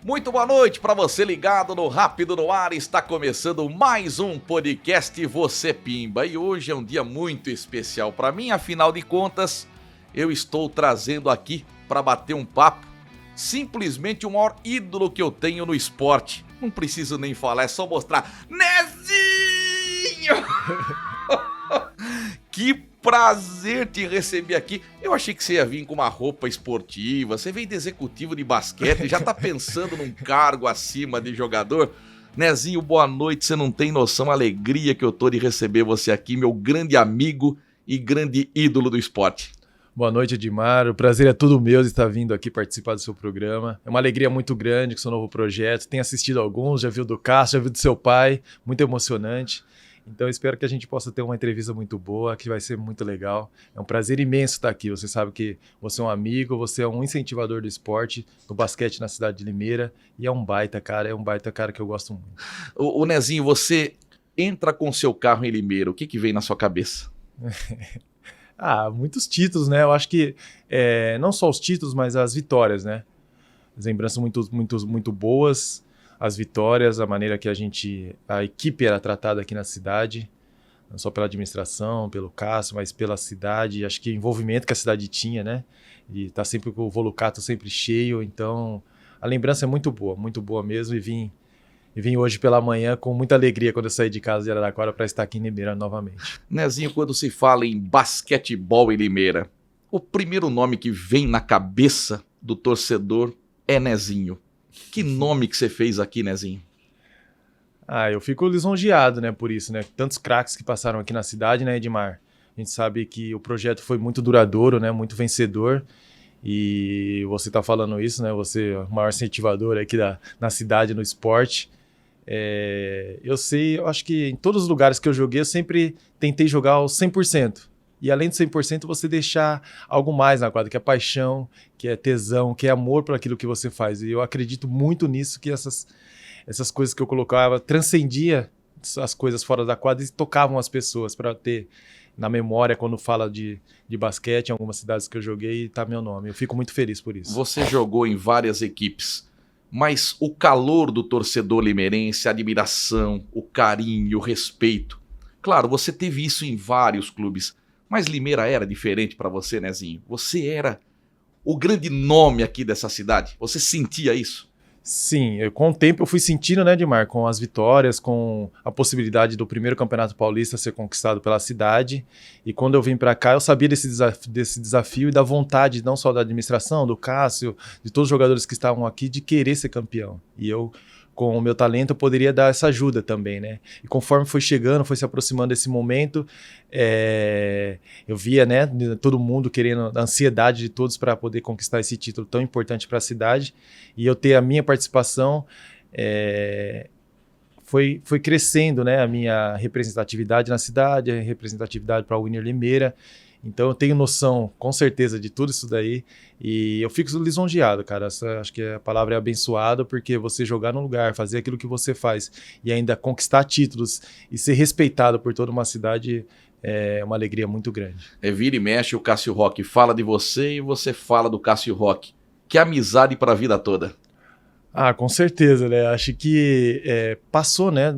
Muito boa noite para você ligado no Rápido no Ar. Está começando mais um podcast Você Pimba. E hoje é um dia muito especial para mim, afinal de contas, eu estou trazendo aqui para bater um papo simplesmente o maior ídolo que eu tenho no esporte. Não preciso nem falar, é só mostrar. Nezinho! Que prazer te receber aqui. Eu achei que você ia vir com uma roupa esportiva. Você veio de executivo de basquete, já tá pensando num cargo acima de jogador. Nezinho, boa noite. Você não tem noção a alegria que eu tô de receber você aqui, meu grande amigo e grande ídolo do esporte. Boa noite, Edmar. O prazer é todo meu de estar vindo aqui participar do seu programa. É uma alegria muito grande com o seu novo projeto. Tenho assistido alguns, já viu do Cássio, já viu do seu pai. Muito emocionante. Então, espero que a gente possa ter uma entrevista muito boa, que vai ser muito legal. É um prazer imenso estar aqui. Você sabe que você é um amigo, você é um incentivador do esporte, do basquete na cidade de Limeira, e é um baita cara que eu gosto muito. O Nezinho, você entra com seu carro em Limeira, o que vem na sua cabeça? Muitos títulos, né? Eu acho que não só os títulos, mas as vitórias, né? As lembranças muito boas. As vitórias, a maneira que a equipe era tratada aqui na cidade, não só pela administração, pelo Cássio, mas pela cidade, acho que o envolvimento que a cidade tinha, né? E tá sempre com o Volucato sempre cheio, então a lembrança é muito boa mesmo, e vim hoje pela manhã com muita alegria quando eu saí de casa de Araraquara para estar aqui em Limeira novamente. Nezinho, quando se fala em basquetebol em Limeira, o primeiro nome que vem na cabeça do torcedor é Nezinho. Que nome que você fez aqui, Nezinho? Eu fico lisonjeado, né, por isso, né? Tantos craques que passaram aqui na cidade, né, Edmar? A gente sabe que o projeto foi muito duradouro, né, muito vencedor. E você tá falando isso, né? Você é o maior incentivador aqui na cidade, no esporte. Eu acho que em todos os lugares que eu joguei, eu sempre tentei jogar ao 100%. E além de 100%, você deixar algo mais na quadra, que é paixão, que é tesão, que é amor por aquilo que você faz. E eu acredito muito nisso, que essas coisas que eu colocava transcendia as coisas fora da quadra e tocavam as pessoas, para ter na memória, quando fala de basquete, em algumas cidades que eu joguei, tá meu nome. Eu fico muito feliz por isso. Você jogou em várias equipes, mas o calor do torcedor limeirense, a admiração, o carinho, o respeito. Claro, você teve isso em vários clubes. Mas Limeira era diferente para você, Nezinho? Você era o grande nome aqui dessa cidade? Você sentia isso? Sim, com o tempo eu fui sentindo, né, Edmar, com as vitórias, com a possibilidade do primeiro Campeonato Paulista ser conquistado pela cidade. E quando eu vim para cá, eu sabia desse desafio e da vontade, não só da administração, do Cássio, de todos os jogadores que estavam aqui, de querer ser campeão. E eu, com o meu talento, eu poderia dar essa ajuda também, né? E conforme foi chegando, foi se aproximando desse momento, eu via, né, todo mundo querendo, a ansiedade de todos para poder conquistar esse título tão importante para a cidade, e eu ter a minha participação, foi crescendo, né, a minha representatividade na cidade, a representatividade para o Winner Limeira. Então eu tenho noção, com certeza, de tudo isso daí, e eu fico lisonjeado, cara. Acho que a palavra é abençoado, porque você jogar num lugar, fazer aquilo que você faz e ainda conquistar títulos e ser respeitado por toda uma cidade é uma alegria muito grande. Vira e mexe, o Cássio Roque fala de você e você fala do Cássio Roque. Que amizade para a vida toda. Com certeza, né? Acho que passou, né,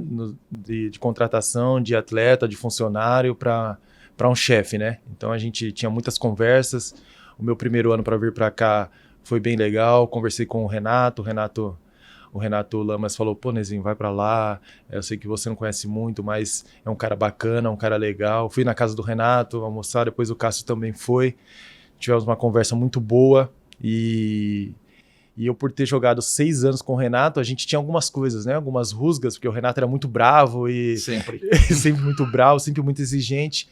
de contratação, de atleta, de funcionário para um chefe, né? Então a gente tinha muitas conversas. O meu primeiro ano para vir para cá foi bem legal. Conversei com o Renato Lamas falou: pô, Nezinho, vai para lá. Eu sei que você não conhece muito, mas é um cara bacana, um cara legal. Fui na casa do Renato almoçar, depois o Cássio também foi. Tivemos uma conversa muito boa e eu, por ter jogado 6 anos com o Renato, a gente tinha algumas coisas, né? Algumas rusgas, porque o Renato era muito bravo e sempre muito bravo, sempre muito exigente.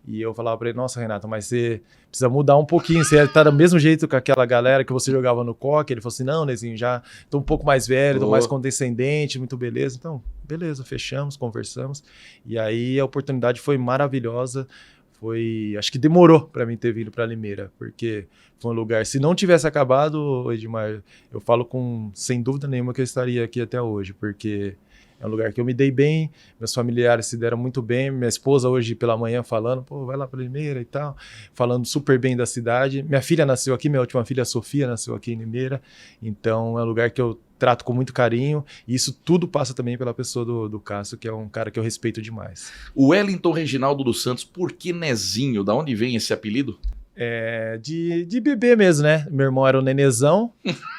E eu falava pra ele: nossa, Renato, mas você precisa mudar um pouquinho, você tá do mesmo jeito com aquela galera que você jogava no Coque. Ele falou assim: não, Nezinho, já tô um pouco mais velho, tô mais condescendente, muito beleza. Então, beleza, fechamos, conversamos. E aí a oportunidade foi maravilhosa. Acho que demorou para mim ter vindo para Limeira, porque foi um lugar, se não tivesse acabado, Edmar, eu falo sem dúvida nenhuma que eu estaria aqui até hoje, porque É um lugar que eu me dei bem, meus familiares se deram muito bem, minha esposa hoje pela manhã falando, pô, vai lá para Limeira e tal, falando super bem da cidade. Minha filha nasceu aqui, minha última filha, a Sofia, nasceu aqui em Limeira, então é um lugar que eu trato com muito carinho, e isso tudo passa também pela pessoa do Cássio, que é um cara que eu respeito demais. O Wellington Reginaldo dos Santos, por que Nezinho? Da onde vem esse apelido? De bebê mesmo, né? Meu irmão era o Nenezão,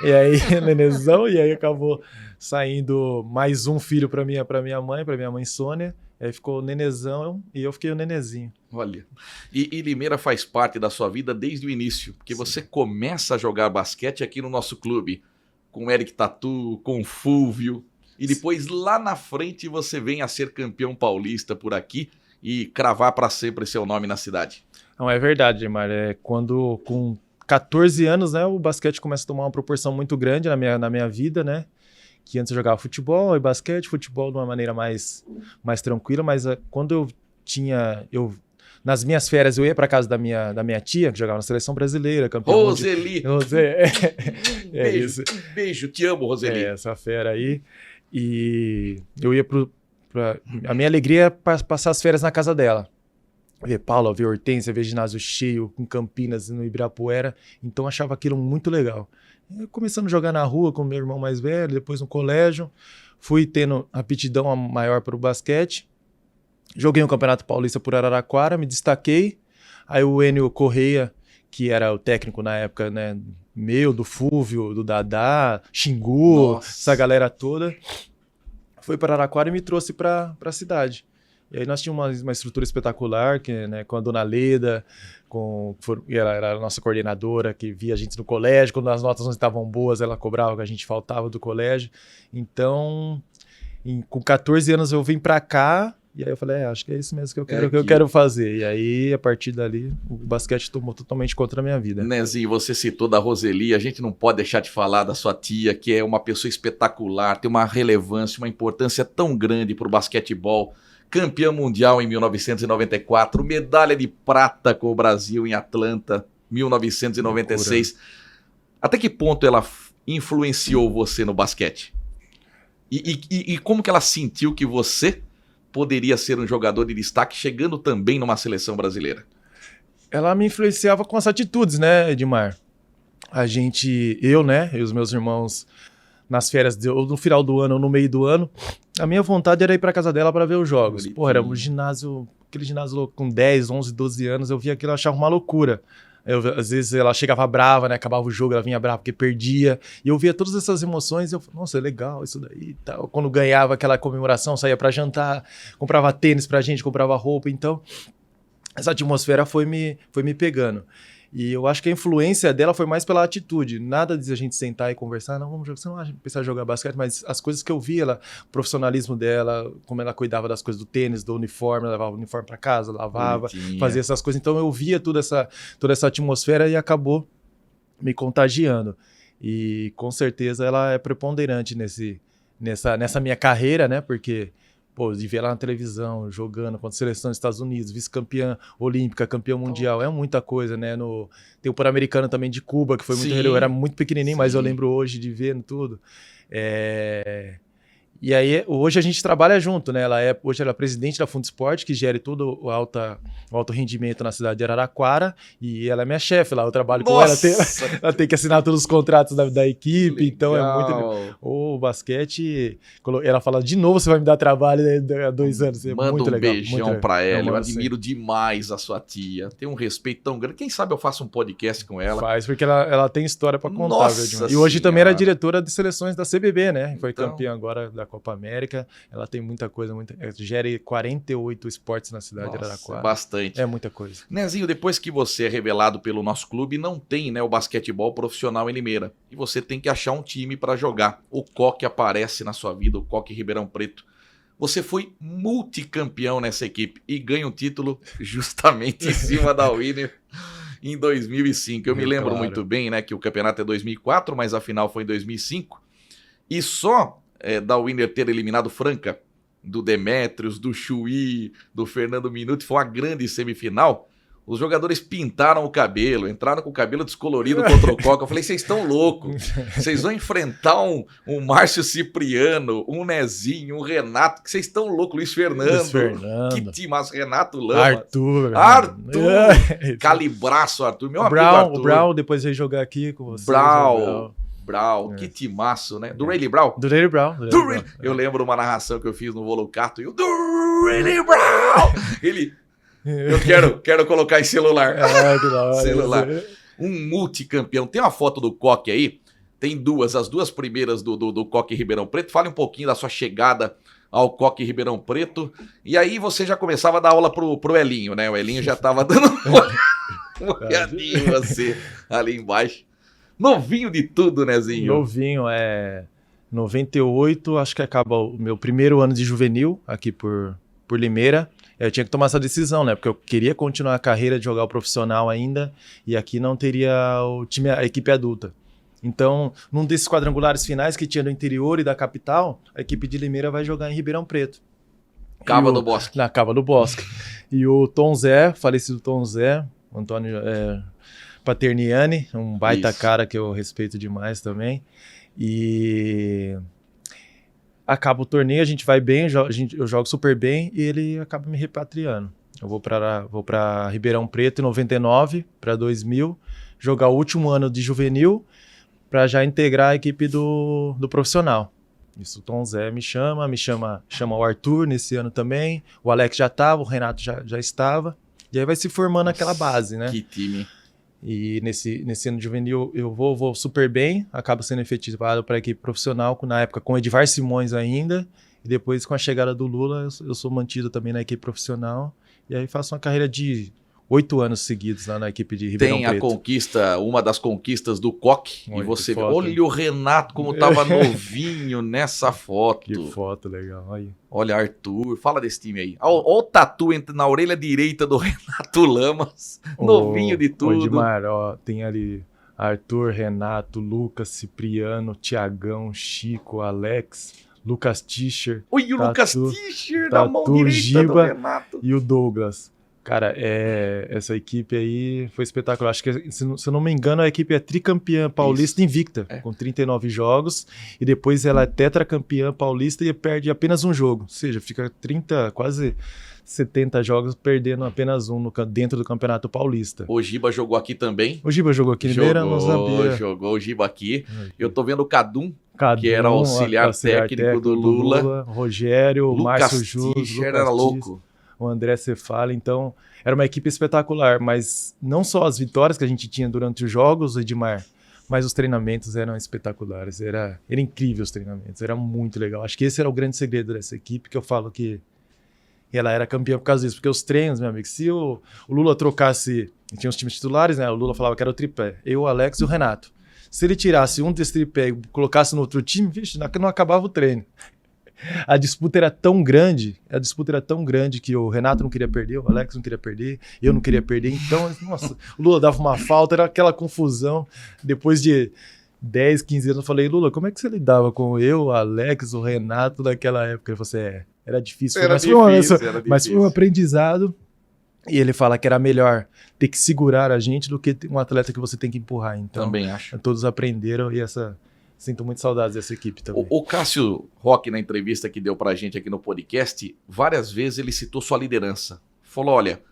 e aí Nenezão, e aí acabou saindo mais um filho para minha mãe Sônia, aí ficou o Nenezão e eu fiquei o Nenezinho. Olha, e Limeira faz parte da sua vida desde o início, porque você começa a jogar basquete aqui no nosso clube, com o Eric Tatu, com o Fúvio, e depois lá na frente você vem a ser campeão paulista por aqui e cravar para sempre seu nome na cidade. Não, é verdade, Neymar. Quando com 14 anos, né, o basquete começa a tomar uma proporção muito grande na minha vida, né? Que antes eu jogava futebol e basquete, futebol de uma maneira mais tranquila, mas quando nas minhas férias eu ia para casa da minha tia, que jogava na seleção brasileira, campeã Roseli! Isso. Beijo, te amo, Roseli. Essa fera aí. E eu ia a minha alegria é passar as férias na casa dela. Ver Paula, ver Hortência, ver ginásio cheio em Campinas, no Ibirapuera. Então eu achava aquilo muito legal. Eu começando a jogar na rua com meu irmão mais velho, depois no colégio. Fui tendo aptidão maior para o basquete. Joguei um Campeonato Paulista por Araraquara, me destaquei. Aí o Enio Correia, que era o técnico na época, né, do Fúvio, do Dadá, Xingu, essa galera toda, foi para Araraquara e me trouxe para a cidade. E aí nós tínhamos uma estrutura espetacular, que, né, com a dona Leda, ela era a nossa coordenadora, que via a gente no colégio, quando as notas não estavam boas, ela cobrava que a gente faltava do colégio. Então, com 14 anos eu vim para cá, e aí eu falei, acho que é isso mesmo que eu quero fazer. E aí, a partir dali, o basquete tomou totalmente conta da minha vida. Nezinho, você citou da Roseli, a gente não pode deixar de falar da sua tia, que é uma pessoa espetacular, tem uma relevância, uma importância tão grande para o basquetebol. Campeã mundial em 1994, medalha de prata com o Brasil em Atlanta, 1996. Loucura. Até que ponto ela influenciou você no basquete? E como que ela sentiu que você poderia ser um jogador de destaque, chegando também numa seleção brasileira? Ela me influenciava com as atitudes, né, Edmar? Eu, né, e os meus irmãos, nas férias, ou no final do ano ou no meio do ano, a minha vontade era ir para casa dela para ver os jogos. Porra, era um ginásio, aquele ginásio com 10, 11, 12 anos, eu via aquilo e achava uma loucura. Às vezes ela chegava brava, né? Acabava o jogo, ela vinha brava porque perdia. E eu via todas essas emoções e eu falei, nossa, é legal isso daí e tal. Quando ganhava aquela comemoração, saía para jantar, comprava tênis pra gente, comprava roupa. Então, essa atmosfera foi me pegando. E eu acho que a influência dela foi mais pela atitude. Nada de a gente sentar e conversar, não, vamos jogar, você não acha pensar em jogar basquete, mas as coisas que eu vi, o profissionalismo dela, como ela cuidava das coisas do tênis, do uniforme, ela levava o uniforme para casa, lavava, fazia essas coisas. Então eu via toda essa atmosfera e acabou me contagiando. E com certeza ela é preponderante nessa minha carreira, né? Porque de ver ela na televisão, jogando contra a seleção dos Estados Unidos, vice-campeã olímpica, campeã mundial, é muita coisa, né? Tem o Pan-Americano também de Cuba, que foi muito... Eu era muito pequenininho, mas eu lembro hoje de ver tudo. E aí, hoje a gente trabalha junto, né? Hoje ela é presidente da Fundesporte, que gere todo o alto rendimento na cidade de Araraquara, e ela é minha chefe lá, eu trabalho com ela, ela tem que assinar todos os contratos da equipe, legal. Então é muito... O basquete, ela fala, de novo você vai me dar trabalho, né, há 2 anos. Manda muito um legal, beijão pra ela, eu admiro demais a sua tia, tenho um respeito tão grande, quem sabe eu faço um podcast com ela. Faz, porque ela tem história pra contar. E hoje também era diretora de seleções da CBB, né? Foi campeã agora da Copa América, ela tem muita coisa, gera 48 esportes na cidade de Araraquara. Bastante. É muita coisa. Nezinho, depois que você é revelado pelo nosso clube, não tem, né, o basquetebol profissional em Limeira. E você tem que achar um time para jogar. O Coque aparece na sua vida, o Coque Ribeirão Preto. Você foi multicampeão nessa equipe e ganha um título justamente em cima da Winner em 2005. Eu me lembro muito bem, né, que o campeonato é 2004, mas a final foi em 2005. E só da Winner ter eliminado Franca, do Demétrios, do Chuí, do Fernando Minuti, foi uma grande semifinal. Os jogadores pintaram o cabelo, entraram com o cabelo descolorido contra o Coca. Eu falei, vocês estão loucos. Vocês vão enfrentar um Márcio Cipriano, um Nezinho, um Renato, que vocês estão loucos. Luiz Fernando. Que timaço, Renato Lama. Arthur. Calibraço, Arthur. Meu amigo Arthur. O Brown depois veio jogar aqui com vocês. Brown, que timaço, né? Do Rayleigh Brown? Do Rayleigh Brown. Eu lembro uma narração que eu fiz no Volucato e o do Rayleigh Brown. Ele... Eu quero colocar em celular. Que da hora. Celular. Um multicampeão. Tem uma foto do Coque aí. Tem as duas primeiras do Coque Ribeirão Preto. Fale um pouquinho da sua chegada ao Coque Ribeirão Preto. E aí você já começava a dar aula pro Elinho, né? O Elinho já tava dando uma olhadinha em você ali embaixo. Novinho de tudo, Nezinho. Novinho, 98, acho que acaba o meu primeiro ano de juvenil aqui por Limeira. Eu tinha que tomar essa decisão, né? Porque eu queria continuar a carreira de jogar o profissional ainda e aqui não teria a equipe adulta. Então, num desses quadrangulares finais que tinha do interior e da capital, a equipe de Limeira vai jogar em Ribeirão Preto. Cava do Bosque. Na Cava do Bosque. E o Tom Zé, falecido Tom Zé, Antônio Paterniani, um baita cara que eu respeito demais também. E... acaba o torneio, a gente vai bem, eu jogo super bem e ele acaba me repatriando. Eu vou para Ribeirão Preto em 99 para 2000, jogar o último ano de juvenil para já integrar a equipe do profissional. Isso, o Tom Zé chama o Arthur nesse ano também, o Alex já estava, o Renato já estava, e aí vai se formando aquela base, né? Que time. E nesse ano de juvenil eu vou super bem, acabo sendo efetivado para a equipe profissional, na época com o Edivar Simões ainda, e depois com a chegada do Lula eu sou mantido também na equipe profissional, e aí faço uma carreira de 8 anos seguidos lá na equipe de Ribeirão Preto. Tem a conquista, uma das conquistas do Coque, olha, e você vê, foto, olha o Renato como tava novinho nessa foto. Que foto legal, aí. Olha, Arthur, fala desse time aí. Olha o tatu na orelha direita do Renato Lamas, novinho de tudo. Edmar, tem ali Arthur, Renato, Lucas, Cipriano, Tiagão, Chico, Alex, Lucas Tischer. Oi, o Lucas Tischer na mão direita Giba do Renato. E o Douglas. Cara, essa equipe aí foi espetacular. Acho que, se eu não me engano, a equipe é tricampeã paulista invicta, com 39 jogos. E depois ela é tetracampeã paulista e perde apenas um jogo. Ou seja, fica quase 70 jogos perdendo apenas um dentro do Campeonato Paulista. O Giba jogou aqui também. O Giba jogou aqui em Limeira, não sabia. Jogou o Giba aqui. Eu tô vendo o Cadum, que era auxiliar técnico do Lula. Rogério, Márcio Jus, era louco. O André Cefala, então era uma equipe espetacular, mas não só as vitórias que a gente tinha durante os jogos, Edmar, mas os treinamentos eram espetaculares, era incrível os treinamentos, era muito legal. Acho que esse era o grande segredo dessa equipe, que eu falo que ela era campeã por causa disso, porque os treinos, meu amigo, se o Lula trocasse, tinha os times titulares, né? O Lula falava que era o tripé, eu, o Alex e o Renato. Se ele tirasse um desse tripé e colocasse no outro time, vixe, não acabava o treino. A disputa era tão grande que o Renato não queria perder, o Alex não queria perder, eu não queria perder. Então, nossa, o Lula dava uma falta, era aquela confusão. Depois de 10, 15 anos, eu falei, Lula, como é que você lidava com eu, o Alex, o Renato naquela época? Ele falou assim, era difícil. Mas foi um aprendizado. E ele fala que era melhor ter que segurar a gente do que um atleta que você tem que empurrar. Então, também acho. Todos aprenderam e sinto muito saudades dessa equipe também. O Cássio Roque, na entrevista que deu pra gente aqui no podcast, várias vezes ele citou sua liderança. Falou, olha,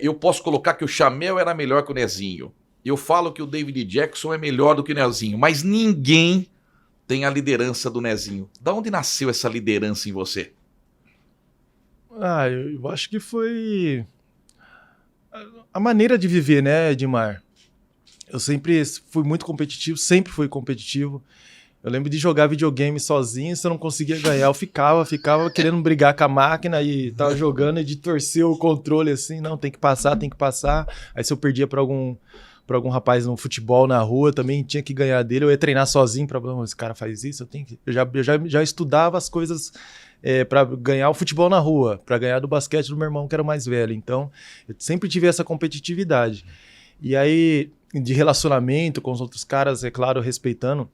eu posso colocar que o Chamel era melhor que o Nezinho. Eu falo que o David Jackson é melhor do que o Nezinho, mas ninguém tem a liderança do Nezinho. Da onde nasceu essa liderança em você? Eu acho que foi a maneira de viver, né, Edmar? Eu sempre fui muito competitivo, sempre fui competitivo. Eu lembro de jogar videogame sozinho, se eu não conseguia ganhar, eu ficava querendo brigar com a máquina e tava jogando e de torcer o controle assim, não, tem que passar. Aí se eu perdia para algum rapaz no futebol na rua, também tinha que ganhar dele, eu ia treinar sozinho para esse cara faz isso, eu já estudava as coisas para ganhar o futebol na rua, para ganhar do basquete do meu irmão que era o mais velho. Então, eu sempre tive essa competitividade. E aí, de relacionamento com os outros caras, é claro, respeitando,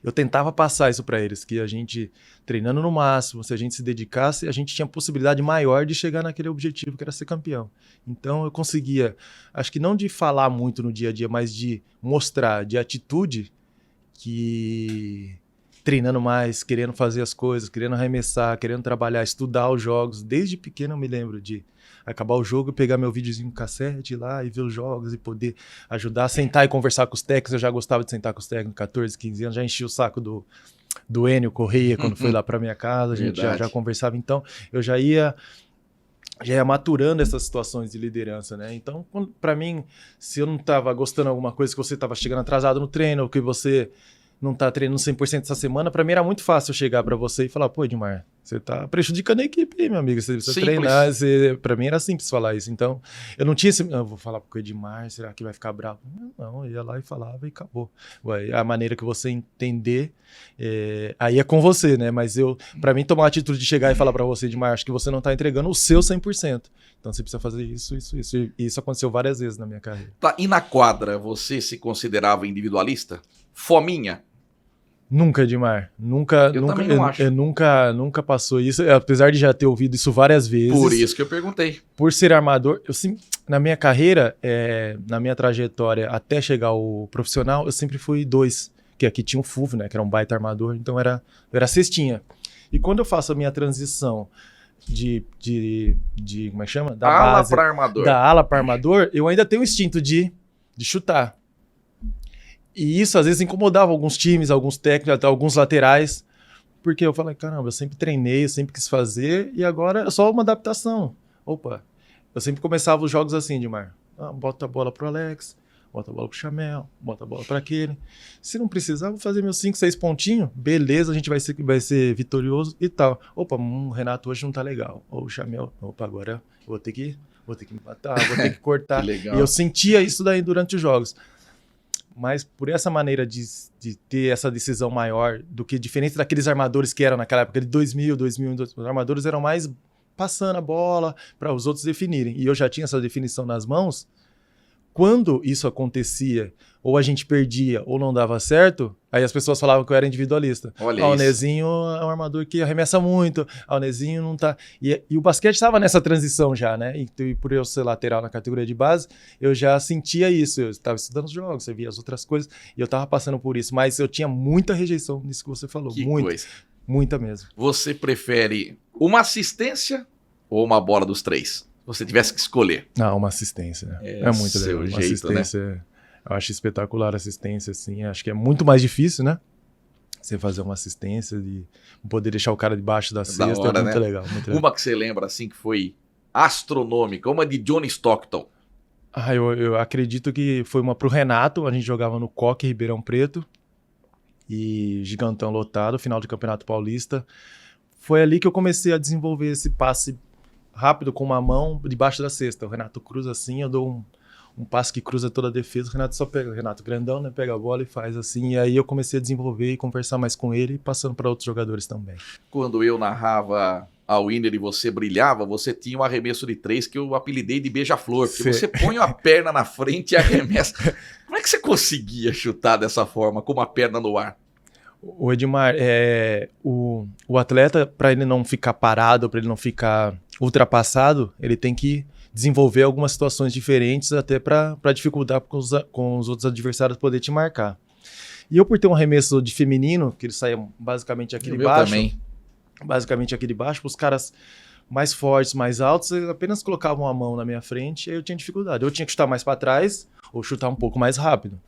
eu tentava passar isso para eles, que a gente, treinando no máximo, se a gente se dedicasse, a gente tinha possibilidade maior de chegar naquele objetivo que era ser campeão. Então eu conseguia, acho que não de falar muito no dia a dia, mas de mostrar, de atitude, que treinando mais, querendo fazer as coisas, querendo arremessar, querendo trabalhar, estudar os jogos. Desde pequeno eu me lembro de acabar o jogo, pegar meu videozinho cassete lá e ver os jogos e poder ajudar, sentar e conversar com os técnicos. Eu já gostava de sentar com os técnicos, 14, 15 anos, já enchi o saco do Enio Correia quando foi lá para minha casa, a gente já conversava. Então eu já ia maturando essas situações de liderança, né? Então, para mim, se eu não estava gostando de alguma coisa, que você estava chegando atrasado no treino, ou que você não tá treinando 100% essa semana, pra mim era muito fácil eu chegar pra você e falar, pô, Edmar, você tá prejudicando a equipe aí, meu amigo, você precisa treinar, pra mim era simples falar isso, então eu não tinha eu vou falar pro Edmar, será que vai ficar bravo? Não, eu ia lá e falava e acabou. A maneira que você entender, aí é com você, né, mas pra mim tomar a atitude de chegar e falar pra você, Edmar, acho que você não tá entregando o seu 100%, então você precisa fazer isso, e isso aconteceu várias vezes na minha carreira. Tá, e na quadra, você se considerava individualista? Fominha? Nunca, Edmar. Nunca passou isso, apesar de já ter ouvido isso várias vezes. Por isso que eu perguntei. Por ser armador, na minha carreira, na minha trajetória até chegar ao profissional, eu sempre fui 2, que aqui tinha o Fulvio, né, que era um baita armador, então eu era cestinha. E quando eu faço a minha transição de como é que chama? Da ala base, para armador. Da ala para armador, eu ainda tenho o instinto de chutar. E isso às vezes incomodava alguns times, alguns técnicos, até alguns laterais, porque eu falei, caramba, eu sempre treinei, eu sempre quis fazer, e agora é só uma adaptação. Opa, eu sempre começava os jogos assim, Edmar. Bota a bola pro Alex, bota a bola pro Chamel, bota a bola para aquele. Se não precisar, vou fazer meus 5, 6 pontinhos, beleza, a gente vai ser vitorioso e tal. Opa, o Renato hoje não tá legal. Ou o Chamel, opa, agora eu vou ter que me matar, vou ter que cortar. Que legal. E eu sentia isso daí durante os jogos. Mas por essa maneira de ter essa decisão maior do que diferente daqueles armadores que eram naquela época de 2000, os armadores eram mais passando a bola para os outros definirem. E eu já tinha essa definição nas mãos. Quando isso acontecia, ou a gente perdia ou não dava certo, aí as pessoas falavam que eu era individualista. Olha o Nezinho é um armador que arremessa muito, o Nezinho não tá... E o basquete estava nessa transição já, né? E por eu ser lateral na categoria de base, eu já sentia isso. Eu estava estudando os jogos, você via as outras coisas, e eu estava passando por isso. Mas eu tinha muita rejeição nisso que você falou. Muita mesmo. Você prefere uma assistência ou uma bola dos 3? Você tivesse que escolher. Não, uma assistência, né? É muito legal. Uma assistência, né? Eu acho espetacular a assistência, assim. Acho que é muito mais difícil, né? Você fazer uma assistência, de poder deixar o cara debaixo da cesta, hora, é muito né? legal. Muito uma que você lembra, assim, que foi astronômica, uma de John Stockton. Eu acredito que foi uma pro Renato, a gente jogava no Coque, Ribeirão Preto, e gigantão lotado, final de Campeonato Paulista. Foi ali que eu comecei a desenvolver esse passe rápido com uma mão debaixo da cesta. O Renato cruza assim, eu dou um passe que cruza toda a defesa, o Renato só pega, o Renato grandão, né, pega a bola e faz assim, e aí eu comecei a desenvolver e conversar mais com ele, passando para outros jogadores também. Quando eu narrava a Winner e você brilhava, você tinha um arremesso de 3 que eu apelidei de beija-flor, porque você põe a perna na frente e arremessa. Como é que você conseguia chutar dessa forma, com uma perna no ar? O Edmar, o atleta, para ele não ficar parado, para ele não ficar ultrapassado, ele tem que desenvolver algumas situações diferentes até para dificultar com os outros adversários poder te marcar. E eu, por ter um arremesso de feminino, que ele saia basicamente aqui de baixo, os caras mais fortes, mais altos, eles apenas colocavam a mão na minha frente e aí eu tinha dificuldade. Eu tinha que chutar mais para trás ou chutar um pouco mais rápido.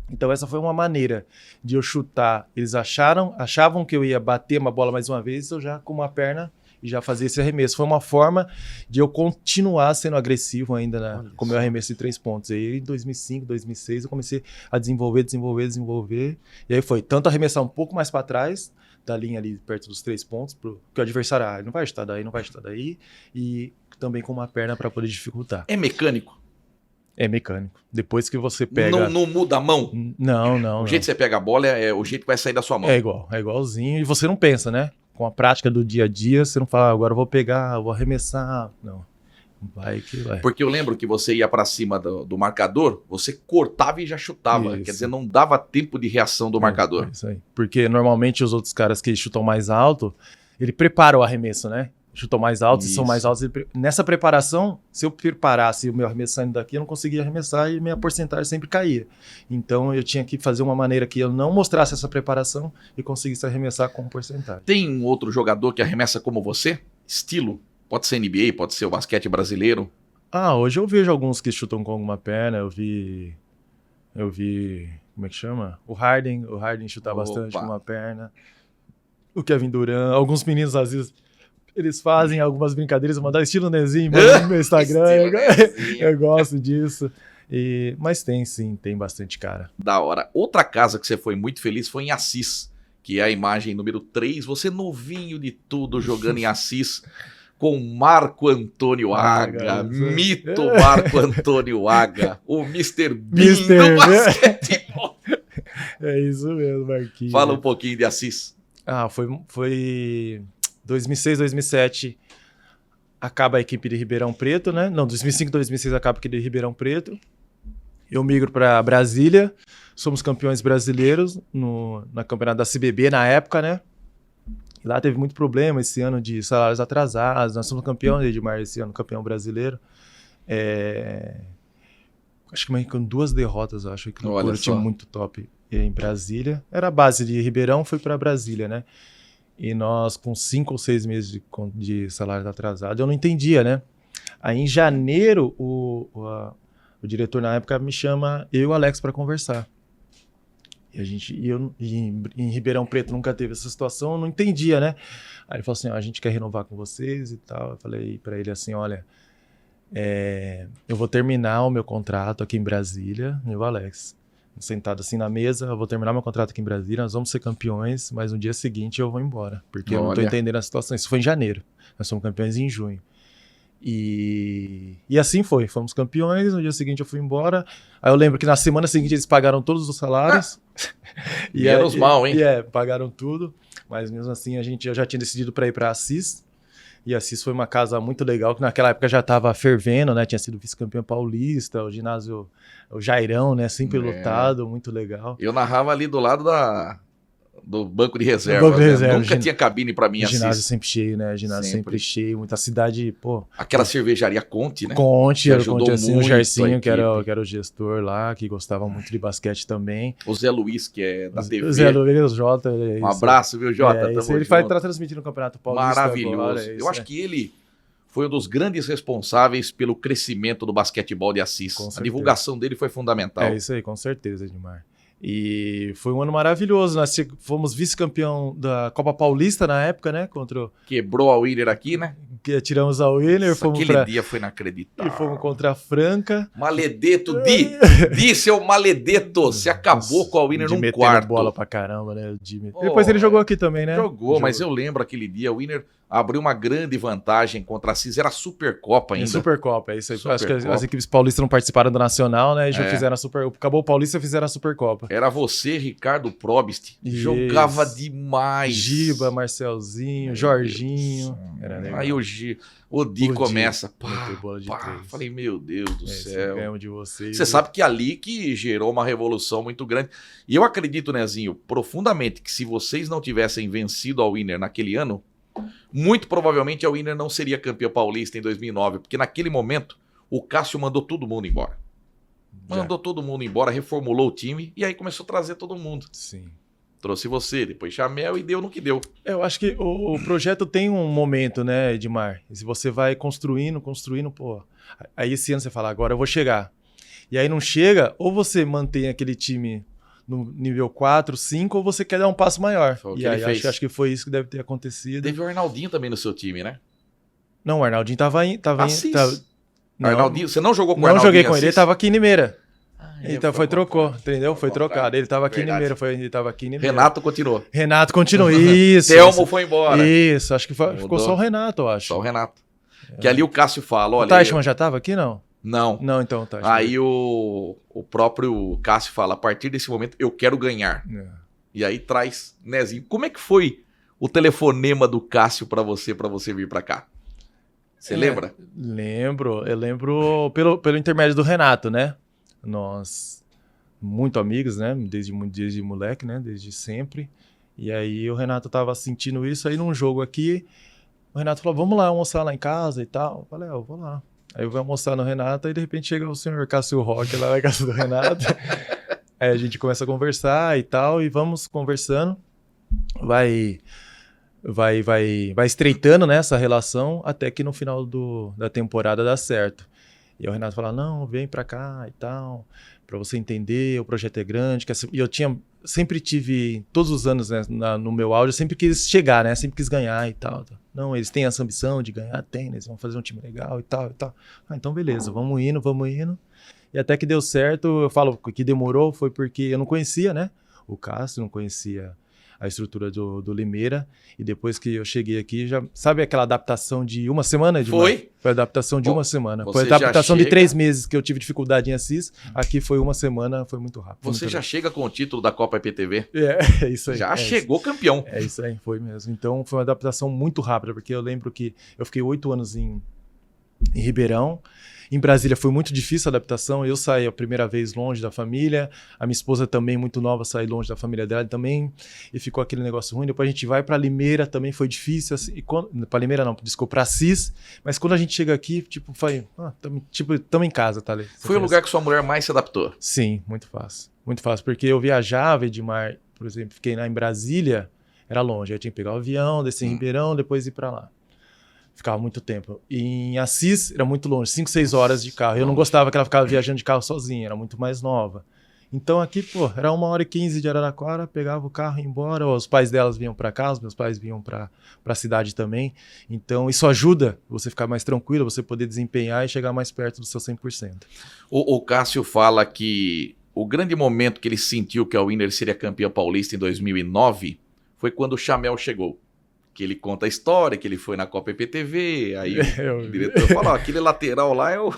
Então essa foi uma maneira de eu chutar. Eles achavam que eu ia bater uma bola mais uma vez, eu já com uma perna e já fazia esse arremesso. Foi uma forma de eu continuar sendo agressivo ainda com o meu arremesso de 3 pontos. E aí em 2005, 2006 eu comecei a desenvolver. E aí foi tanto arremessar um pouco mais para trás, da linha ali perto dos 3 pontos, que o adversário ele não vai chutar daí, e também com uma perna para poder dificultar. É mecânico? É mecânico. Depois que você pega... Não muda a mão? Não. O jeito que você pega a bola é o jeito que vai sair da sua mão. É igualzinho. E você não pensa, né? Com a prática do dia a dia, você não fala, agora eu vou pegar, vou arremessar. Não. Vai que vai. Porque eu lembro que você ia pra cima do marcador, você cortava e já chutava. Isso. Quer dizer, não dava tempo de reação do marcador. Isso aí. Porque normalmente os outros caras que chutam mais alto, ele prepara o arremesso, né? Chutam mais alto, se são mais altos. Nessa preparasse, se eu preparasse o meu arremesso saindo daqui, eu não conseguia arremessar e minha porcentagem sempre caía. Então eu tinha que fazer uma maneira que eu não mostrasse essa preparação e conseguisse arremessar com porcentagem. Tem um outro jogador que arremessa como você? Estilo? Pode ser NBA, pode ser o basquete brasileiro. Hoje eu vejo alguns que chutam com alguma perna. Eu vi, como é que chama? O Harden chuta bastante com uma perna. O Kevin Durant, alguns meninos às vezes eles fazem algumas brincadeiras, mandar estilo Nezinho no meu Instagram. Eu gosto disso. Mas tem bastante cara. Da hora. Outra casa que você foi muito feliz foi em Assis, que é a imagem número 3. Você novinho de tudo, jogando em Assis, com Marco Antônio Aga, mito Marco Antônio Aga, o Mr. Bean do basquetebol. É isso mesmo, Marquinhos. Fala um pouquinho de Assis. Foi 2006, 2007, acaba a equipe de Ribeirão Preto, né? Não, 2005, 2006 acaba a equipe de Ribeirão Preto. Eu migro para Brasília, somos campeões brasileiros na campeonato da CBB na época, né? E lá teve muito problema esse ano de salários atrasados. Nós somos campeões, Edmar, esse ano, campeão brasileiro. Acho que com 2 derrotas, eu acho que no time muito top em Brasília. Era a base de Ribeirão, foi para Brasília, né? E nós, com 5 ou 6 meses de salário atrasado, eu não entendia, né? Aí, em janeiro, o diretor, na época, me chama, eu e o Alex, para conversar. Em Ribeirão Preto nunca teve essa situação, eu não entendia, né? Aí ele falou assim, a gente quer renovar com vocês e tal. Eu falei para ele assim, olha, eu vou terminar o meu contrato aqui em Brasília, eu e o Alex. Sentado assim na mesa, eu vou terminar meu contrato aqui em Brasília, nós vamos ser campeões, mas no dia seguinte eu vou embora, porque eu não tô entendendo a situação. Isso foi em janeiro, nós somos campeões em junho. E assim foi, fomos campeões, no dia seguinte eu fui embora. Aí eu lembro que na semana seguinte eles pagaram todos os salários. Menos mal, hein? Pagaram tudo, mas mesmo assim eu já tinha decidido para ir para Assis. E Assis foi uma casa muito legal, que naquela época já estava fervendo, né? Tinha sido vice-campeão paulista, o ginásio, o Jairão, né? Sempre lotado, muito legal. Eu narrava ali do lado do banco de reserva. Nunca tinha cabine para mim. O ginásio sempre cheio, né? O ginásio sempre cheio, muita cidade, pô. Aquela cervejaria Conte, né? Conte assim, o Gercinho, que era o gestor lá, que gostava muito de basquete também. O Zé Luiz, que é da TV. O Zé Luiz, Jota. Um abraço, viu, Jota? Ele vai estar transmitindo o Campeonato Paulista. Maravilhoso. Agora, eu acho que ele foi um dos grandes responsáveis pelo crescimento do basquetebol de Assis. A divulgação dele foi fundamental. É isso aí, com certeza, Edmar. E foi um ano maravilhoso. Nós fomos vice-campeão da Copa Paulista na época, né? Quebrou a Winner aqui, né? Que tiramos a Winner. Aquele dia foi inacreditável. E fomos contra a Franca. Maledeto, seu Maledeto. Se acabou com a Winner num quarto. Bola pra caramba, né? Depois ele jogou aqui também, né? Jogou, mas eu lembro aquele dia. A Winner abriu uma grande vantagem contra a Assis. Era a Supercopa ainda. Supercopa, é isso aí. Acho que as equipes paulistas não participaram do Nacional, né? E já fizeram a Supercopa. Acabou o Paulista e fizeram a Supercopa. Era você, Ricardo Probst. Jogava demais. Giba, Marcelzinho, Jorginho. Aí o Di começa. Bola de 3. Falei, meu Deus do céu. Ganhamos de vocês. Você sabe que ali que gerou uma revolução muito grande. E eu acredito, Nezinho, profundamente, que se vocês não tivessem vencido a Winner naquele ano, muito provavelmente a Winner não seria campeã paulista em 2009, porque naquele momento o Cássio mandou todo mundo embora. Mandou todo mundo embora, reformulou o time e aí começou a trazer todo mundo. Sim. Trouxe você, depois Chamel e deu no que deu. Eu acho que o projeto tem um momento, né, Edmar? E se você vai construindo, pô. Aí esse ano você fala, agora eu vou chegar. E aí não chega, ou você mantém aquele time no nível 4, 5, ou você quer dar um passo maior. E aí acho que foi isso que deve ter acontecido. Teve o Arnaldinho também no seu time, né? Não, o Arnaldinho tava Arnaldinho, você não jogou com o Arnaldinho? Não joguei com ele, ele tava aqui em Limeira. Então trocou, entendeu? Foi trocado. Ele tava aqui em Limeira, Renato continuou. Isso. Telmo foi embora. Isso, acho que ficou só o Renato, eu acho. Só o Renato. Que ali o Cássio fala, olha... O Teichmann já tava aqui, não? Não. Não, então, Teichmann. Aí o próprio Cássio fala, a partir desse momento eu quero ganhar. E aí traz Nezinho. Como é que foi o telefonema do Cássio pra você vir pra cá? Você lembra? Lembro. Eu lembro pelo intermédio do Renato, né? Nós, muito amigos, né? Desde moleque, né? Desde sempre. E aí o Renato tava sentindo isso. Aí num jogo aqui, o Renato falou, vamos lá almoçar lá em casa e tal. Eu falei, eu vou lá. Aí eu vou almoçar no Renato, aí de repente chega o senhor Cássio Roque lá na casa do Renato. Aí a gente começa a conversar e tal, e vamos conversando. Vai estreitando, né, essa relação, até que no final da temporada dá certo. E o Renato fala, não, vem pra cá e tal, pra você entender, o projeto é grande. E eu sempre tive, todos os anos, né, no meu áudio, eu sempre quis chegar, né, sempre quis ganhar e tal. Não, eles têm essa ambição de ganhar, tem, eles vão fazer um time legal e tal e tal. Ah, então beleza, vamos indo. E até que deu certo, eu falo que demorou, foi porque eu não conhecia, né, o Cássio, não conhecia a estrutura do Limeira, e depois que eu cheguei aqui, já sabe aquela adaptação de uma semana, Edmar? Foi a adaptação de uma semana. Você foi a adaptação chega... de 3 meses que eu tive dificuldade em Assis, aqui foi uma semana, foi muito rápido. Você muito já chega com o título da Copa IPTV? É isso aí. Já chegou campeão. É isso aí, foi mesmo. Então foi uma adaptação muito rápida, porque eu lembro que eu fiquei 8 anos em Ribeirão. Em Brasília foi muito difícil a adaptação, eu saí a primeira vez longe da família, a minha esposa também, muito nova, saiu longe da família dela também, e ficou aquele negócio ruim. Depois a gente vai para Limeira, também foi difícil, assim, para Limeira não, desculpa, para Assis, mas quando a gente chega aqui, tipo, foi, tamo em casa, tá ali. Foi o lugar que sua mulher mais se adaptou? Sim, muito fácil, porque eu viajava, Edmar, por exemplo, fiquei lá em Brasília, era longe, aí eu tinha que pegar o avião, descer em Ribeirão, depois ir para lá. Ficava muito tempo. E em Assis era muito longe, 5, 6 horas de carro. Eu não gostava que ela ficava viajando de carro sozinha, era muito mais nova. Então aqui, era 1h15 de Araraquara, pegava o carro e ia embora. Os pais delas vinham para cá, os meus pais vinham para a cidade também. Então isso ajuda você ficar mais tranquilo, você poder desempenhar e chegar mais perto do seu 100%. O Cássio fala que o grande momento que ele sentiu que a Winner seria campeão paulista em 2009 foi quando o Chamel chegou. Que ele conta a história, que ele foi na Copa IPTV, aí o diretor fala, aquele lateral lá é o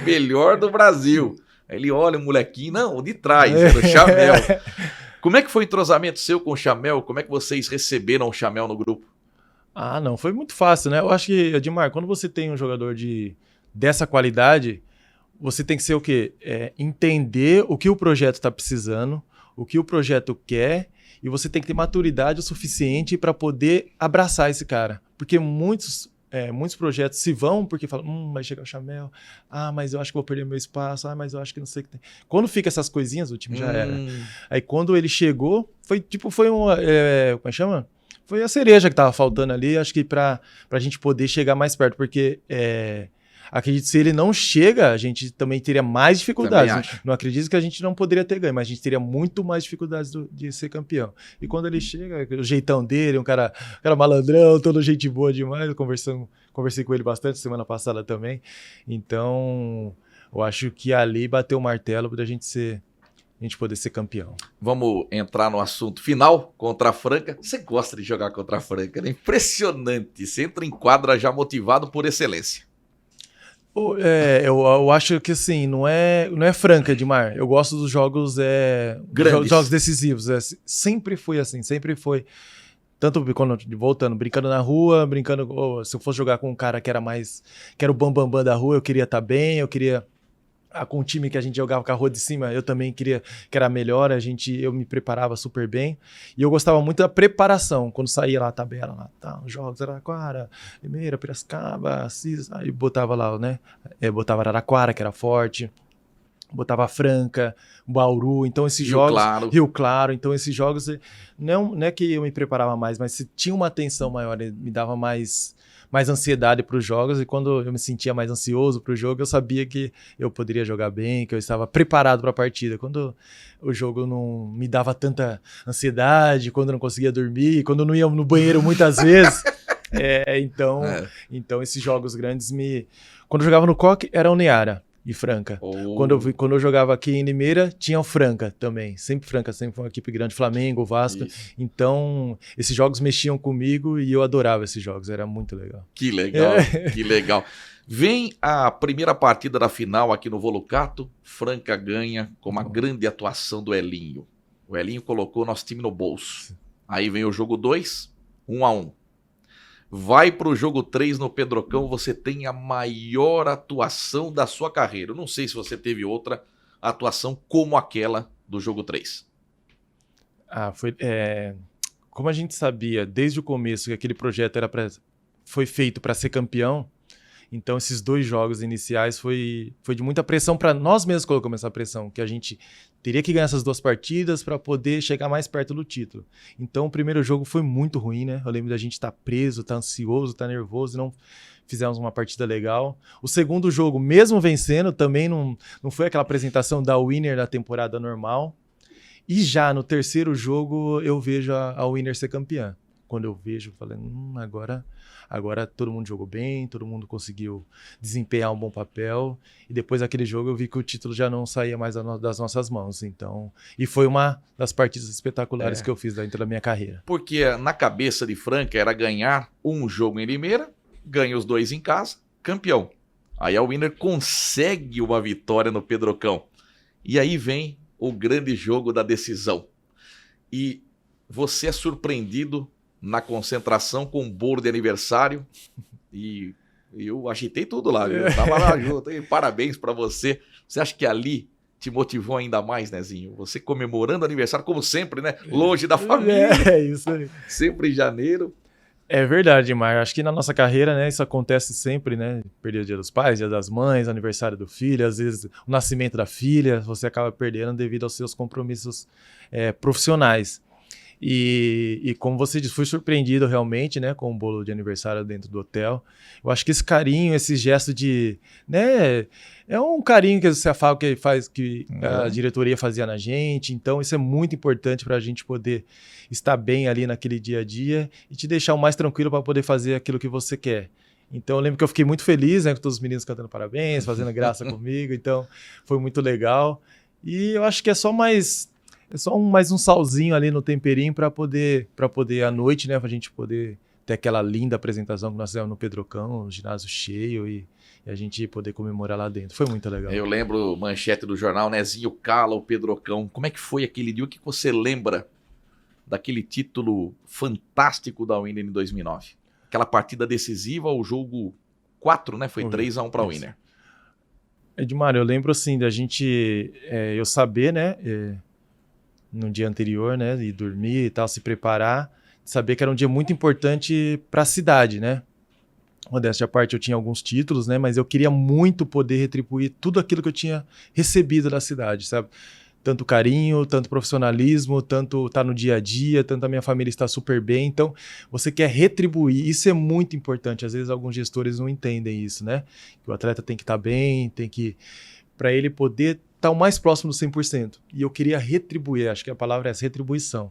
melhor do Brasil. Aí ele olha o molequinho, não, de trás, era o Chamel. Como é que foi o entrosamento seu com o Chamel? Como é que vocês receberam o Chamel no grupo? Ah, não, foi muito fácil, né? Eu acho que, Edmar, quando você tem um jogador dessa qualidade, você tem que ser o quê? Entender o que o projeto está precisando, o que o projeto quer, e você tem que ter maturidade o suficiente para poder abraçar esse cara. Porque muitos projetos se vão porque falam, vai chegar o Chamel, mas eu acho que vou perder meu espaço, mas eu acho que não sei o que tem. Quando fica essas coisinhas, o time já era. Aí quando ele chegou, foi uma, como é que chama? Foi a cereja que tava faltando ali, acho que pra gente poder chegar mais perto, porque acredito que se ele não chega, a gente também teria mais dificuldades. Não acredito que a gente não poderia ter ganho, mas a gente teria muito mais dificuldades de ser campeão. E quando ele chega, o jeitão dele, um cara malandrão, todo gente boa demais, conversei com ele bastante semana passada também. Então, eu acho que ali bateu o martelo pra gente poder ser campeão. Vamos entrar no assunto final contra a Franca. Você gosta de jogar contra a Franca, né? Impressionante. Você entra em quadra já motivado por excelência. Eu acho que assim, não é Franca, Edmar. Eu gosto dos jogos jogos decisivos. Sempre foi assim, sempre foi. Tanto voltando, brincando na rua, se eu fosse jogar com um cara que era o bambambam da rua, eu queria estar bem, eu queria. Com o time que a gente jogava com a rua de cima, eu também queria que era melhor, eu me preparava super bem, e eu gostava muito da preparação, quando saía lá a tabela, os jogos, Araraquara, Limeira, Piracicaba, Assis, aí botava lá, né, botava Araraquara, que era forte, botava Franca, Bauru, então esses jogos... Rio Claro, então esses jogos, não é que eu me preparava mais, mas se tinha uma atenção maior, me dava mais ansiedade para os jogos, e quando eu me sentia mais ansioso para o jogo, eu sabia que eu poderia jogar bem, que eu estava preparado para a partida. Quando o jogo não me dava tanta ansiedade, quando eu não conseguia dormir, quando eu não ia no banheiro muitas vezes, então esses jogos grandes Quando eu jogava no Coque, era o Neara e Franca. Quando eu jogava aqui em Limeira, tinha o Franca também. Sempre Franca, sempre foi uma equipe grande, Flamengo, Vasco. Isso. Então, esses jogos mexiam comigo e eu adorava esses jogos, era muito legal. Que legal, que legal. Vem a primeira partida da final aqui no Volucato, Franca ganha com uma grande atuação do Elinho. O Elinho colocou nosso time no bolso. Aí vem o jogo 2, 1-1. vai para o jogo 3 no Pedrocão, você tem a maior atuação da sua carreira. Eu não sei se você teve outra atuação como aquela do jogo 3. Como a gente sabia desde o começo que aquele projeto foi feito para ser campeão, então esses 2 jogos iniciais foi de muita pressão para nós mesmos. Colocamos essa pressão, que a gente teria que ganhar essas 2 partidas para poder chegar mais perto do título. Então o primeiro jogo foi muito ruim, né? Eu lembro da gente estar preso, estar ansioso, estar nervoso, e não fizemos uma partida legal. O segundo jogo, mesmo vencendo, também não foi aquela apresentação da winner da temporada normal. E já no terceiro jogo eu vejo a winner ser campeã. Quando eu vejo, eu falei, agora todo mundo jogou bem, todo mundo conseguiu desempenhar um bom papel. E depois daquele jogo eu vi que o título já não saía mais das nossas mãos. Então, e foi uma das partidas espetaculares que eu fiz dentro da minha carreira. Porque na cabeça de Franca era ganhar um jogo em Limeira, ganha os 2 em casa, campeão. Aí a winner consegue uma vitória no Pedrocão. E aí vem o grande jogo da decisão. E você é surpreendido na concentração com um bolo de aniversário, e eu agitei tudo lá, eu tava lá junto, e parabéns pra você. Você acha que ali te motivou ainda mais, Nezinho? Você comemorando aniversário, como sempre, né? Longe da família. É isso aí. Sempre em janeiro. É verdade, Mar. Acho que na nossa carreira, né, isso acontece sempre, né? Perder o dia dos pais, dia das mães, aniversário do filho, às vezes o nascimento da filha, você acaba perdendo devido aos seus compromissos profissionais. E como você disse, fui surpreendido realmente, né, com o bolo de aniversário dentro do hotel. Eu acho que esse carinho, esse gesto de, né, é um carinho que você fala que a diretoria fazia na gente. Então isso é muito importante para a gente poder estar bem ali naquele dia a dia e te deixar o mais tranquilo para poder fazer aquilo que você quer. Então eu lembro que eu fiquei muito feliz, né, com todos os meninos cantando parabéns, fazendo graça comigo. Então foi muito legal. E eu acho que é só mais um salzinho ali no temperinho para poder à noite, né, pra gente poder ter aquela linda apresentação que nós fizemos no Pedrocão, um ginásio cheio e a gente poder comemorar lá dentro. Foi muito legal. Eu lembro manchete do jornal, Nezinho cala o Pedrocão. Como é que foi aquele dia? O que você lembra daquele título fantástico da Winner em 2009? Aquela partida decisiva, o jogo 4, né? Foi 3-1 para a Winner. Edmar, eu lembro assim da gente, eu saber, né, no dia anterior, né, e dormir e tal, se preparar, saber que era um dia muito importante para a cidade, né? Modéstia à parte, eu tinha alguns títulos, né, mas eu queria muito poder retribuir tudo aquilo que eu tinha recebido da cidade, sabe? Tanto carinho, tanto profissionalismo, tanto tá no dia a dia, tanto a minha família está super bem. Então, você quer retribuir. Isso é muito importante. Às vezes, alguns gestores não entendem isso, né? Que o atleta tem que estar bem, para ele poder estar o mais próximo do 100%. E eu queria retribuir, acho que a palavra é essa, retribuição.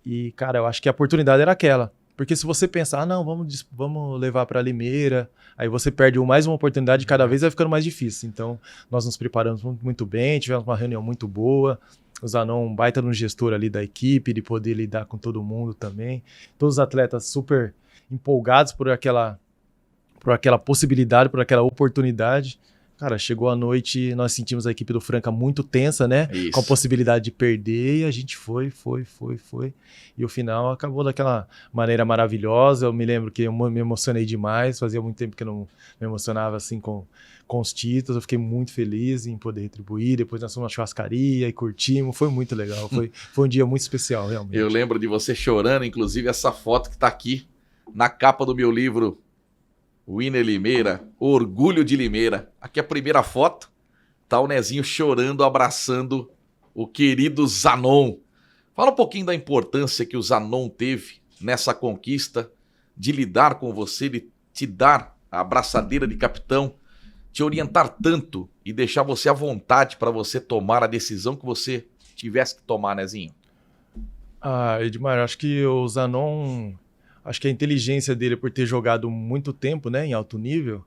E, cara, eu acho que a oportunidade era aquela. Porque se você pensar, não, vamos levar para Limeira, aí você perde mais uma oportunidade e cada vez vai ficando mais difícil. Então, nós nos preparamos muito bem, tivemos uma reunião muito boa, o Zanon, um baita no gestor ali da equipe, de poder lidar com todo mundo também. Todos os atletas super empolgados por aquela possibilidade, por aquela oportunidade. Cara, chegou a noite, nós sentimos a equipe do Franca muito tensa, né? Isso. Com a possibilidade de perder, e a gente foi. E o final acabou daquela maneira maravilhosa. Eu me lembro que eu me emocionei demais, fazia muito tempo que eu não me emocionava assim com os títulos. Eu fiquei muito feliz em poder retribuir. Depois nós fomos na churrascaria e curtimos, foi muito legal. Foi um dia muito especial, realmente. Eu lembro de você chorando, inclusive essa foto que tá aqui na capa do meu livro, Winner Limeira, Orgulho de Limeira. Aqui a primeira foto, tá o Nezinho chorando, abraçando o querido Zanon. Fala um pouquinho da importância que o Zanon teve nessa conquista, de lidar com você, de te dar a abraçadeira de capitão, te orientar tanto e deixar você à vontade para você tomar a decisão que você tivesse que tomar, Nezinho. Edmar, acho que o Zanon... Acho que a inteligência dele por ter jogado muito tempo, né, em alto nível,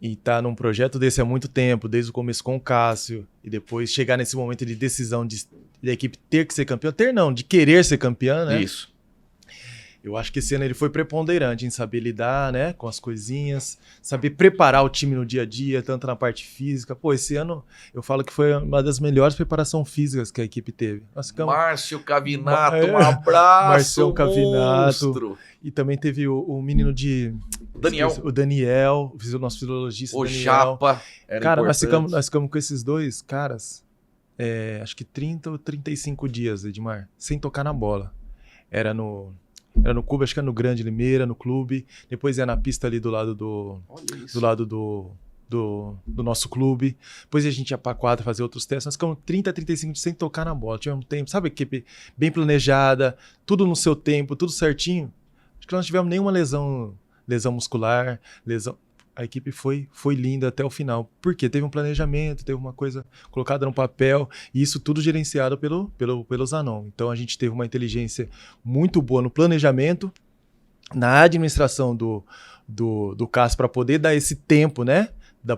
e tá num projeto desse há muito tempo, desde o começo com o Cássio, e depois chegar nesse momento de decisão da equipe ter que ser campeã, de querer ser campeã, né? Isso. Eu acho que esse ano ele foi preponderante em saber lidar, né, com as coisinhas, saber preparar o time no dia a dia, tanto na parte física. Pô, esse ano eu falo que foi uma das melhores preparações físicas que a equipe teve. Nós ficamos... Márcio Cavinato, um abraço, Marcião Cavinato. monstro. E também teve o menino de... Daniel. O Daniel, o nosso filologista O Daniel. Chapa, era Cara, nós importante. ficamos com esses dois caras, acho que 30 ou 35 dias, Edmar, sem tocar na bola. Era no clube, acho que era no Grande Limeira, no clube. Depois ia na pista ali do lado do nosso clube. Depois a gente ia pra quadra fazer outros testes. Nós ficamos 30, 35 dias sem tocar na bola. Tivemos um tempo, sabe, equipe bem planejada, tudo no seu tempo, tudo certinho. Acho que nós não tivemos nenhuma lesão muscular, A equipe foi linda até o final. Porque teve um planejamento, teve uma coisa colocada no papel, e isso tudo gerenciado pelo Zanon. Então a gente teve uma inteligência muito boa no planejamento, na administração do CAS para poder dar esse tempo, né?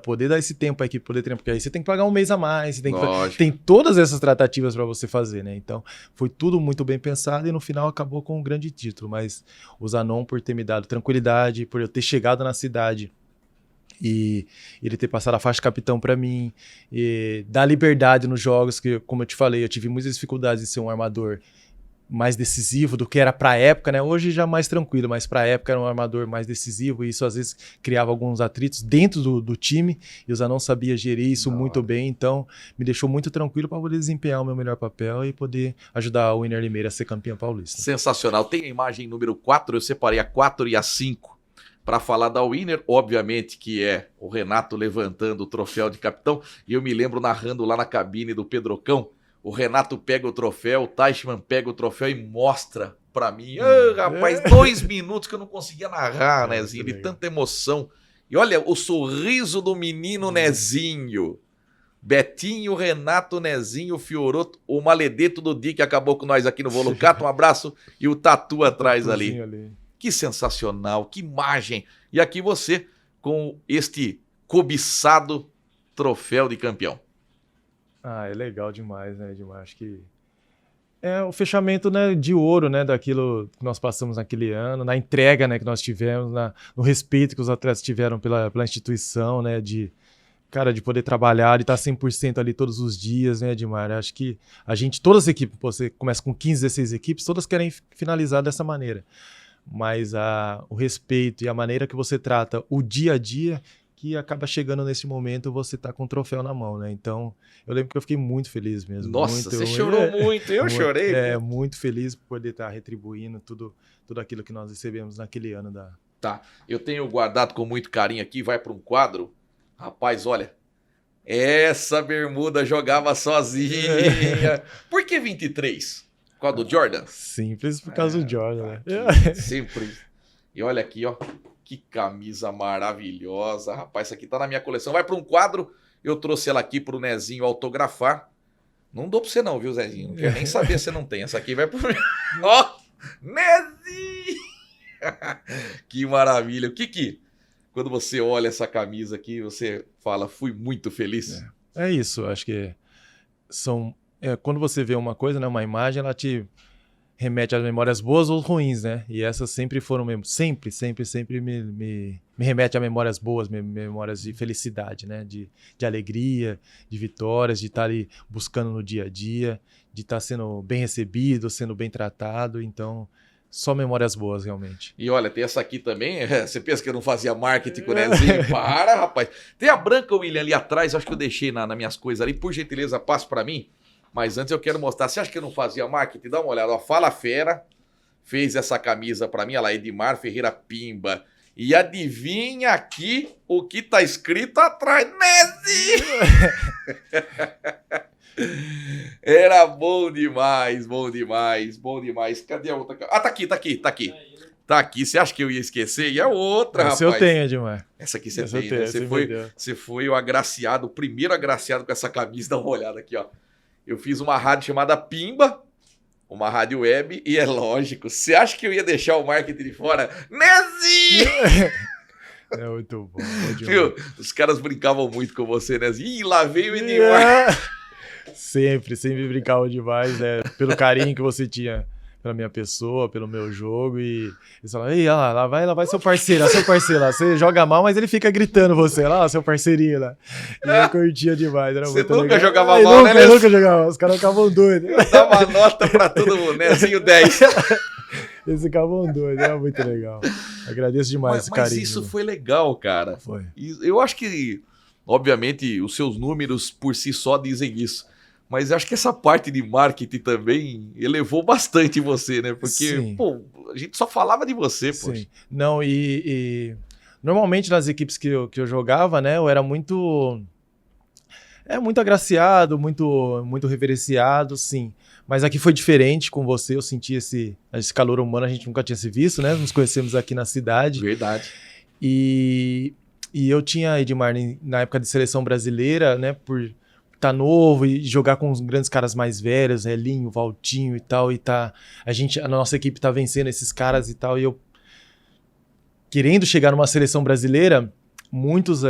Poder dar esse tempo para a equipe poder treinar, porque aí você tem que pagar um mês a mais, tem todas essas tratativas para você fazer, né? Então foi tudo muito bem pensado e no final acabou com um grande título. Mas o Zanon, por ter me dado tranquilidade, por eu ter chegado na cidade e ele ter passado a faixa de capitão para mim, e dar liberdade nos jogos, que, como eu te falei, eu tive muitas dificuldades em ser um armador mais decisivo do que era para a época, né? Hoje já mais tranquilo, mas para a época era um armador mais decisivo, e isso às vezes criava alguns atritos dentro do time, e o Zanon sabia gerir isso muito bem, então me deixou muito tranquilo para poder desempenhar o meu melhor papel e poder ajudar o Winner Limeira a ser campeão paulista. Sensacional. Tem a imagem número 4, eu separei a 4 e a 5 para falar da Winner, obviamente que é o Renato levantando o troféu de capitão, e eu me lembro narrando lá na cabine do Pedrocão. O Renato pega o troféu, o Teichmann pega o troféu e mostra pra mim. Rapaz, 2 minutos que eu não conseguia narrar, Nezinho, de tanta emoção. E olha o sorriso do menino Nezinho. Betinho, Renato, Nezinho, Fioroto, o maledeto do dia que acabou com nós aqui no Volucato. Um abraço, e o Tatu atrás ali. Que sensacional, que imagem. E aqui você com este cobiçado troféu de campeão. É legal demais, né, Edmar? Acho que é o fechamento, né, de ouro, né, daquilo que nós passamos naquele ano, na entrega, né, que nós tivemos, no respeito que os atletas tiveram pela instituição, né, de poder trabalhar, de estar 100% ali todos os dias, né, Edmar? Acho que todas as equipes, você começa com 15, 16 equipes, todas querem finalizar dessa maneira. Mas o respeito e a maneira que você trata o dia a dia, que acaba chegando nesse momento, você tá com o troféu na mão, né? Então, eu lembro que eu fiquei muito feliz mesmo. Nossa, você chorou muito, eu chorei. Muito feliz por poder estar retribuindo tudo aquilo que nós recebemos naquele ano. Tá, eu tenho guardado com muito carinho aqui, vai para um quadro. Rapaz, olha, essa bermuda jogava sozinha. Por que 23? Por causa do Jordan? Simples por causa do Jordan, né? Simples. E olha aqui, ó. Que camisa maravilhosa. Rapaz, isso aqui tá na minha coleção. Vai para um quadro. Eu trouxe ela aqui pro Nezinho autografar. Não dou pra você não, viu, Zezinho? Não quero nem saber se não tem. Essa aqui vai pro... Ó! Nezinho! Que maravilha. O que quando você olha essa camisa aqui, você fala, fui muito feliz? É isso. Acho que quando você vê uma coisa, né, uma imagem, ela te remete a memórias boas ou ruins, né? E essas sempre foram mesmo, sempre me remete a memórias boas, memórias de felicidade, né? De alegria, de vitórias, de estar ali buscando no dia a dia, de estar sendo bem recebido, sendo bem tratado. Então, só memórias boas, realmente. E olha, tem essa aqui também. Você pensa que eu não fazia marketing com o Nezinho? Para, rapaz. Tem a branca, William, ali atrás. Acho que eu deixei nas minhas coisas ali. Por gentileza, passe para mim. Mas antes eu quero mostrar. Você acha que eu não fazia marketing? Dá uma olhada. Ó, Fala Fera fez essa camisa para mim. Olha lá, Edmar Ferreira Pimba. E adivinha aqui o que tá escrito atrás. Nezinho! Era bom demais, bom demais, bom demais. Cadê a outra? Ah, tá aqui. Tá aqui. Você acha que eu ia esquecer? E a outra, rapaz. Essa eu tenho, Edmar. Essa aqui você tem, né? Você foi o agraciado, o primeiro agraciado com essa camisa. Dá uma olhada aqui, ó. Eu fiz uma rádio chamada Pimba, uma rádio web, e é lógico, você acha que eu ia deixar o marketing de fora? Nezinho! É muito bom. Viu? Os caras brincavam muito com você, Nezinho. Ih, lá veio o Edmar. Sempre brincavam demais, né? Pelo carinho que você tinha pela minha pessoa, pelo meu jogo. E eles falam, ei, olha lá vai seu parceiro, lá. Você joga mal, mas ele fica gritando você, lá, seu parceirinho lá. E eu curtia demais, era Você muito nunca legal. jogava mal, né? Nunca jogava mal, os caras ficavam doidos. Dava nota pra todo mundo, Nezinho 10. Eles ficavam doidos, era muito legal. Agradeço demais esse carinho. Mas isso foi legal, cara. Foi. E eu acho que, obviamente, os seus números por si só dizem isso. Mas eu acho que essa parte de marketing também elevou bastante você, né? Porque, Sim. pô, a gente só falava de você, pô. Sim. Não, normalmente nas equipes que eu jogava, né, eu era muito agraciado, muito reverenciado, sim. Mas aqui foi diferente com você, eu senti esse calor humano, a gente nunca tinha se visto, né? Nos conhecemos aqui na cidade. Verdade. E eu tinha, Edmar, na época de seleção brasileira, né, por estar novo e jogar com os grandes caras mais velhos, Elinho, Valtinho e tal, e a nossa equipe tá vencendo esses caras e tal, e eu querendo chegar numa seleção brasileira, muitos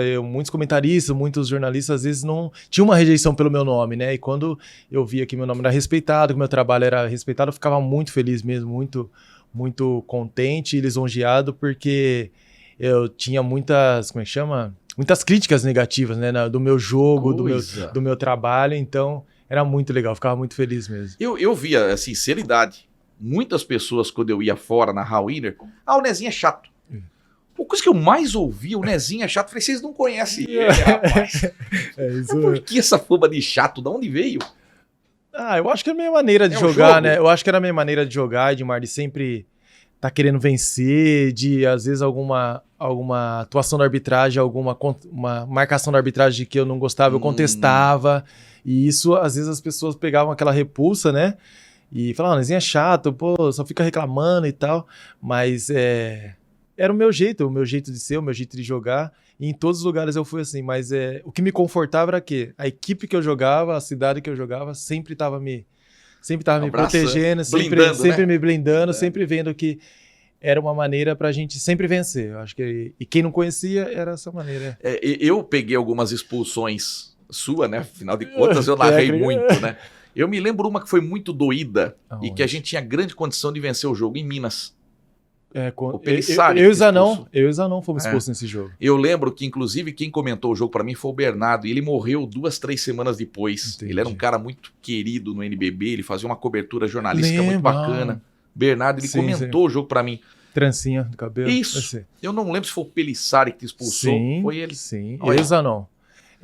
comentaristas, muitos jornalistas, às vezes não tinham uma rejeição pelo meu nome, né? E quando eu via que meu nome era respeitado, que meu trabalho era respeitado, eu ficava muito feliz mesmo, muito, muito contente e lisonjeado, porque eu tinha muitas, como é que chama? Muitas críticas negativas, né? Do meu jogo, do meu trabalho, então era muito legal, ficava muito feliz mesmo. Eu via a sinceridade. Muitas pessoas, quando eu ia fora na Winner, o Nezinho é chato. A coisa que eu mais ouvia, o Nezinho é chato. Falei, vocês não conhecem ele, rapaz. Isso. Por que essa fama de chato? De onde veio? Eu acho que é a minha maneira de jogar, né? Eu acho que era a minha maneira de jogar, Edmar, de sempre tá querendo vencer, de às vezes alguma atuação da arbitragem, uma marcação da arbitragem que eu não gostava, eu contestava. E isso, às vezes, as pessoas pegavam aquela repulsa, né? E falavam, Nezinho é chato, pô, só fica reclamando e tal. Mas era o meu jeito de ser, o meu jeito de jogar. E em todos os lugares eu fui assim. Mas o que me confortava era que a equipe que eu jogava, a cidade que eu jogava, sempre estava me protegendo, sempre me blindando, sempre vendo que era uma maneira pra gente sempre vencer. Eu acho que e quem não conhecia era essa maneira. Eu peguei algumas expulsões sua, né? Afinal de contas, eu narrei muito, né? Eu me lembro uma que foi muito doída e que a gente tinha grande condição de vencer o jogo em Minas. O Pelissari. Eu e o Zanon fomos expulsos nesse jogo. Eu lembro que, inclusive, quem comentou o jogo pra mim foi o Bernardo. E ele morreu 2-3 semanas depois. Entendi. Ele era um cara muito querido no NBB. Ele fazia uma cobertura jornalística muito bacana. Bernardo, ele comentou o jogo pra mim. Trancinha do cabelo. Isso. Eu não lembro se foi o Pelissari que te expulsou. Sim, foi ele. Sim, eu e o Zanon.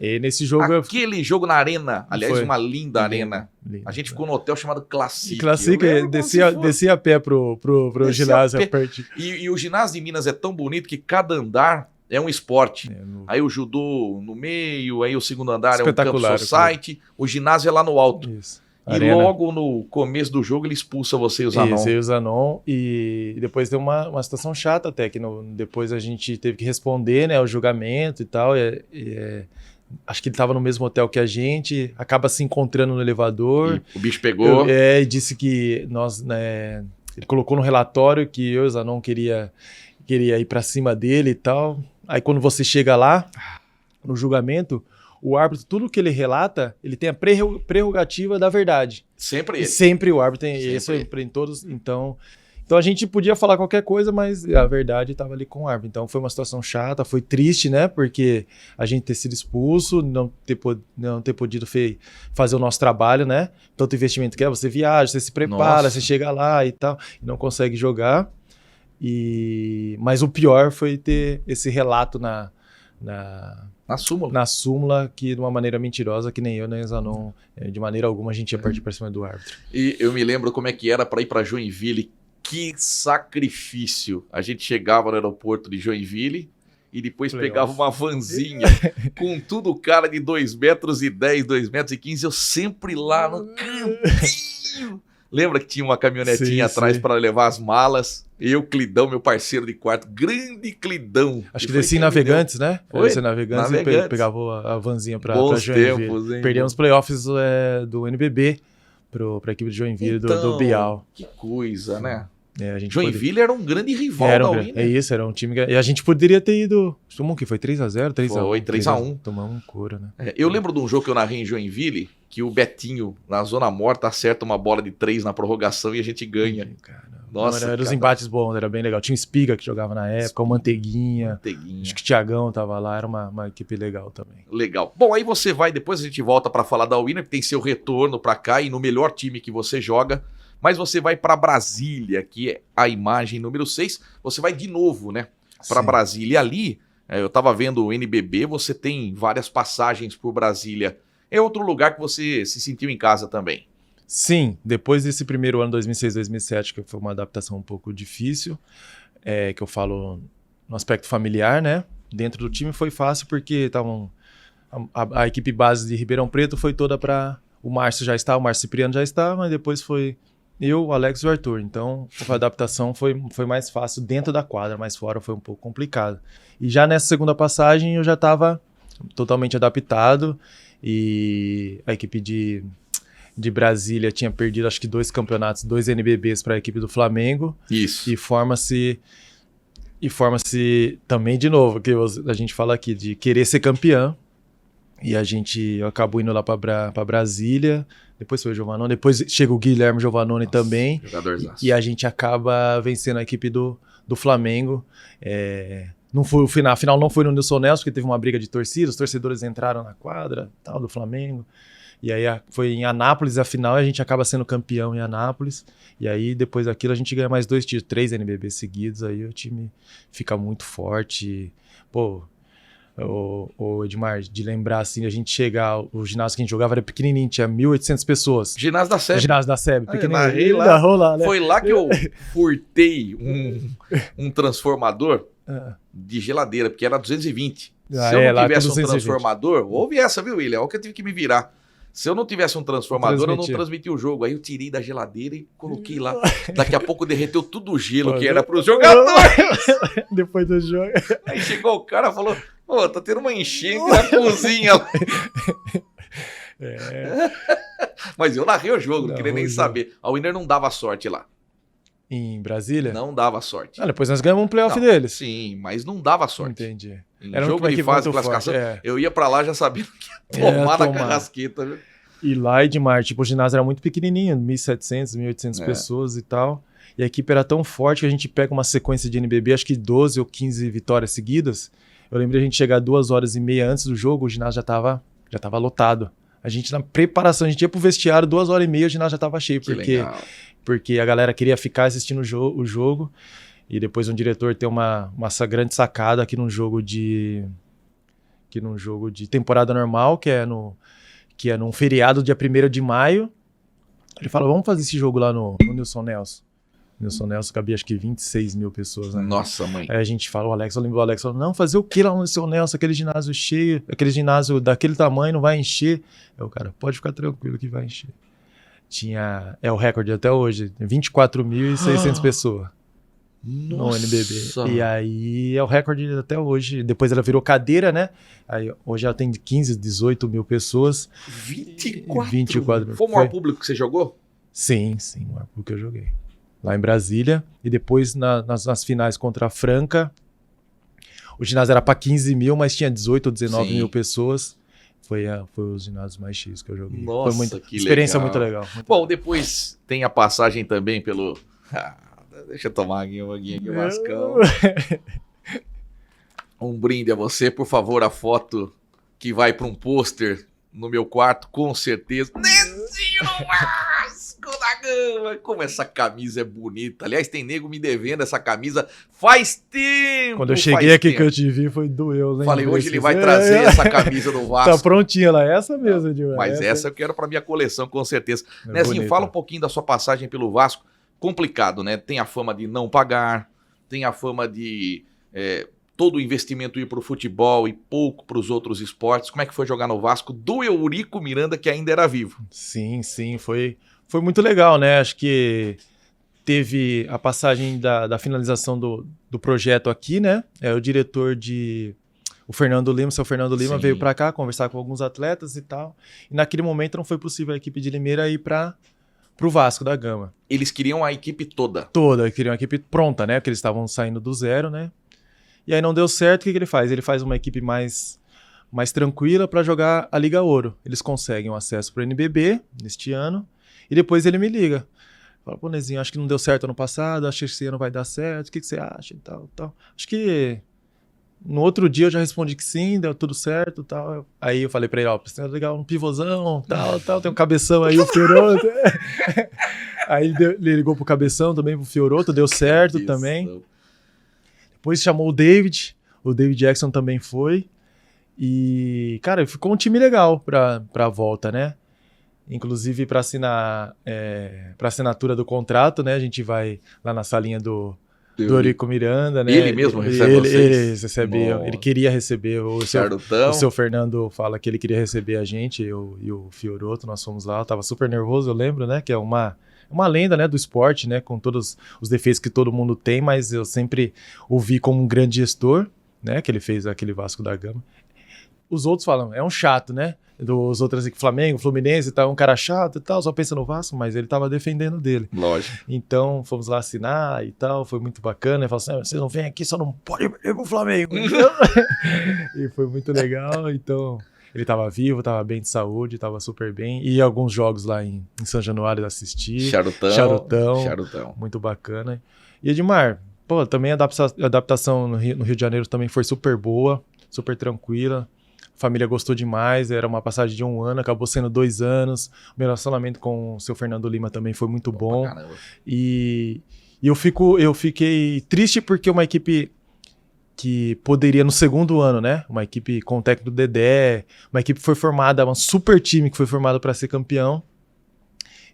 E nesse jogo... Aquele jogo na arena. Aliás, foi. Uma linda arena. Lindo. A gente ficou no hotel chamado Classic. Classic, descia a pé pro ginásio. E o ginásio de Minas é tão bonito que cada andar é um esporte. Aí o judô no meio, aí o segundo andar é um campo society, o ginásio é lá no alto. Isso. E Arena. Logo no começo do jogo ele expulsa você e o Zanon. Isso, eu e o Zanon. E depois deu uma situação chata até, que depois a gente teve que responder, né, ao julgamento e tal. Acho que ele estava no mesmo hotel que a gente, acaba se encontrando no elevador. E o bicho pegou. E disse que ele colocou no relatório que eu e o Zanon queria ir para cima dele e tal. Aí quando você chega lá, no julgamento, o árbitro, tudo que ele relata, ele tem a prerrogativa da verdade. Sempre ele. Sempre o árbitro tem isso em todos. Então a gente podia falar qualquer coisa, mas a verdade estava ali com o árbitro. Então foi uma situação chata, foi triste, né? Porque a gente ter sido expulso, não ter podido fazer o nosso trabalho, né? Tanto investimento que você viaja, você se prepara, você chega lá e tal, e não consegue jogar. Mas o pior foi ter esse relato na súmula, que de uma maneira mentirosa, que nem eu, nem o Zanon, de maneira alguma a gente ia partir para cima do árbitro. E eu me lembro como é que era para ir para Joinville. Que sacrifício. A gente chegava no aeroporto de Joinville e depois pegava uma vanzinha com tudo cara de 2,10 metros, 2,15 metros. Eu sempre lá no cantinho. Lembra que tinha uma caminhonetinha atrás para levar as malas? Eu, Clidão, meu parceiro de quarto, grande Clidão. Acho que desci em Navegantes, né? Foi? Desci em Navegantes e pegava a vanzinha para Joinville. Tempos, hein? Perdemos os playoffs do NBB para a equipe de Joinville, do Bial. Que coisa, né? Joinville era um grande rival da Winner. É isso, era um time que... E a gente poderia ter ido... Tomou o quê? Foi 3x0? 3x1? Foi 3x1. Tomamos um couro, né? Eu lembro de um jogo que eu narrei em Joinville, que o Betinho, na zona morta, acerta uma bola de 3 na prorrogação e a gente ganha. Nossa, era os embates bons, era bem legal. Tinha o Espiga que jogava na época, o Manteiguinha. Acho que o Thiagão tava lá, era uma equipe legal também. Legal. Bom, aí você vai, depois a gente volta pra falar da Winner, que tem seu retorno pra cá e no melhor time que você joga. Mas você vai pra Brasília, que é a imagem número 6. Você vai de novo, né? Pra Brasília. E ali, eu tava vendo o NBB, você tem várias passagens por Brasília. É outro lugar que você se sentiu em casa também. Sim, depois desse primeiro ano, 2006, 2007, que foi uma adaptação um pouco difícil, que eu falo no aspecto familiar, né? Dentro do time foi fácil porque estavam a equipe base de Ribeirão Preto foi toda para... O Márcio já está, o Márcio Cipriano já está, mas depois foi eu, o Alex e o Arthur. Então, a adaptação foi mais fácil dentro da quadra, mas fora foi um pouco complicado. E já nessa segunda passagem eu já estava totalmente adaptado e a equipe de Brasília tinha perdido acho que 2 campeonatos, 2 NBBs para a equipe do Flamengo. Isso. E forma-se também de novo, que a gente fala aqui, de querer ser campeão. E a gente acabou indo lá para Brasília, depois foi o Giovannone, depois chega o Guilherme Giovannone também. E a gente acaba vencendo a equipe do Flamengo. Não foi, a final não foi no Nilson Nelson, porque teve uma briga de torcida, os torcedores entraram na quadra tal, do Flamengo. E aí foi em Anápolis a final e a gente acaba sendo campeão em Anápolis. E aí depois daquilo a gente ganha mais 2 títulos, 3 NBB seguidos, aí o time fica muito forte. Pô, o Edmar, de lembrar assim, a gente chegar, o ginásio que a gente jogava era pequenininho, tinha 1.800 pessoas. Ginásio da SEB. O ginásio da SEB, pequenininho. Lá, né? Foi lá que eu furtei um transformador de geladeira, porque era 220. Se eu não tivesse um transformador, ouve essa, viu, William? Olha o que eu tive que me virar. Se eu não tivesse um transformador, eu não transmitia o jogo. Aí eu tirei da geladeira e coloquei lá. Daqui a pouco derreteu tudo o gelo que era para os jogadores. Depois do jogo. Aí chegou o cara e falou: pô, tá tendo uma enchente na cozinha. Mas eu narrei o jogo, não queria nem saber. A Winner não dava sorte lá. Em Brasília? Não dava sorte. Depois nós ganhamos um playoff deles. Sim, mas não dava sorte. Entendi. Em jogo de fase de classificação, eu ia pra lá já sabendo que ia tomar na carrasqueta. Viu? E lá, Edmar, tipo, o ginásio era muito pequenininho, 1.700, 1.800 pessoas e tal. E a equipe era tão forte que a gente pega uma sequência de NBB, acho que 12 ou 15 vitórias seguidas. Eu lembro de a gente chegar 2h30 antes do jogo, o ginásio já tava lotado. A gente, na preparação, a gente ia pro vestiário, 2h30, o ginásio já tava cheio, porque a galera queria ficar assistindo o jogo. E depois um diretor tem uma grande sacada aqui num jogo de temporada normal, que é num feriado, dia 1º de maio. Ele fala, vamos fazer esse jogo lá no Nilson Nelson. Nilson Nelson cabia acho que 26 mil pessoas, né? Nossa, mãe. Aí a gente fala, eu lembro o Alex falou, não, fazer o que lá no Nilson Nelson? Aquele ginásio cheio, aquele ginásio daquele tamanho não vai encher. Aí o cara, pode ficar tranquilo que vai encher. É o recorde até hoje, 24.600 pessoas. No NBB. E aí é o recorde até hoje. Depois ela virou cadeira, né? Aí, hoje ela tem 15, 18 mil pessoas. 24 mil. Foi o maior público que você jogou? Sim, o maior público que eu joguei. Lá em Brasília. E depois nas finais contra a Franca, o ginásio era para 15 mil, mas tinha 18 ou 19 mil pessoas. Foi os ginásios mais cheios que eu joguei. Nossa, foi que experiência legal. Muito legal. Bom, depois tem a passagem também pelo... deixa eu tomar uma aguinha aqui, Vascão. Um brinde a você, por favor, a foto que vai para um pôster no meu quarto, com certeza. Nezinho no Vasco da Gama! Como essa camisa é bonita. Aliás, tem nego me devendo essa camisa faz tempo. Quando eu cheguei aqui que eu te vi, foi doeu. Falei, hoje ele vai trazer essa camisa do Vasco. Tá prontinha lá, essa mesmo, Edmar. Mas essa eu quero para minha coleção, com certeza. Nezinho, fala um pouquinho da sua passagem pelo Vasco. Complicado, né? Tem a fama de não pagar, tem a fama de todo o investimento ir para o futebol e pouco para os outros esportes. Como é que foi jogar no Vasco do Eurico Miranda, que ainda era vivo? Sim, foi muito legal, né? Acho que teve a passagem da finalização do projeto aqui, né? O diretor o Fernando Lima, seu Fernando Lima, veio para cá conversar com alguns atletas e tal. E naquele momento não foi possível a equipe de Limeira ir para o Vasco da Gama. Eles queriam a equipe toda. Toda, queriam uma equipe pronta, né? Porque eles estavam saindo do zero, né? E aí não deu certo, o que ele faz? Ele faz uma equipe mais tranquila para jogar a Liga Ouro. Eles conseguem o acesso para o NBB neste ano e depois ele me liga. Fala, pô, Nezinho, acho que não deu certo ano passado, acho que esse ano vai dar certo, o que você acha e tal, tal. Acho que no outro dia eu já respondi que sim, deu tudo certo e tal. Aí eu falei para ele, ó, precisa ligar um pivôzão, tal, tem um cabeção aí, o Fioroto. Aí ele ligou pro cabeção também, pro Fioroto, deu certo também. Depois chamou o David Jackson também foi. E, cara, ficou um time legal pra volta, né? Inclusive para assinar, pra assinatura do contrato, né? A gente vai lá na salinha do Eurico Miranda, né? Ele mesmo recebe vocês? Ele queria receber. O seu Fernando fala que ele queria receber a gente, eu e o Fioroto, nós fomos lá. Eu tava super nervoso, eu lembro, né? Que é uma lenda, né, do esporte, né? Com todos os defeitos que todo mundo tem, mas eu sempre o vi como um grande gestor, né? Que ele fez aquele Vasco da Gama. Os outros falam, é um chato, né? Dos outros aqui, Flamengo, Fluminense e tal, um cara chato e tal, só pensa no Vasco, mas ele tava defendendo dele. Lógico. Então, fomos lá assinar e tal, foi muito bacana. Ele falou assim, você não vem aqui, só não pode perder pro Flamengo. E foi muito legal, então... Ele tava vivo, tava bem de saúde, tava super bem. E alguns jogos lá em São Januário assisti. Charutão. Muito bacana. E Edmar, pô, também a adaptação no Rio de Janeiro também foi super boa, super tranquila. A família gostou demais, era uma passagem de 1 ano, acabou sendo 2 anos. O meu relacionamento com o seu Fernando Lima também foi muito bom. E eu fiquei triste porque uma equipe que poderia no segundo ano, né? Uma equipe com o técnico Dedé, uma equipe que foi formada, um super time que foi formado para ser campeão.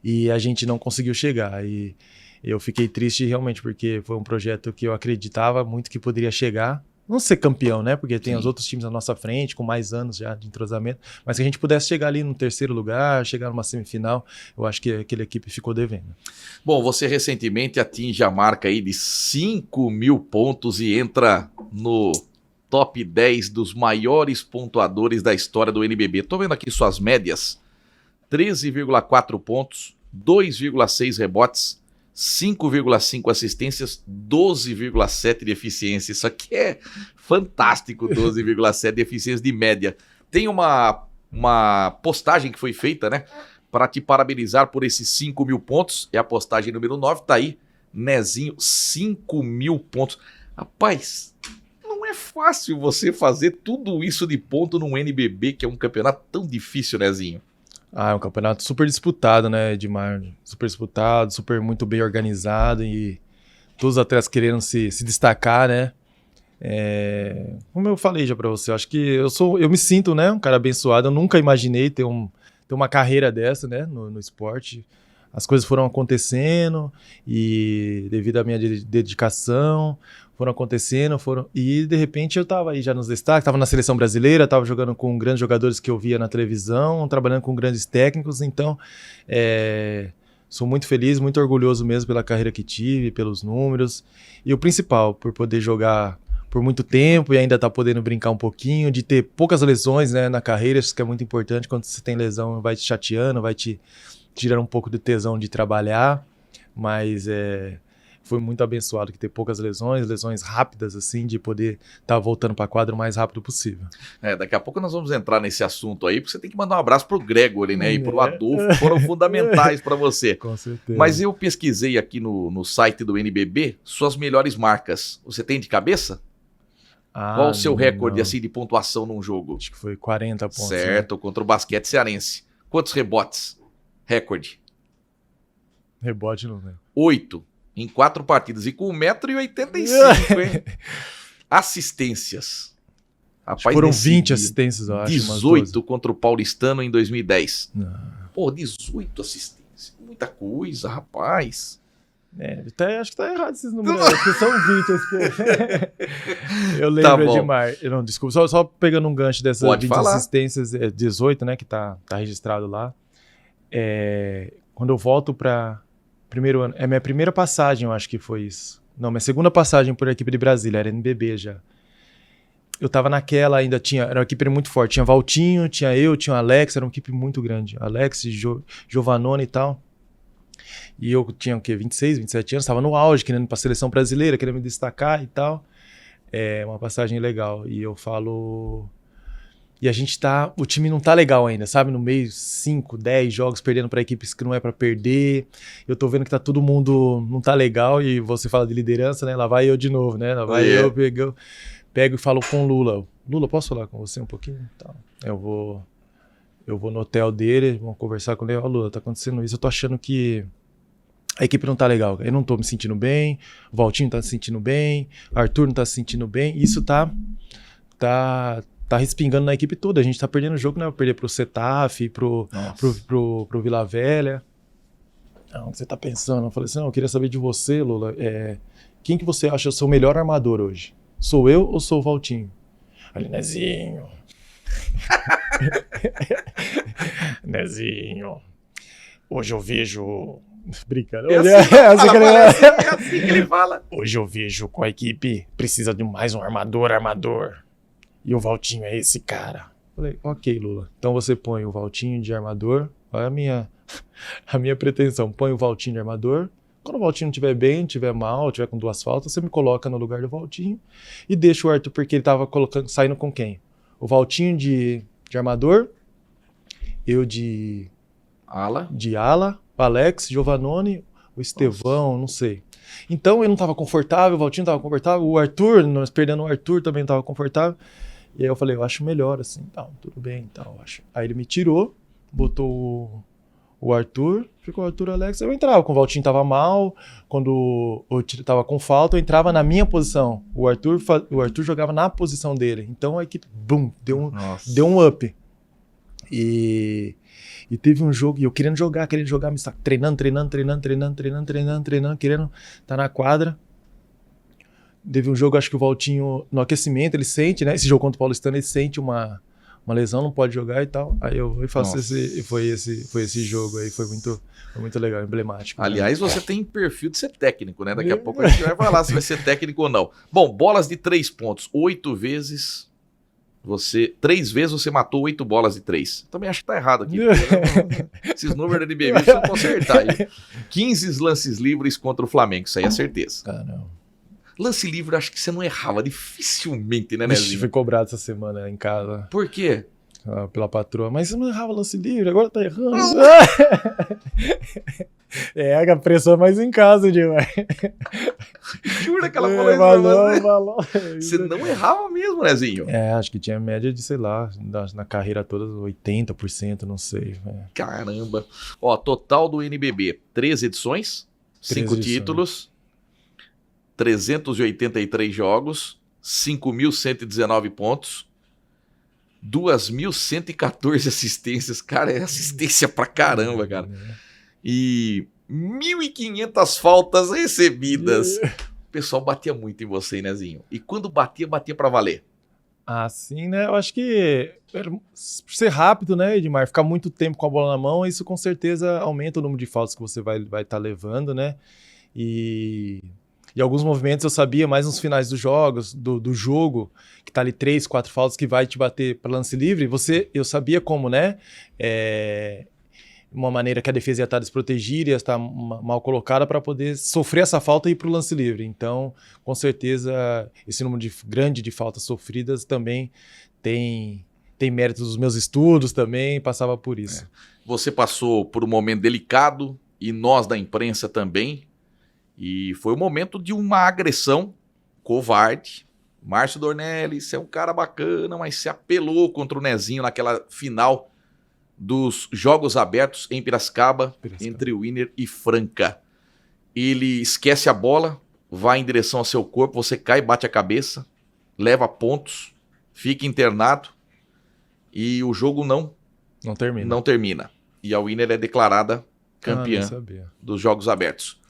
E a gente não conseguiu chegar. E eu fiquei triste realmente porque foi um projeto que eu acreditava muito que poderia chegar. Não ser campeão, né? Porque tem os outros times à nossa frente, com mais anos já de entrosamento. Mas que a gente pudesse chegar ali no 3º lugar, chegar numa semifinal, eu acho que aquela equipe ficou devendo. Bom, você recentemente atinge a marca aí de 5.000 pontos e entra no top 10 dos maiores pontuadores da história do NBB. Tô vendo aqui suas médias. 13,4 pontos, 2,6 rebotes, 5,5 assistências, 12,7 de eficiência. Isso aqui é fantástico, 12,7 de eficiência de média. Tem uma postagem que foi feita, né? Para te parabenizar por esses 5.000 pontos. É a postagem número 9, tá aí. Nezinho, 5.000 pontos. Rapaz, não é fácil você fazer tudo isso de ponto num NBB, que é um campeonato tão difícil, Nezinho. Ah, é um campeonato super disputado, né, Edmar? Super disputado, super muito bem organizado e todos os atletas querendo se destacar, né? Como eu falei já pra você, eu acho que eu me sinto, né, um cara abençoado. Eu nunca imaginei ter uma carreira dessa, né, no esporte. As coisas foram acontecendo e devido à minha dedicação, foram acontecendo, e de repente eu estava aí já nos destaques, estava na seleção brasileira, estava jogando com grandes jogadores que eu via na televisão, trabalhando com grandes técnicos, então sou muito feliz, muito orgulhoso mesmo pela carreira que tive, pelos números, e o principal, por poder jogar por muito tempo e ainda estar podendo brincar um pouquinho, de ter poucas lesões, né, na carreira, isso que é muito importante. Quando você tem lesão, vai te chateando, vai te tirando um pouco de tesão de trabalhar, mas foi muito abençoado que ter poucas lesões rápidas, assim, de poder estar voltando para a quadra o mais rápido possível. Daqui a pouco nós vamos entrar nesse assunto aí, porque você tem que mandar um abraço pro Gregory, né, e pro Adolfo, foram fundamentais para você. Com certeza. Mas eu pesquisei aqui no site do NBB suas melhores marcas. Você tem de cabeça? Qual o seu recorde assim, de pontuação num jogo? Acho que foi 40 pontos. Certo, né? Contra o basquete cearense. Quantos rebotes? Recorde. Rebote não lembro. 8 em 4 partidas. E com 1,85 m, hein? Assistências. Rapaz, foram 20 assistências, eu acho. 18 contra o Paulistano em 2010. Pô, 18 assistências. Muita coisa, rapaz. Acho que tá errado esses números. Acho que são 20 assistências. Eu lembro, Edmar. Não, desculpa, só pegando um gancho dessas 20 assistências, 18, né, que tá registrado lá. Quando eu volto para primeiro ano, minha primeira passagem, eu acho que foi isso. Não, minha segunda passagem por equipe de Brasília, era NBB já. Eu tava naquela, ainda era uma equipe muito forte. Tinha Valtinho, tinha eu, tinha o Alex, era uma equipe muito grande. Alex, Giovanoni e tal. E eu tinha o quê? 26, 27 anos, estava no auge, querendo ir para a seleção brasileira, querendo me destacar e tal. É uma passagem legal. E eu falo... E a gente tá... O time não tá legal ainda, sabe? No meio, 5, 10 jogos perdendo para equipes que não é para perder. Eu tô vendo que tá todo mundo... Não tá legal. E você fala de liderança, né? Lá vai eu de novo, né? Lá vai eu, pego e falo com o Lula. Lula, posso falar com você um pouquinho? Tá. Eu vou no hotel dele, vamos conversar com ele. Ó, Lula, tá acontecendo isso. Eu tô achando que a equipe não tá legal. Eu não tô me sentindo bem. O Valtinho tá se sentindo bem. O Arthur não tá se sentindo bem. Isso tá respingando na equipe toda. A gente tá perdendo o jogo, né? Vai perder pro Setaf, pro Vila Velha. Não, o que você tá pensando? Eu falei assim, não, eu queria saber de você, Lula. Quem que você acha o seu melhor armador hoje? Sou eu ou sou o Valtinho? Ali, Nezinho. Nezinho. Hoje eu vejo... Brincando. É assim que ele fala. Hoje eu vejo com a equipe precisa de mais um armador. E o Valtinho é esse cara. Falei, ok, Lula. Então você põe o Valtinho de armador. Olha a minha pretensão. Põe o Valtinho de armador. Quando o Valtinho estiver bem, estiver mal, estiver com 2 faltas, você me coloca no lugar do Valtinho e deixa o Arthur, porque ele estava saindo com quem? O Valtinho de armador, eu de ala, o Alex, Giovannone, o Estevão, não sei. Então ele não estava confortável, o Valtinho estava confortável, o Arthur, nós perdendo o Arthur também não estava confortável. E aí eu falei, eu acho melhor assim, tal, tudo bem, tal, acho. Aí ele me tirou, botou o Arthur, ficou o Arthur, Alex, eu entrava, quando o Valtinho tava mal, quando eu tava com falta, eu entrava na minha posição. O Arthur jogava na posição dele. Então a equipe, bum, deu um up. E teve um jogo, e eu querendo jogar, me treinando, querendo estar na quadra. Teve um jogo, acho que o Valtinho, no aquecimento, ele sente, né? Esse jogo contra o Paulistano, ele sente uma lesão, não pode jogar e tal. Aí eu faço foi esse jogo aí, foi muito legal, emblemático. Aliás, você tem perfil de ser técnico, né? Daqui a pouco a gente vai falar se vai ser técnico ou não. Bom, bolas de 3 pontos, 8 vezes... 3 vezes você matou 8 bolas de 3. Também acho que tá errado aqui. Esses números da NBB precisam consertar aí. 15 lances livres contra o Flamengo, isso aí é certeza. Não. Lance livre, acho que você não errava dificilmente, né, Nezinho? Fui cobrado essa semana em casa. Por quê? Pela patroa. Mas você não errava lance livre, agora tá errando. A pressão é mais em casa, demais. Jura que ela falou isso? Falou. Você não errava mesmo, Nezinho? Acho que tinha média de, sei lá, na carreira toda, 80%, não sei. Caramba. Ó, total do NBB, 13 edições, 5 títulos, 383 jogos, 5.119 pontos, 2.114 assistências. Cara, é assistência pra caramba, cara. E 1.500 faltas recebidas. O pessoal batia muito em você, Nezinho. E quando batia pra valer. Sim, né? Eu acho que por ser rápido, né, Edmar? Ficar muito tempo com a bola na mão, isso com certeza aumenta o número de faltas que você vai estar levando, né? E alguns movimentos eu sabia, mais nos finais dos jogos, do jogo, que tá ali 3, 4 faltas que vai te bater para lance livre, eu sabia como, né? Uma maneira que a defesa ia estar desprotegida, ia estar mal colocada para poder sofrer essa falta e ir para o lance livre. Então, com certeza, esse número grande de faltas sofridas também tem mérito dos meus estudos também, passava por isso. Você passou por um momento delicado, e nós da imprensa também, e foi o momento de uma agressão covarde. Márcio Dornelli, você é um cara bacana, mas se apelou contra o Nezinho naquela final dos Jogos Abertos em Piracicaba, entre Winner e Franca. Ele esquece a bola, vai em direção ao seu corpo, você cai, bate a cabeça, leva pontos, fica internado e o jogo não termina. E a Winner é declarada campeã dos Jogos Abertos.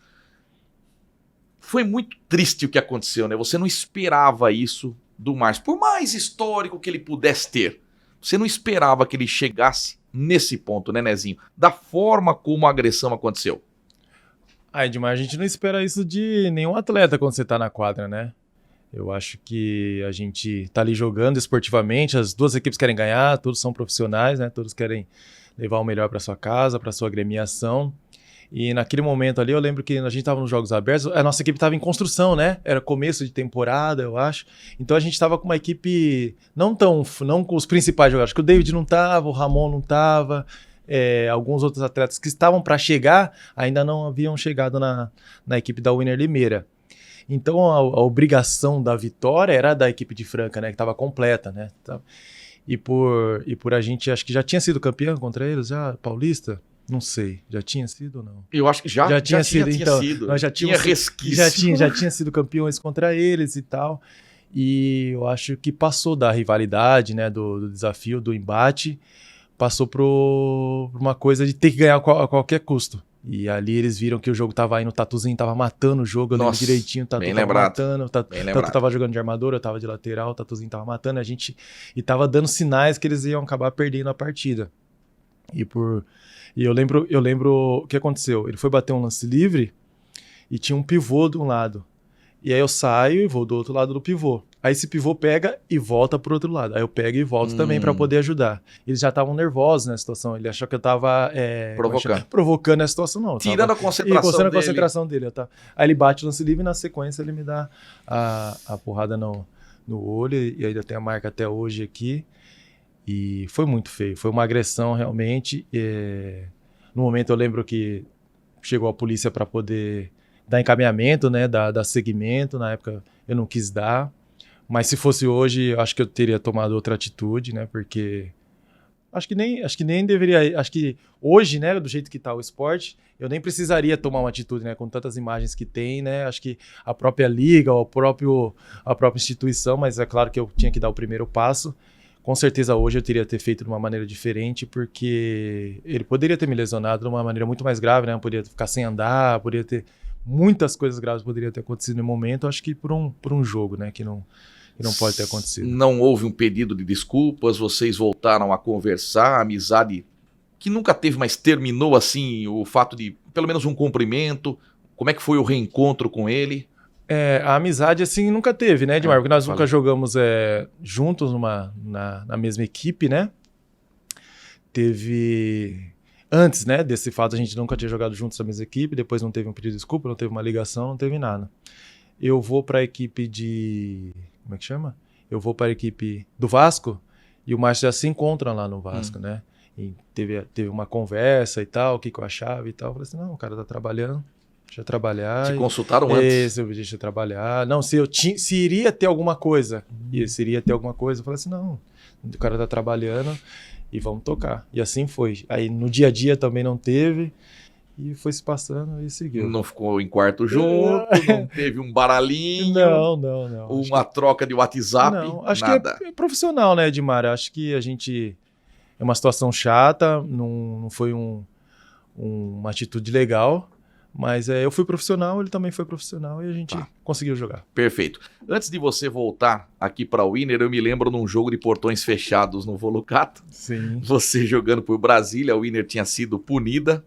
Foi muito triste o que aconteceu, né? Você não esperava isso do Márcio. Por mais histórico que ele pudesse ter, você não esperava que ele chegasse nesse ponto, né, Nezinho? Da forma como a agressão aconteceu. Edmar, a gente não espera isso de nenhum atleta quando você tá na quadra, né? Eu acho que a gente tá ali jogando esportivamente, as duas equipes querem ganhar, todos são profissionais, né? Todos querem levar o melhor para sua casa, para sua agremiação. E naquele momento ali, eu lembro que a gente estava nos Jogos Abertos, a nossa equipe estava em construção, né? Era começo de temporada, eu acho. Então a gente estava com uma equipe não com os principais jogadores. Acho que o David não estava, o Ramon não estava, alguns outros atletas que estavam para chegar ainda não haviam chegado na equipe da Winner Limeira. Então a obrigação da vitória era da equipe de Franca, né? Que estava completa, né? E por a gente, acho que já tinha sido campeão contra eles, já, Paulista? Não sei, já tinha sido ou não? Eu acho que já tinha sido. Nós já tinha resquício. Já tinha sido campeões contra eles e tal. E eu acho que passou da rivalidade, né, do desafio, do embate, passou por uma coisa de ter que ganhar a qualquer custo. E ali eles viram que o jogo tava indo, o Tatuzinho tava matando o jogo, eu lembro direitinho, o Tatu tava matando, o Tatu tava jogando de armador, eu tava de lateral, o Tatuzinho tava matando, e tava dando sinais que eles iam acabar perdendo a partida. E eu lembro o que aconteceu. Ele foi bater um lance livre e tinha um pivô de um lado. E aí eu saio e vou do outro lado do pivô. Aí esse pivô pega e volta pro outro lado. Aí eu pego e volto também para poder ajudar. Eles já estavam nervosos na situação. Ele achou que eu tava provocando a situação. Não, tirando a concentração dele. Aí ele bate o lance livre e na sequência ele me dá a porrada no olho. E ainda tem a marca até hoje aqui. E foi muito feio. Foi uma agressão realmente. No momento eu lembro que chegou a polícia para poder dar encaminhamento, né, dar seguimento. Na época eu não quis dar. Mas se fosse hoje, eu acho que eu teria tomado outra atitude, né? Porque acho que nem deveria. Acho que hoje, né, do jeito que tá o esporte, eu nem precisaria tomar uma atitude, né? Com tantas imagens que tem, né? Acho que a própria liga, a própria instituição, mas é claro que eu tinha que dar o primeiro passo. Com certeza hoje eu teria ter feito de uma maneira diferente, porque ele poderia ter me lesionado de uma maneira muito mais grave, né? Eu poderia ficar sem andar, poderia ter muitas coisas graves poderiam ter acontecido no momento. Acho que por um jogo, né? Que não pode ter acontecido. Não houve um pedido de desculpas, vocês voltaram a conversar, a amizade que nunca teve, mas terminou assim, o fato de pelo menos um cumprimento. Como é que foi o reencontro com ele? A amizade assim nunca teve, né, Edmar? Porque nós nunca jogamos juntos na mesma equipe, né? Teve... Antes, né, desse fato, a gente nunca tinha jogado juntos na mesma equipe, depois não teve um pedido de desculpa, não teve uma ligação, não teve nada. Eu vou para a equipe de... Como é que chama? Eu vou para a equipe do Vasco e o Márcio já se encontra lá no Vasco, né? E teve uma conversa e tal, o que eu achava e tal. Eu falei assim, não, o cara tá trabalhando, deixa eu trabalhar. Te consultaram antes? Deixa eu trabalhar. Não, se iria ter alguma coisa. Se iria ter alguma coisa, eu falei assim, não, o cara tá trabalhando e vamos tocar. E assim foi. Aí no dia a dia também não teve. E foi se passando e seguiu. Não ficou em quarto junto, não teve um baralhinho. Não. Uma troca de WhatsApp. Não, acho nada. Que é profissional, né, Edmar? Acho que a gente... É uma situação chata, não foi uma atitude legal, mas eu fui profissional, ele também foi profissional e a gente conseguiu jogar. Perfeito. Antes de você voltar aqui para o Winner, eu me lembro num jogo de portões fechados no Volucato. Sim. Você jogando por Brasília, a Winner tinha sido punida.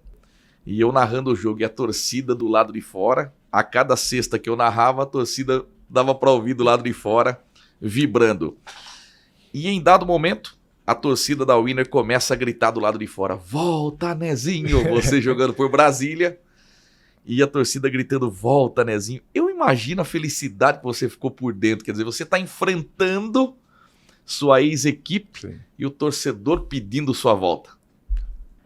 E eu narrando o jogo e a torcida do lado de fora. A cada cesta que eu narrava, a torcida dava para ouvir do lado de fora, vibrando. E em dado momento, a torcida da Winner começa a gritar do lado de fora: volta, Nezinho! Você jogando por Brasília. E a torcida gritando: volta, Nezinho. Eu imagino a felicidade que você ficou por dentro. Quer dizer, você está enfrentando sua ex-equipe e o torcedor pedindo sua volta.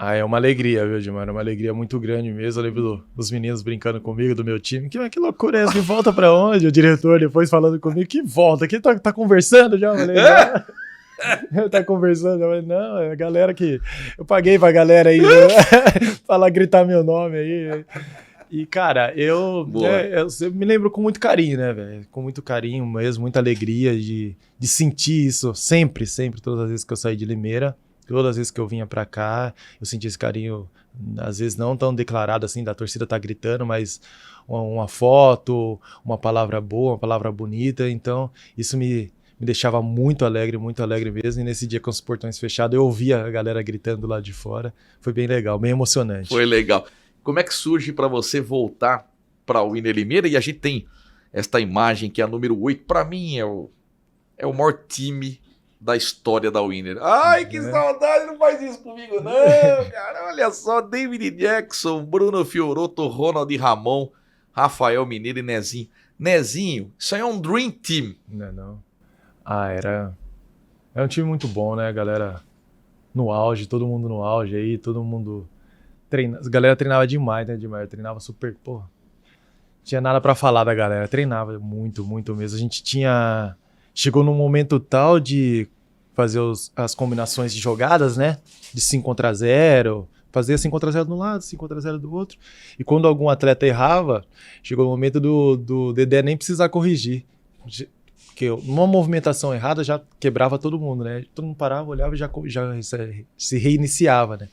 É uma alegria, viu, Edmar? É uma alegria muito grande mesmo. Eu lembro dos meninos brincando comigo, do meu time. Que loucura é essa? Que volta pra onde? O diretor depois falando comigo, que volta? Que tá conversando já? Eu falei, tá conversando? Eu falei, não, é a galera que... Eu paguei pra galera aí, falar, gritar meu nome aí. E, cara, eu me lembro com muito carinho, né, velho? Com muito carinho mesmo, muita alegria de sentir isso sempre, todas as vezes que eu saí de Limeira. Todas as vezes que eu vinha pra cá, eu senti esse carinho, às vezes não tão declarado assim, da torcida tá gritando, mas uma foto, uma palavra boa, uma palavra bonita. Então, isso me deixava muito alegre mesmo. E nesse dia com os portões fechados, eu ouvia a galera gritando lá de fora. Foi bem legal, bem emocionante. Foi legal. Como é que surge para você voltar para o Winner Limeira? E a gente tem esta imagem que é a número 8. Para mim, é o maior time da história da Winner. Ai, que saudade, não faz isso comigo não, cara. Olha só, David Jackson, Bruno Fiorotto, Ronald Ramon, Rafael Mineiro e Nezinho. Nezinho, isso aí é um Dream Team. Não. Era um time muito bom, né, galera? No auge, todo mundo no auge aí, todo mundo a galera treinava demais, né, demais. Treinava super, porra. Tinha nada pra falar da galera, treinava muito, muito mesmo. A gente chegou num momento tal de fazer as combinações de jogadas, né? De 5 contra 0, fazia 5 contra 0 de um lado, 5 contra 0 do outro. E quando algum atleta errava, chegou o momento do Dedé nem precisar corrigir. Porque numa movimentação errada já quebrava todo mundo, né? Todo mundo parava, olhava e já se reiniciava, né?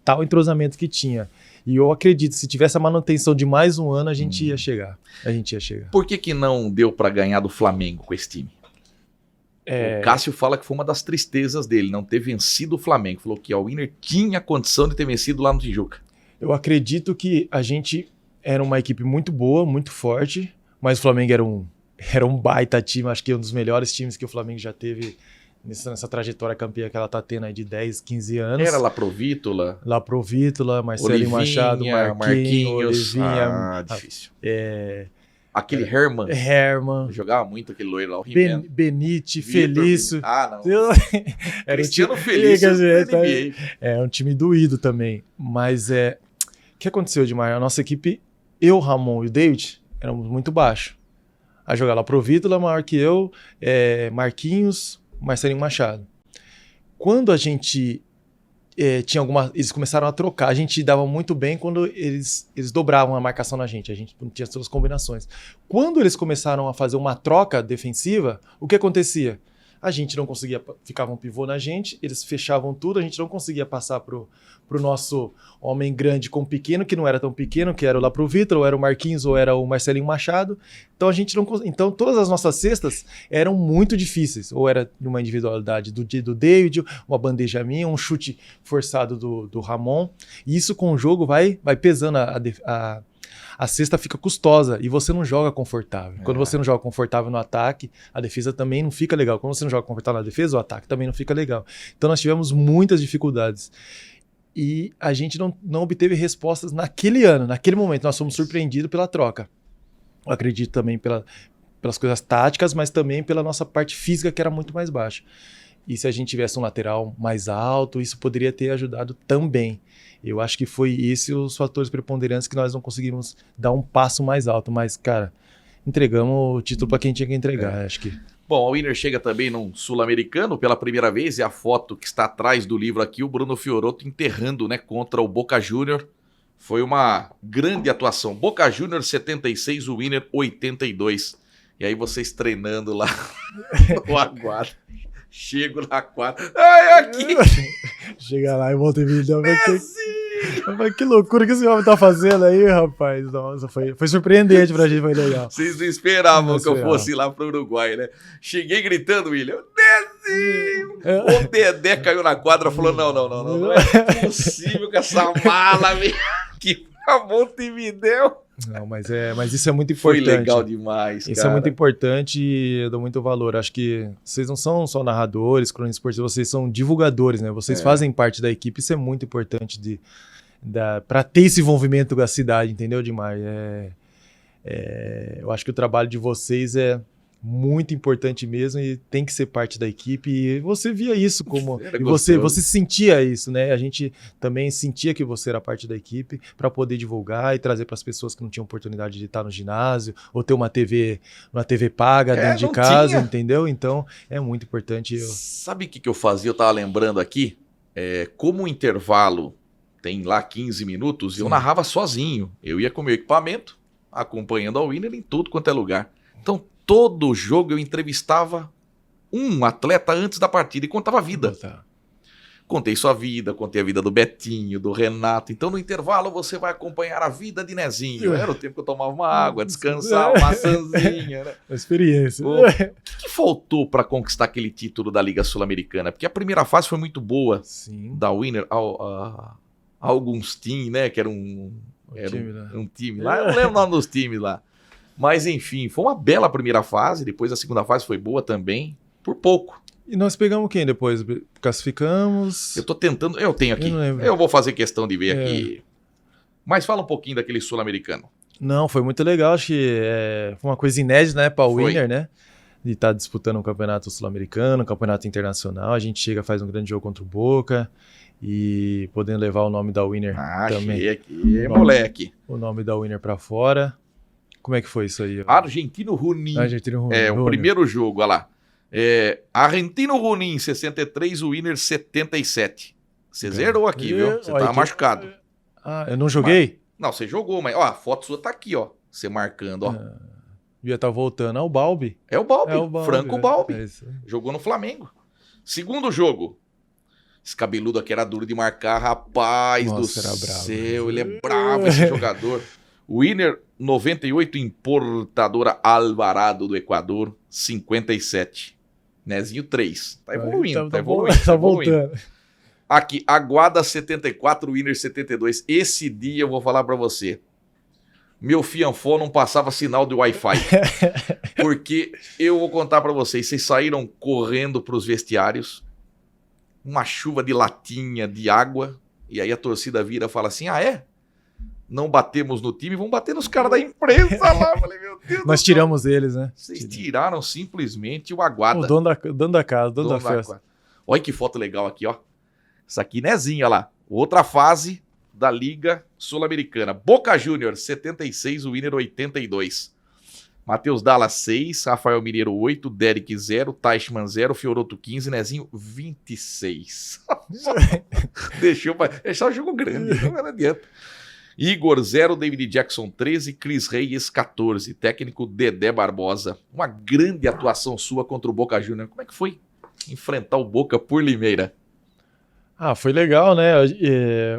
Tal entrosamento que tinha. E eu acredito, se tivesse a manutenção de mais um ano, a gente ia chegar. Por que não deu pra ganhar do Flamengo com esse time? O Cássio fala que foi uma das tristezas dele, não ter vencido o Flamengo. Falou que a Winner tinha condição de ter vencido lá no Tijuca. Eu acredito que a gente era uma equipe muito boa, muito forte, mas o Flamengo era um baita time, acho que é um dos melhores times que o Flamengo já teve nessa trajetória campeã que ela tá tendo aí de 10, 15 anos. Era Laprovítola, Marcelinho Machado, Marquinhos. Olivinha, Difícil. Aquele Herman. Jogava muito aquele loiro lá, o Benite, Felício. Não. Era Cristiano Felício. É um time doído também. Mas o que aconteceu demais? A nossa equipe, eu, Ramon e o David, éramos muito baixos. A jogar lá pro Vítola, maior que eu, Marquinhos, Marcelinho Machado. Quando a gente eles começaram a trocar, a gente dava muito bem quando eles dobravam a marcação na gente, a gente não tinha todas as combinações. Quando eles começaram a fazer uma troca defensiva, o que acontecia? A gente não conseguia, ficava um pivô na gente, eles fechavam tudo, a gente não conseguia passar pro nosso homem grande com pequeno, que não era tão pequeno, que era lá pro Vitor, ou era o Marquinhos, ou era o Marcelinho Machado. Então então todas as nossas cestas eram muito difíceis, ou era uma individualidade do David, uma bandeja minha, um chute forçado do Ramon. E isso com o jogo vai pesando, a cesta fica custosa e você não joga confortável. Quando você não joga confortável no ataque, a defesa também não fica legal. Quando você não joga confortável na defesa, o ataque também não fica legal. Então nós tivemos muitas dificuldades. E a gente não obteve respostas naquele ano, naquele momento. Nós fomos surpreendidos pela troca. Eu acredito também pelas coisas táticas, mas também pela nossa parte física, que era muito mais baixa. E se a gente tivesse um lateral mais alto, isso poderia ter ajudado também. Eu acho que foi esses os fatores preponderantes que nós não conseguimos dar um passo mais alto. Mas, cara, entregamos o título para quem tinha que entregar, acho que... Bom, a Winner chega também num sul-americano pela primeira vez, e a foto que está atrás do livro aqui, o Bruno Fiorotto enterrando, né, contra o Boca Júnior. Foi uma grande atuação. Boca Júnior 76, o Winner 82. E aí vocês treinando lá no Aguado. Chego na quadra. Ai, aqui! Chega lá e volta e vídeo. Mas que loucura que esse homem tá fazendo aí, rapaz. Nossa, foi surpreendente pra gente, foi legal. Vocês não esperavam que eu fosse lá pro Uruguai, né? Cheguei gritando, William, Nezinho! O Dedé caiu na quadra e falou, não é possível que essa mala vem aqui pra Montevidéu. Não, mas isso é muito importante. Foi legal demais, Isso é muito importante e eu dou muito valor. Acho que vocês não são só narradores, cronistas esportivos, vocês são divulgadores, né? Vocês fazem parte da equipe, isso é muito importante para ter esse envolvimento com a cidade, entendeu, Dimar? Eu acho que o trabalho de vocês é muito importante mesmo e tem que ser parte da equipe. E você via isso como... E você sentia isso, né? A gente também sentia que você era parte da equipe para poder divulgar e trazer para as pessoas que não tinham oportunidade de estar no ginásio ou ter uma TV paga dentro de casa, entendeu? Então, é muito importante. Sabe o que eu fazia? Eu tava lembrando aqui, como o intervalo tem lá 15 minutos, eu narrava sozinho. Eu ia com o meu equipamento, acompanhando a Winner em tudo quanto é lugar. Então, todo jogo eu entrevistava um atleta antes da partida e contava a vida. Contei sua vida, contei a vida do Betinho, do Renato. Então no intervalo você vai acompanhar a vida de Nezinho. Era o tempo que eu tomava uma água, descansava, uma maçãzinha. Né? A experiência. O que faltou para conquistar aquele título da Liga Sul-Americana? Porque a primeira fase foi muito boa. Sim. Da Winner, alguns times, né? Que era um time lá. Eu não lembro o nome dos times lá. Mas enfim, foi uma bela primeira fase, depois a segunda fase foi boa também, por pouco. E nós pegamos quem depois? Classificamos? Eu tô tentando... Eu tenho aqui. Eu não lembro. Eu vou fazer questão de ver aqui. Mas fala um pouquinho daquele sul-americano. Não, foi muito legal. Acho que foi uma coisa inédita, né, para o Foi. Winner, né? De estar disputando um campeonato sul-americano, um campeonato internacional. A gente chega, faz um grande jogo contra o Boca e podendo levar o nome da Winner também. Achei aqui, moleque. O nome da Winner para fora. Como é que foi isso aí? Argentino Junín. Argentino Junín. O primeiro jogo, olha lá. Argentino Junín, 63, o Winner 77. Você zerou aqui, viu? Você tava machucado. Eu não joguei? Não, você jogou, mas ó, a foto sua tá aqui, ó. Você marcando, ó. Ia estar voltando ao Balbi. É o Balbi, Franco Balbi. Isso. Jogou no Flamengo. Segundo jogo. Esse cabeludo aqui era duro de marcar, rapaz. Nossa, do era bravo, céu. Ele é bravo, esse jogador. Winner 98, importadora Alvarado do Equador, 57. Nezinho 3. Tá evoluindo, tá evoluindo. Tá voltando. Aqui, Aguada 74, Winner 72. Esse dia eu vou falar pra você. Meu fianfó não passava sinal de Wi-Fi. Porque eu vou contar pra vocês. Vocês saíram correndo pros vestiários. Uma chuva de latinha, de água. E aí a torcida vira e fala assim, não batemos no time, vamos bater nos caras da imprensa lá. Falei, meu Deus. Nós tiramos eles, né? Vocês tiraram simplesmente o Aguada. O dono da casa, o dono da festa. Olha que foto legal aqui, ó. Isso aqui, Nezinho, olha lá. Outra fase da Liga Sul-Americana. Boca Juniors, 76, o Winner 82. Matheus Dallas, 6, Rafael Mineiro, 8, Derek, 0, Teichmann, 0, Fioroto, 15, Nezinho, 26. Deixou o jogo grande, não adianta. Igor, 0, David Jackson, 13, Cris Reyes, 14. Técnico Dedé Barbosa. Uma grande atuação sua contra o Boca Juniors. Como é que foi enfrentar o Boca por Limeira? Foi legal, né?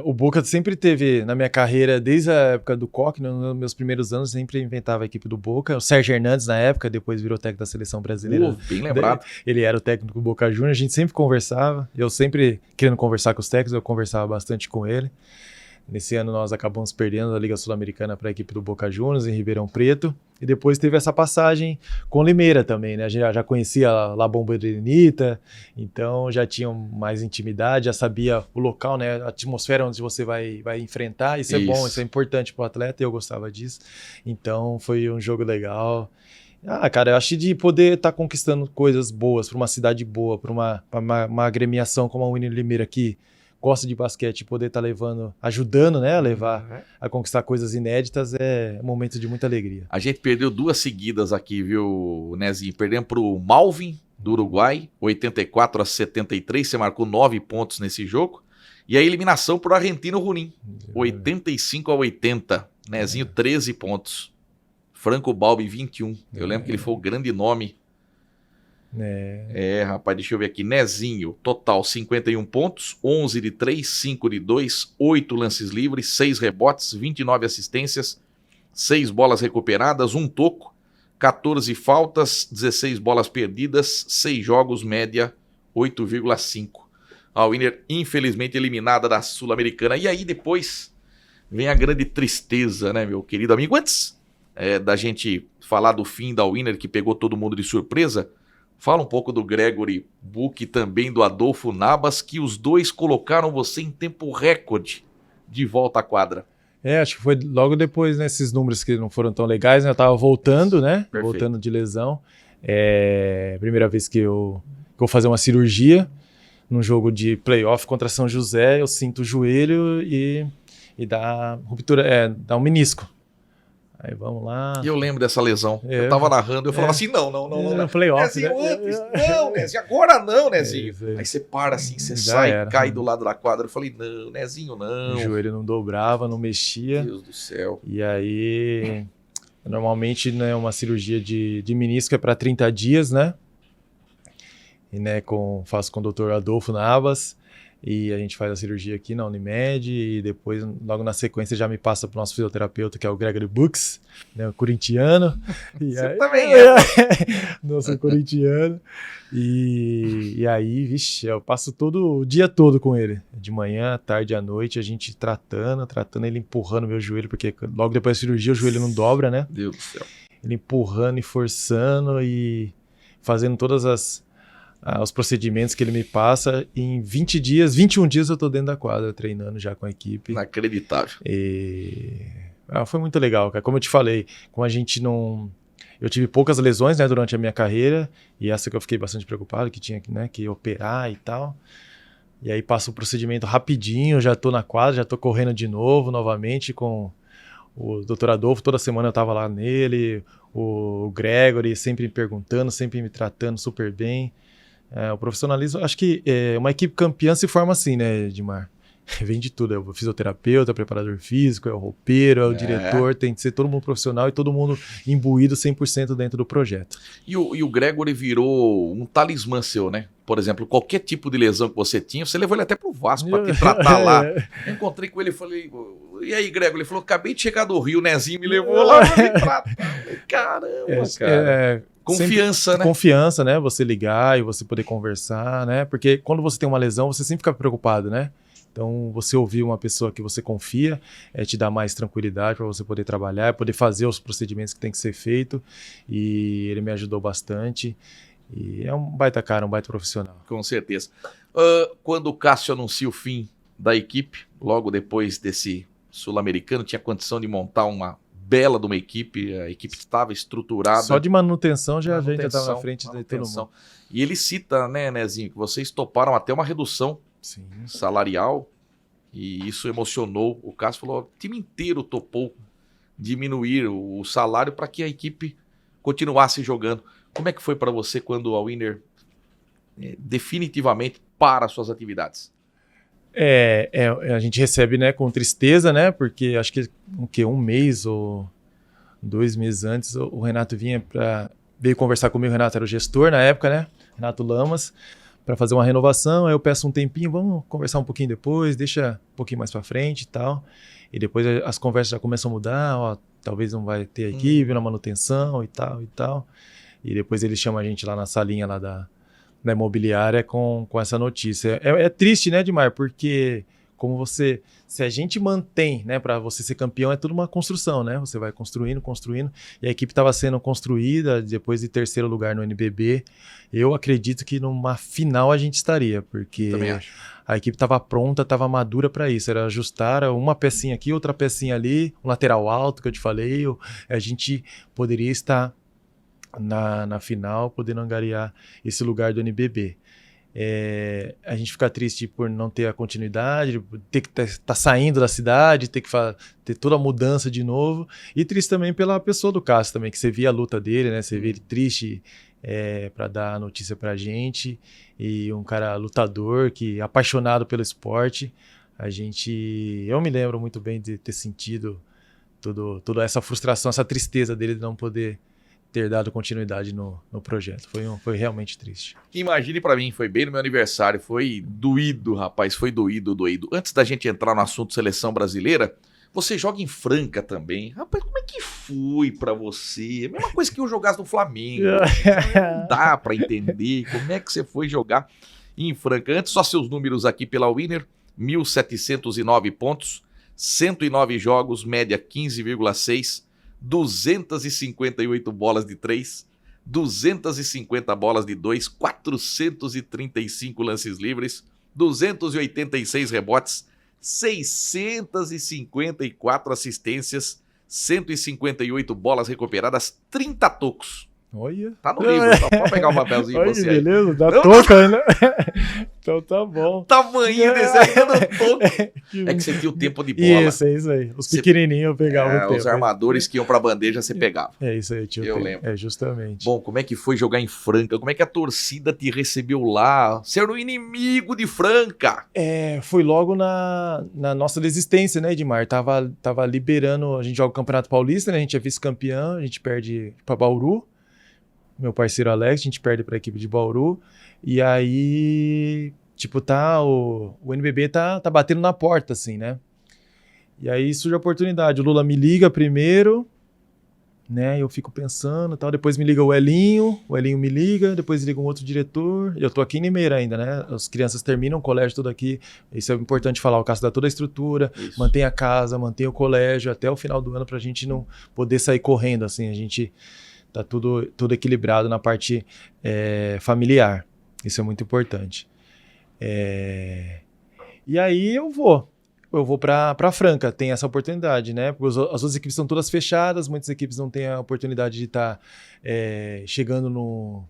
O Boca sempre teve, na minha carreira, desde a época do Coque, nos meus primeiros anos, sempre inventava a equipe do Boca. O Sérgio Hernandes, na época, depois virou técnico da Seleção Brasileira. Bem lembrado. Ele era o técnico do Boca Juniors, a gente sempre conversava. Eu sempre, querendo conversar com os técnicos, eu conversava bastante com ele. Nesse ano nós acabamos perdendo a Liga Sul-Americana para a equipe do Boca Juniors, em Ribeirão Preto. E depois teve essa passagem com Limeira também, né? A gente já conhecia a La Bombonera, então já tinha mais intimidade, já sabia o local, né? A atmosfera onde você vai enfrentar. Isso é bom, isso é importante para o atleta e eu gostava disso. Então foi um jogo legal. Cara, eu acho de poder estar conquistando coisas boas para uma cidade boa, para uma agremiação como a Winner Limeira aqui, gosta de basquete, poder estar ajudando, né, a levar a conquistar coisas inéditas é um momento de muita alegria. A gente perdeu 2 seguidas aqui, viu, Nezinho? Perdemos pro Malvin, do Uruguai, 84-73, você marcou 9 pontos nesse jogo. E a eliminação pro Argentino Junín, 85-80, Nezinho 13 pontos. Franco Balbi, 21. Eu lembro que ele foi o grande nome. Rapaz, deixa eu ver aqui. Nezinho, total 51 pontos, 11 de 3, 5 de 2, 8 lances livres, 6 rebotes, 29 assistências, 6 bolas recuperadas, 1 toco, 14 faltas, 16 bolas perdidas, 6 jogos, média 8,5. A Winner, infelizmente, eliminada da Sul-Americana. E aí depois vem a grande tristeza, né, meu querido amigo? Antes da gente falar do fim da Winner, que pegou todo mundo de surpresa, fala um pouco do Gregory Book e também do Adolfo Nabas, que os dois colocaram você em tempo recorde de volta à quadra. Acho que foi logo depois, né, esses números que não foram tão legais, né? Eu tava voltando, né? Perfeito. Voltando de lesão. Primeira vez que eu vou fazer uma cirurgia num jogo de playoff contra São José, eu sinto o joelho e dá ruptura, dá um menisco. Aí vamos lá. E eu lembro dessa lesão. Eu tava narrando, eu falava assim, não. Playoff, Nezinho, né? antes, não, Nezinho, agora não, Nezinho. Aí você para assim, você sai, cai do lado da quadra. Eu falei, não, Nezinho, não. O joelho não dobrava, não mexia. Deus do céu. E aí, normalmente, né, uma cirurgia de menisco é para 30 dias, né? E, né, faço com o Dr. Adolfo Nabas. E a gente faz a cirurgia aqui na Unimed e depois, logo na sequência, já me passa para o nosso fisioterapeuta, que é o Gregory Books, né, o corintiano. Você aí, também é. Nosso corintiano. E aí, vixe, eu passo o dia todo com ele. De manhã, à tarde, à noite, a gente tratando, ele empurrando meu joelho, porque logo depois da cirurgia o joelho não dobra, né? Deus do céu. Ele empurrando e forçando e fazendo todas os procedimentos que ele me passa. Em 20 dias, 21 dias eu tô dentro da quadra treinando já com a equipe. Inacreditável. Foi muito legal, cara. Como eu te falei, como a gente não... Eu tive poucas lesões, né, durante a minha carreira, e essa que eu fiquei bastante preocupado, que tinha, né, que operar e tal. E aí passa o procedimento rapidinho, já tô na quadra, já tô correndo de novo, novamente, com o Dr. Adolfo. Toda semana eu tava lá nele, o Gregory sempre me perguntando, sempre me tratando super bem. O profissionalismo, acho que uma equipe campeã se forma assim, né, Edmar? Vem de tudo, é o fisioterapeuta, o preparador físico, é o roupeiro, é o diretor, tem que ser todo mundo profissional e todo mundo imbuído 100% dentro do projeto. E o Gregory virou um talismã seu, né? Por exemplo, qualquer tipo de lesão que você tinha, você levou ele até pro Vasco pra te tratar lá. Eu encontrei com ele e falei, e aí, Gregory? Ele falou, acabei de chegar do Rio, o Nezinho me levou lá pra me tratar. Caramba, cara. Confiança, né? Confiança, né? Você ligar e você poder conversar, né? Porque quando você tem uma lesão, você sempre fica preocupado, né? Então, você ouvir uma pessoa que você confia te dá mais tranquilidade para você poder trabalhar, poder fazer os procedimentos que tem que ser feito. E ele me ajudou bastante. E é um baita cara, um baita profissional. Com certeza. Quando o Cássio anuncia o fim da equipe, logo depois desse sul-americano, tinha condição de montar uma bela de uma equipe, a equipe estava estruturada. Só de manutenção já estava na frente de todo mundo. E ele cita, né, Nezinho, que vocês toparam até uma redução salarial, e isso emocionou o Cássio. Falou, o time inteiro topou diminuir o salário para que a equipe continuasse jogando. Como é que foi para você quando a Winner definitivamente para suas atividades? A gente recebe, né, com tristeza, né, porque acho que um mês ou 2 meses antes o Renato veio conversar comigo. O Renato era o gestor na época, né, Renato Lamas, para fazer uma renovação. Aí eu peço um tempinho, vamos conversar um pouquinho depois, deixa um pouquinho mais para frente e tal. E depois as conversas já começam a mudar, talvez não vai ter a equipe na manutenção e tal e tal. E depois ele chama a gente lá na salinha lá da imobiliária com essa notícia. É triste, né, Edmar? Porque se a gente mantém, né, para você ser campeão, é tudo uma construção, né? Você vai construindo, e a equipe estava sendo construída depois de 3º lugar no NBB. Eu acredito que numa final a gente estaria, porque a equipe estava pronta, estava madura para isso. Era ajustar uma pecinha aqui, outra pecinha ali, um lateral alto que eu te falei. A gente poderia estar na final, podendo angariar esse lugar do NBB. A gente fica triste por não ter a continuidade, ter que estar saindo da cidade, ter que ter toda a mudança de novo, e triste também pela pessoa do Cássio também, que você via a luta dele, né? Você vê ele triste para dar a notícia pra gente, e um cara lutador, apaixonado pelo esporte. Eu me lembro muito bem de ter sentido toda essa frustração, essa tristeza dele de não poder ter dado continuidade no projeto. Foi realmente triste. Imagine para mim, foi bem no meu aniversário, foi doído, rapaz, foi doído. Antes da gente entrar no assunto seleção brasileira, você joga em Franca também. Rapaz, como é que foi para você? A mesma coisa que eu jogasse no Flamengo. Não dá para entender como é que você foi jogar em Franca. Antes, só seus números aqui pela Winner: 1.709 pontos, 109 jogos, média 15,6, 258 bolas de 3, 250 bolas de 2, 435 lances livres, 286 rebotes, 654 assistências, 158 bolas recuperadas, 30 tocos. Olha. Tá no livro, só pode pegar um papelzinho. Olha, você aí. Beleza, dá toca, né? Então tá bom. Tamanho desse aí é do toco. É que você tinha o tempo de bola. Isso aí. Os pequenininhos eu pegava o tempo. Os armadores que iam pra bandeja, você pegava. É isso aí, tio. Eu lembro. Justamente. Bom, como é que foi jogar em Franca? Como é que a torcida te recebeu lá? Você era o inimigo de Franca. Foi logo na nossa desistência, né, Edmar? Tava liberando, a gente joga o Campeonato Paulista, né? A gente é vice-campeão, a gente perde pra Bauru. Meu parceiro Alex, a gente perde para a equipe de Bauru, e aí, o NBB tá batendo na porta, assim, né? E aí surge a oportunidade, o Lula me liga primeiro, né? Eu fico pensando e tal, depois me liga o Elinho me liga, depois liga um outro diretor, eu tô aqui em Limeira ainda, né? As crianças terminam o colégio tudo aqui, isso é importante falar, o Cássio dá toda a estrutura, mantém a casa, mantém o colégio até o final do ano pra gente não poder sair correndo, assim, a gente... Tá tudo equilibrado na parte familiar. Isso é muito importante. E aí eu vou para Franca, tem essa oportunidade, né? Porque as outras equipes são todas fechadas, muitas equipes não têm a oportunidade de estar chegando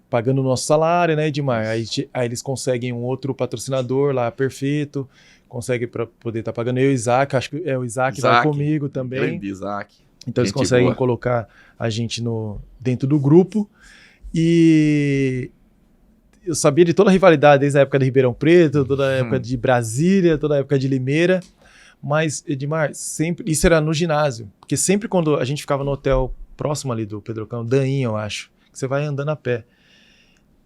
pagando o nosso salário, né, Edmar? Aí eles conseguem um outro patrocinador lá, Perfeito, consegue para poder estar pagando eu e o Isaac, acho que o Isaac vai comigo também. Grande Isaac. Então eles conseguem colocar a gente dentro do grupo. E eu sabia de toda a rivalidade, desde a época de Ribeirão Preto, toda a época de Brasília, toda a época de Limeira. Mas, Edmar, sempre isso era no ginásio. Porque sempre quando a gente ficava no hotel próximo ali do Pedrocão, Dainha, eu acho, que você vai andando a pé.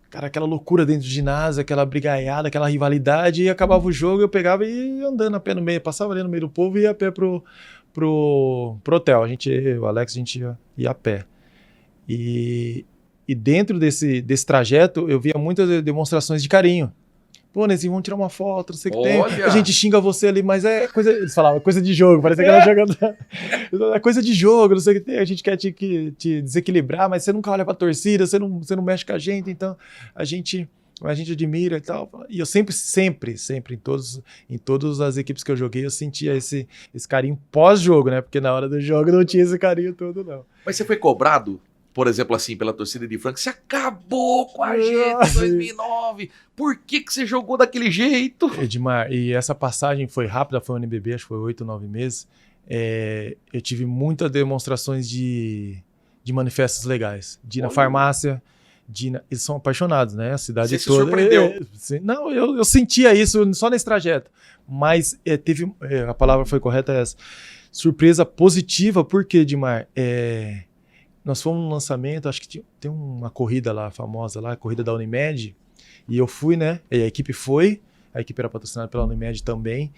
Cara, aquela loucura dentro do ginásio, aquela brigaiada, aquela rivalidade, e acabava o jogo, eu pegava e ia andando a pé no meio, passava ali no meio do povo e ia a pé pro hotel. O Alex, a gente ia a pé. E dentro desse trajeto, eu via muitas demonstrações de carinho. Pô, Nezinho, vamos tirar uma foto, não sei o que tem. A gente xinga você ali, mas é coisa... Eles falavam, coisa de jogo, parecia que era jogando... É coisa de jogo, não sei o que tem. A gente quer te desequilibrar, mas você nunca olha pra torcida, você não mexe com a gente, então a gente admira e tal. E eu sempre, em todas as equipes que eu joguei, eu sentia esse carinho pós-jogo, né? Porque na hora do jogo não tinha esse carinho todo, não. Mas você foi cobrado? Por exemplo, assim, pela torcida de Franca, você acabou com a gente em 2009. Por que você jogou daquele jeito? Edmar, e essa passagem foi rápida, foi um NBB, acho que foi 8, 9 meses. Eu tive muitas demonstrações de manifestos legais. De ir na farmácia, eles são apaixonados, né? A cidade você toda. Se surpreendeu? Não, eu sentia isso só nesse trajeto. Mas a palavra foi correta essa. Surpresa positiva, por quê, Edmar? Nós fomos no lançamento, acho que tem uma corrida lá, famosa lá, a corrida da Unimed, e eu fui, né? E a equipe era patrocinada pela Unimed também,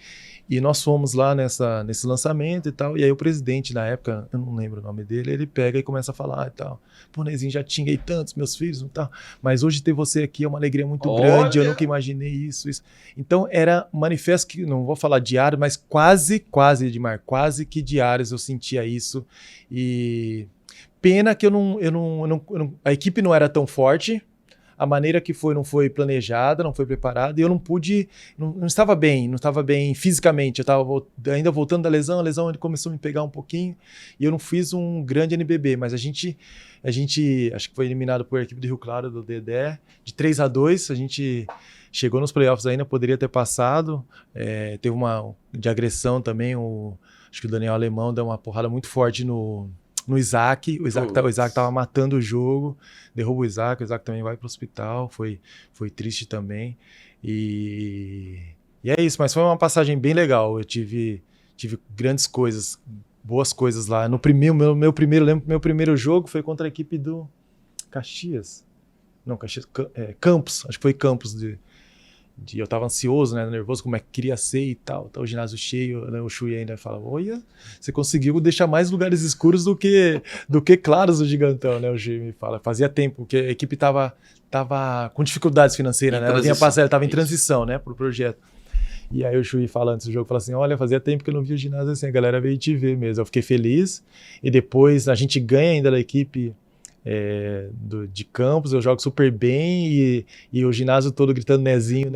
e nós fomos lá nesse lançamento e tal, e aí o presidente na época, eu não lembro o nome dele, ele pega e começa a falar e tal, pô, Nezinho, já xinguei tantos meus filhos e tal, mas hoje ter você aqui é uma alegria muito grande, eu nunca imaginei isso. Então era um manifesto que, não vou falar diário, mas quase, Edmar, quase que diários eu sentia isso, e... Pena que a equipe não era tão forte, a maneira que não foi planejada, não foi preparada, e eu não estava bem fisicamente, eu estava ainda voltando da lesão, a lesão ele começou a me pegar um pouquinho, e eu não fiz um grande NBB, mas a gente acho que foi eliminado por equipe do Rio Claro, do Dedé, de 3-2, a gente chegou nos playoffs ainda, poderia ter passado, teve uma de agressão também, acho que o Daniel Alemão deu uma porrada muito forte no Isaac, o Isaac tava matando o jogo, derruba o Isaac também vai pro hospital, foi triste também, e é isso, mas foi uma passagem bem legal, eu tive grandes coisas, boas coisas lá, meu primeiro jogo foi contra a equipe do Campos, acho que foi Campos, eu tava ansioso, né, nervoso, como é que queria ser e tal, o ginásio cheio, né, o Chui ainda fala, olha, você conseguiu deixar mais lugares escuros do que claros do Gigantão, né, o Chui me fala, fazia tempo, que a equipe tava com dificuldades financeiras, né, ela tinha passado, tava em transição, né, pro projeto. E aí o Chui fala antes do jogo, fala assim, olha, fazia tempo que eu não vi o ginásio assim, a galera veio te ver mesmo, eu fiquei feliz, e depois a gente ganha ainda da equipe de Campos, eu jogo super bem e o ginásio todo gritando Nezinho.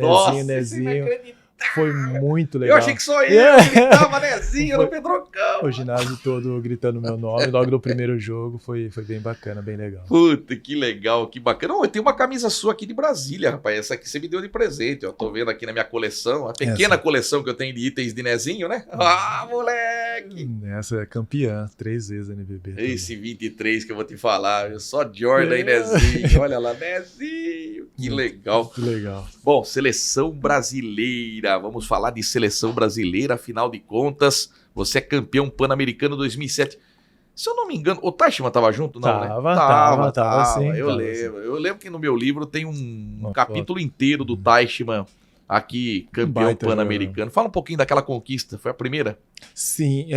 Foi muito legal. Eu achei que só eu gritava Nezinho no Pedrocão. O ginásio todo gritando meu nome logo no primeiro jogo, foi bem bacana, bem legal. Puta, que legal, que bacana. Eu tenho uma camisa sua aqui de Brasília, rapaz, essa aqui você me deu de presente, eu tô vendo aqui na minha coleção, a pequena coleção que eu tenho de itens de Nezinho, né? Ah, moleque! Essa é campeã, 3 vezes NBB. Esse 23 que eu vou te falar, só Jordan e Nezinho, olha lá, Nezinho, que legal. Que legal. Bom, seleção brasileira. Vamos falar de seleção brasileira, afinal de contas, você é campeão pan-americano 2007. Se eu não me engano, o Taichman estava junto? Não, tava sim. Eu lembro que no meu livro tem um capítulo inteiro do Taichman aqui, campeão pan-americano. Fala um pouquinho daquela conquista, foi a primeira? Sim,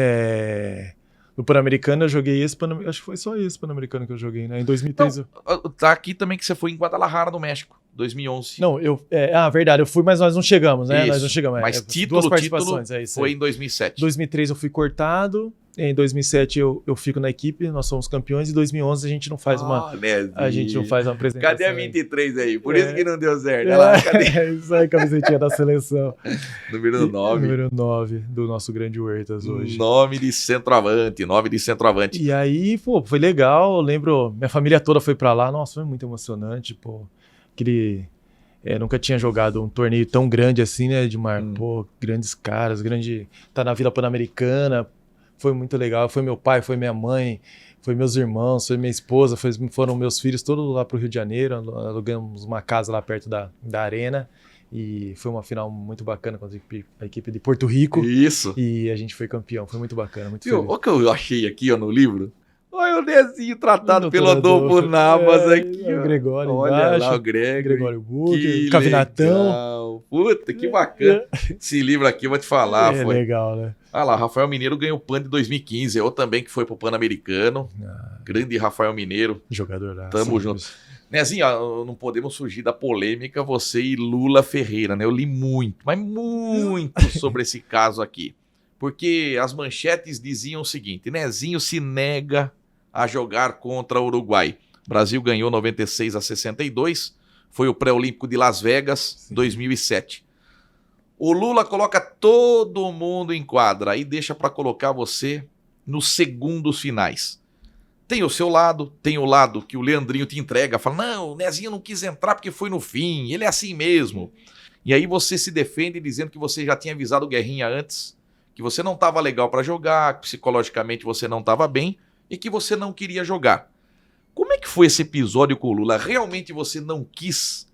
no Pan-Americano eu joguei acho que foi só esse Pan-Americano que eu joguei, né? Em 2003. Então, tá aqui também que você foi em Guadalajara, no México. 2011. Não, verdade, eu fui, mas nós não chegamos, né? Isso. Nós não chegamos. Mas duas participações, é isso foi aí. em 2007. 2003 eu fui cortado, em 2007 eu fico na equipe, nós somos campeões, e em 2011 a gente não faz uma apresentação. Cadê a 23 aí? Por isso que não deu certo. Cadê? Isso aí, camisetinha da seleção. Número 9. Número 9 do nosso grande Huertas hoje. 9 de centroavante. E aí, pô, foi legal, eu lembro, minha família toda foi pra lá, nossa, foi muito emocionante, pô. Nunca tinha jogado um torneio tão grande assim, né, Edmar? Pô, grandes caras, tá na Vila Pan-Americana, foi muito legal. Foi meu pai, foi minha mãe, foi meus irmãos, foi minha esposa, foram meus filhos todos lá pro Rio de Janeiro, alugamos uma casa lá perto da arena, e foi uma final muito bacana com a equipe de Porto Rico. Isso. E a gente foi campeão, foi muito bacana, muito feliz. Olha o que eu achei aqui no livro. Olha o Nezinho tratado pelo Adolfo Navas aqui. O Gregório olha embaixo, lá o Gregório Buque, Cavinatão. Legal. Puta, que bacana. Esse livro aqui, eu vou te falar. Foi legal, né? Ah lá, Rafael Mineiro ganhou o PAN de 2015. Eu também que foi pro Pan-Americano. Grande Rafael Mineiro. Jogador lá. Tamo junto. Nezinho, não podemos fugir da polêmica, você e Lula Ferreira, né? Eu li muito, mas muito sobre esse caso aqui. Porque as manchetes diziam o seguinte: Nezinho se nega a jogar contra o Uruguai. O Brasil ganhou 96-62, foi o pré-olímpico de Las Vegas, 2007. O Lula coloca todo mundo em quadra e deixa para colocar você nos segundos finais. Tem o seu lado, tem o lado que o Leandrinho te entrega, fala, não, o Nezinho não quis entrar porque foi no fim, ele é assim mesmo. E aí você se defende dizendo que você já tinha avisado o Guerrinha antes, que você não estava legal para jogar, que psicologicamente você não estava bem e que você não queria jogar. Como é que foi esse episódio com o Lula? Realmente você não quis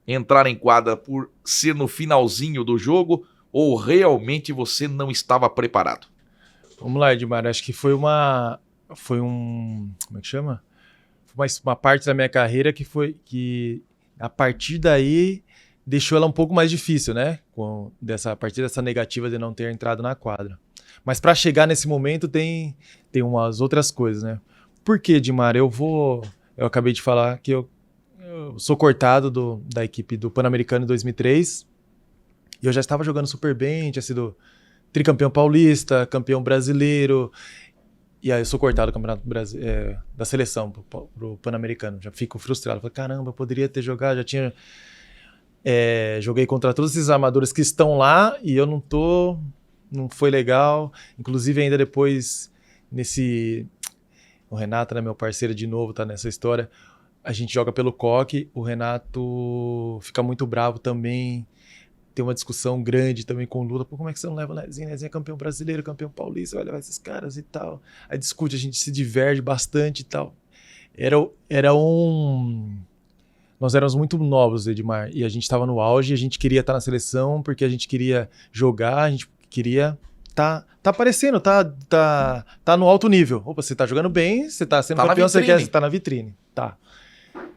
entrar em quadra por ser no finalzinho do jogo ou realmente você não estava preparado? Vamos lá, Edmar, acho que foi como é que chama? Foi uma parte da minha carreira que a partir daí deixou ela um pouco mais difícil, né? A partir dessa negativa de não ter entrado na quadra. Mas para chegar nesse momento tem umas outras coisas, né? Por que, Edmar? Eu acabei de falar que eu sou cortado da equipe do Pan-Americano em 2003 e eu já estava jogando super bem, tinha sido tricampeão paulista, campeão brasileiro, e aí eu sou cortado do Campeonato da seleção pro Pan-Americano, já fico frustrado, falei, caramba, eu poderia ter jogado, já tinha joguei contra todos esses armadores que estão lá e eu não foi legal, inclusive ainda depois o Renato, né, meu parceiro de novo, tá nessa história, a gente joga pelo Coque, o Renato fica muito bravo também, tem uma discussão grande também com o Lula, pô, como é que você não leva o Nezinho? Nezinho é campeão brasileiro, campeão paulista, vai levar esses caras e tal. Aí discute, a gente se diverge bastante e tal. Nós éramos muito novos, Edmar, e a gente estava no auge, a gente queria estar na seleção porque a gente queria jogar, a gente queria tá aparecendo, tá no alto nível. Opa, você tá jogando bem, você tá sendo campeão, você tá na vitrine. Tá.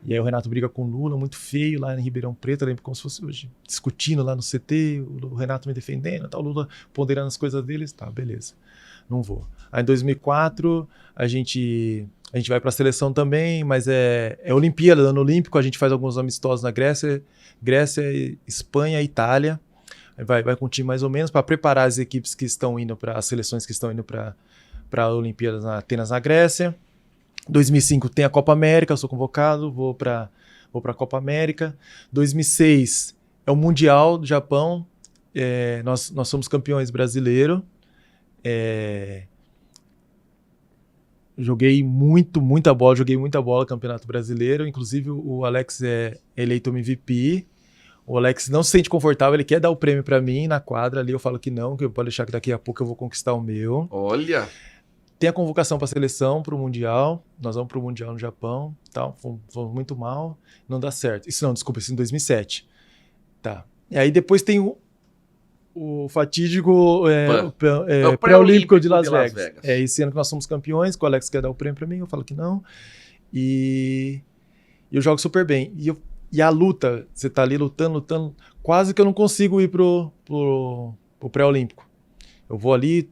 E aí o Renato briga com o Lula, muito feio, lá em Ribeirão Preto, eu lembro como se fosse hoje, discutindo lá no CT, o Renato me defendendo, tá, o Lula ponderando as coisas deles, tá, beleza, não vou. Aí em 2004, a gente vai pra seleção também, mas é Olimpíada, ano olímpico, a gente faz alguns amistosos na Grécia, Espanha e Itália, vai com um time mais ou menos para preparar as equipes que estão indo para as seleções que estão indo para a Olimpíada na Atenas, na Grécia. 2005 tem a Copa América, eu sou convocado, vou para a Copa América. 2006 é o Mundial do Japão, nós somos campeões brasileiros. Joguei muita bola no Campeonato Brasileiro, inclusive o Alex é eleito MVP. O Alex não se sente confortável, ele quer dar o prêmio para mim na quadra ali, eu falo que não, que eu pode deixar que daqui a pouco eu vou conquistar o meu. Olha! Tem a convocação para a seleção, para o Mundial, nós vamos para o Mundial no Japão, tal, fomos muito mal, não dá certo. Isso em 2007. Tá. E aí depois tem o fatídico pré-olímpico de Las Vegas. Esse ano que nós somos campeões, que o Alex quer dar o prêmio para mim, eu falo que não. E eu jogo super bem. E a luta, você tá ali lutando, quase que eu não consigo ir pro pré-olímpico. Eu vou ali,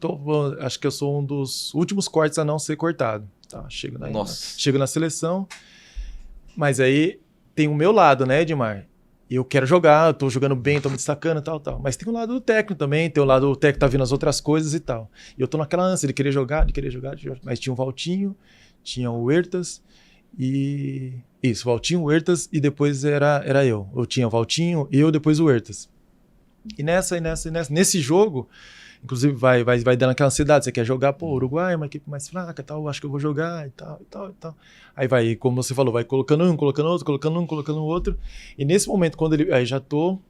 acho que eu sou um dos últimos cortes a não ser cortado. Tá, chego na seleção, mas aí tem o meu lado, né, Edmar? Eu quero jogar, eu tô jogando bem, tô me destacando e tal. Mas tem o lado do técnico também, tem o lado do técnico tá vendo as outras coisas e tal. E eu tô naquela ânsia de querer jogar. Mas tinha o Valtinho, tinha o Huertas e... Isso, Valtinho, Huertas e depois era eu. Eu tinha o Valtinho, eu, depois o Huertas. E nesse jogo, inclusive vai dando aquela ansiedade, você quer jogar, pô, Uruguai é uma equipe mais fraca, tal, acho que eu vou jogar e tal. Aí vai, como você falou, vai colocando um, colocando outro, colocando outro. E nesse momento, quando ele... Aí já tô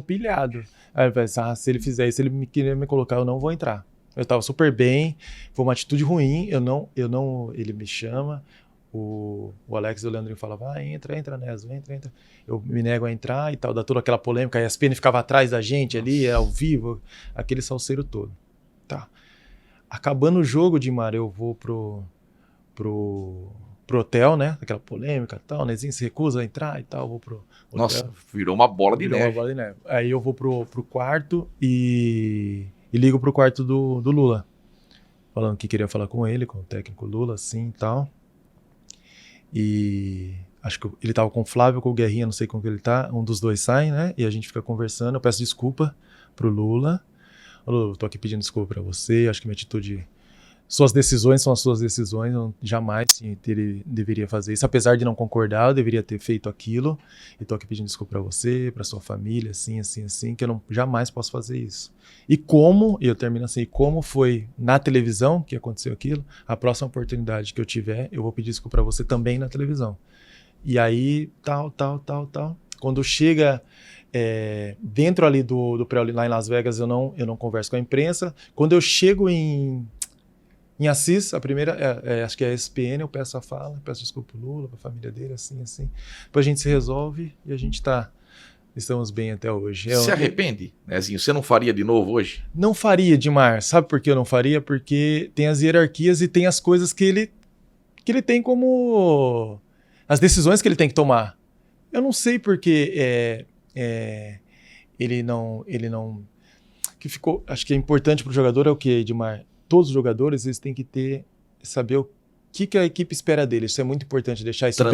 pilhado. Aí vai, se ele fizer isso, ele queria me colocar, eu não vou entrar. Eu tava super bem, foi uma atitude ruim, ele me chama, o Alex e o Leandrinho falavam, entra, Neso, entra. Eu me nego a entrar e tal, dá toda aquela polêmica, a ESPN ficava atrás da gente ali, ao vivo, aquele salseiro todo. Tá. Acabando o jogo, Dimar, eu vou pro hotel, né? Aquela polêmica e tal, Nezinho se recusa a entrar e tal, vou pro hotel. Nossa, virou uma bola de neve. Aí eu vou pro quarto e ligo pro quarto do Lula, falando que queria falar com ele, com o técnico Lula, assim e tal. E acho que ele tava com o Flávio, com o Guerrinha, não sei com que ele tá, um dos dois sai, né? E a gente fica conversando, eu peço desculpa pro Lula. Lula, eu tô aqui pedindo desculpa pra você, acho que minha atitude... Suas decisões são as suas decisões, eu jamais deveria fazer isso. Apesar de não concordar, eu deveria ter feito aquilo. E tô aqui pedindo desculpa pra você, pra sua família, assim, que eu jamais posso fazer isso. E eu termino assim, como foi na televisão que aconteceu aquilo, a próxima oportunidade que eu tiver, eu vou pedir desculpa pra você também na televisão. E aí, tal. Quando chega... dentro ali do pré, lá em Las Vegas, eu não converso com a imprensa. Quando eu chego em Assis, a primeira, acho que é a ESPN, eu peço a fala, peço desculpa pro Lula, pra família dele, assim. Depois a gente se resolve e a gente estamos bem até hoje. Se arrepende, Nezinho? Você não faria de novo hoje? Não faria, Dimar. Sabe por que eu não faria? Porque tem as hierarquias e tem as coisas que ele tem como... As decisões que ele tem que tomar. Eu não sei porque ele não... Que ficou... Acho que é importante pro jogador é o que, Dimar? Todos os jogadores, eles têm que saber o que a equipe espera deles. Isso é muito importante, deixar isso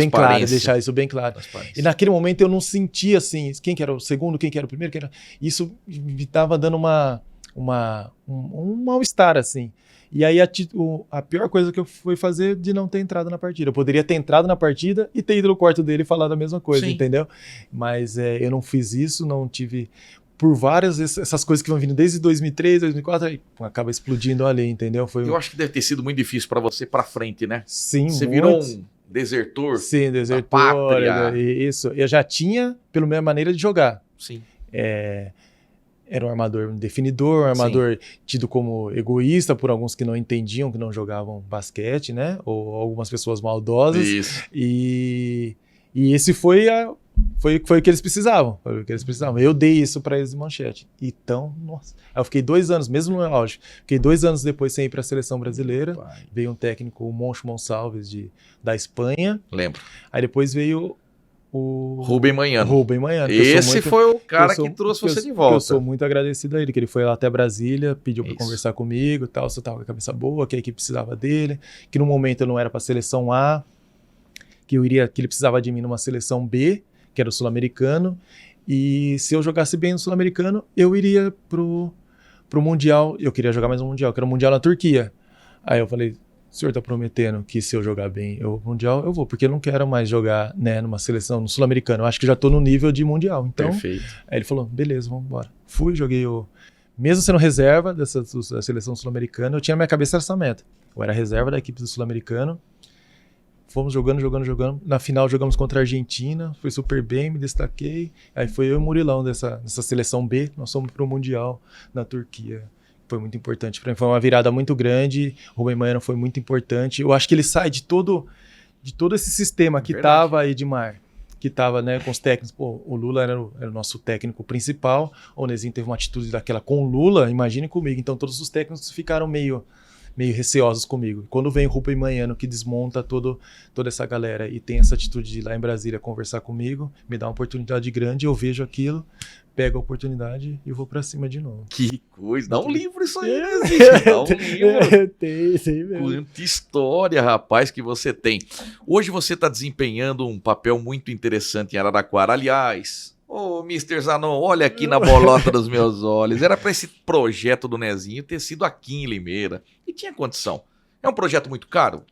bem claro. E naquele momento eu não sentia assim, quem que era o segundo, quem que era o primeiro, isso me estava dando um mal-estar, assim. E aí a pior coisa que eu fui fazer de não ter entrado na partida. Eu poderia ter entrado na partida e ter ido no quarto dele e falado a mesma coisa, sim, entendeu? Mas eu não fiz isso, não tive... Por várias essas coisas que vão vindo desde 2003, 2004, aí acaba explodindo ali, entendeu? Eu acho que deve ter sido muito difícil para você para frente, né? Sim, você virou um desertor. Sim, desertor. Da pátria. Isso. Eu já tinha, pela minha maneira de jogar. Sim. Era um armador definidor, um armador tido como egoísta por alguns que não entendiam, que não jogavam basquete, né? Ou algumas pessoas maldosas. Isso. E esse foi o que eles precisavam. Eu dei isso para eles de manchete. Então, nossa. Aí eu fiquei 2 anos, mesmo no auge. Fiquei 2 anos depois sem ir para a seleção brasileira. Pai. Veio um técnico, o Moncho Monsalves, da Espanha. Lembro. Aí depois veio o Rubem Manhano. Esse foi o cara que trouxe você de volta. Eu sou muito agradecido a ele, que ele foi lá até Brasília, pediu para conversar comigo, tal, se eu tava com a cabeça boa, que a equipe precisava dele, que no momento eu não era para a seleção A, que ele precisava de mim numa seleção B, que era o sul-americano, e se eu jogasse bem no sul-americano, eu iria pro Mundial. Eu queria jogar mais um Mundial, que era o Mundial na Turquia. Aí eu falei, o senhor tá prometendo que se eu jogar bem o Mundial, eu vou, porque eu não quero mais jogar, né, numa seleção no sul-americano. Eu acho que já tô no nível de Mundial. Então, perfeito. Aí ele falou, beleza, vamos embora. Fui, joguei mesmo sendo reserva da seleção sul-americana, eu tinha na minha cabeça essa meta. Eu era reserva da equipe do sul-americano. Fomos jogando. Na final jogamos contra a Argentina, foi super bem, me destaquei. Aí foi eu e o Murilão dessa seleção B, nós fomos pro Mundial na Turquia. Foi muito importante para mim, foi uma virada muito grande. O Rubem Manhano foi muito importante. Eu acho que ele sai de todo esse sistema que tava, Edmar, que tava, né, com os técnicos. Pô, o Lula era o nosso técnico principal, o Nezinho teve uma atitude daquela com o Lula, imagine comigo. Então todos os técnicos ficaram meio meio receosos comigo. Quando vem o Rubem Manhano, que desmonta toda essa galera e tem essa atitude de ir lá em Brasília conversar comigo, me dá uma oportunidade grande, eu vejo aquilo, pego a oportunidade e vou pra cima de novo. Que coisa, dá um livro isso aí, né, Zico? Dá um livro. Tem mesmo. Quanta história, rapaz, que você tem. Hoje você está desempenhando um papel muito interessante em Araraquara. Aliás, Mr. Zanon, olha aqui na bolota dos meus olhos. Era para esse projeto do Nezinho ter sido aqui em Limeira. E tinha condição. É um projeto muito caro.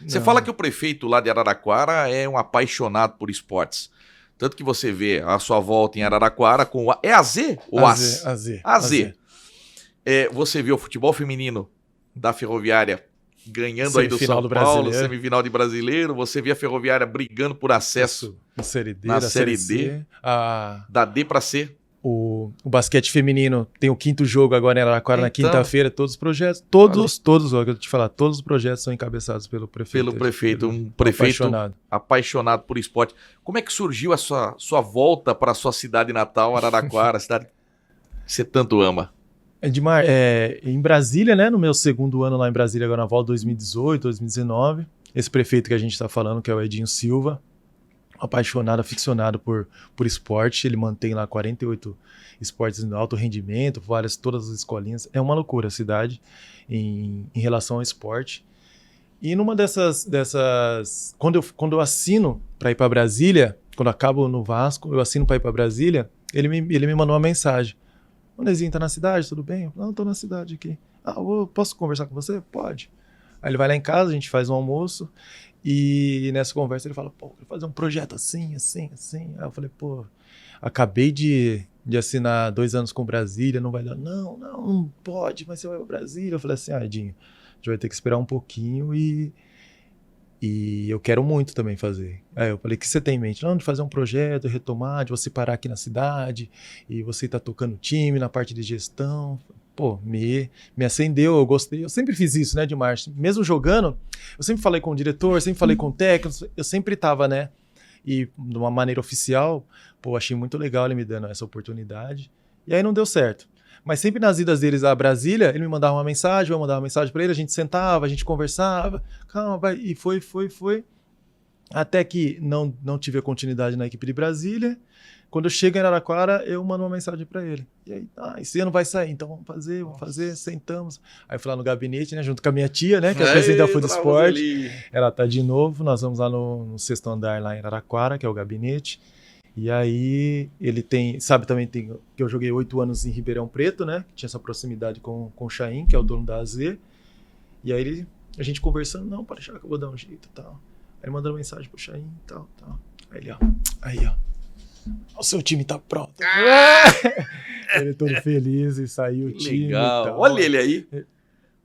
Você fala que o prefeito lá de Araraquara é um apaixonado por esportes. Tanto que você vê a sua volta em Araraquara com... É AZ ou AZ? AZ. Você vê o futebol feminino da Ferroviária ganhando aí do São Paulo, semifinal de brasileiro. Você vê a Ferroviária brigando por acesso na Série D. Da D para C. O basquete feminino tem o 5º jogo agora em Araraquara, na quinta-feira. Todos os projetos, todos, eu vou te falar, todos os projetos são encabeçados pelo prefeito. Um prefeito apaixonado por esporte. Como é que surgiu a sua volta para a sua cidade natal, Araraquara, a cidade que você tanto ama? Edmar, em Brasília, né, no meu 2º ano lá em Brasília, agora na volta 2018, 2019, esse prefeito que a gente está falando, que é o Edinho Silva, apaixonado, aficionado por esporte, ele mantém lá 48 esportes de alto rendimento, todas as escolinhas, é uma loucura a cidade em relação ao esporte. E numa dessas quando eu assino para ir para Brasília, quando eu acabo no Vasco, eu assino para ir para Brasília, ele me mandou uma mensagem: "O Nezinho, tá na cidade, tudo bem?" "Não, tô na cidade aqui." "Posso conversar com você?" "Pode." Aí ele vai lá em casa, a gente faz um almoço, e nessa conversa ele fala: "Pô, quero fazer um projeto assim. Aí eu falei: "Pô, acabei de assinar 2 anos com Brasília, não vai dar." Não pode, mas você vai para Brasília." Eu falei assim: Edinho, a gente vai ter que esperar um pouquinho e eu quero muito também fazer. Aí eu falei: "O que você tem em mente?" "Não, de fazer um projeto, retomar, de você parar aqui na cidade, e você tá tocando time na parte de gestão." Pô, me acendeu, eu gostei. Eu sempre fiz isso, né, Edmar? Mesmo jogando, eu sempre falei com o diretor, sempre falei com o técnico, eu sempre tava, né? E de uma maneira oficial, pô, achei muito legal ele me dando essa oportunidade. E aí não deu certo. Mas sempre nas idas deles a Brasília, ele me mandava uma mensagem, eu mandava uma mensagem pra ele, a gente sentava, a gente conversava, calma, vai, e foi. Até que não tive a continuidade na equipe de Brasília. Quando eu chego em Araraquara, eu mando uma mensagem para ele. E aí, esse ano vai sair, então vamos fazer, sentamos. Aí eu fui lá no gabinete, né, junto com a minha tia, né, que é a presidente da Food Sport. Ela tá de novo, nós vamos lá no 6º andar, lá em Araraquara, que é o gabinete. E aí ele também que eu joguei 8 anos em Ribeirão Preto, né, que tinha essa proximidade com o Chaim, que é o dono da AZ. E aí a gente conversando: "Não, pode deixar que eu vou dar um jeito e tal." Aí mandando mensagem pro Chaim e tal. Aí, ó. "O seu time tá pronto." Ele todo feliz e saiu o time. Legal. Olha ele aí.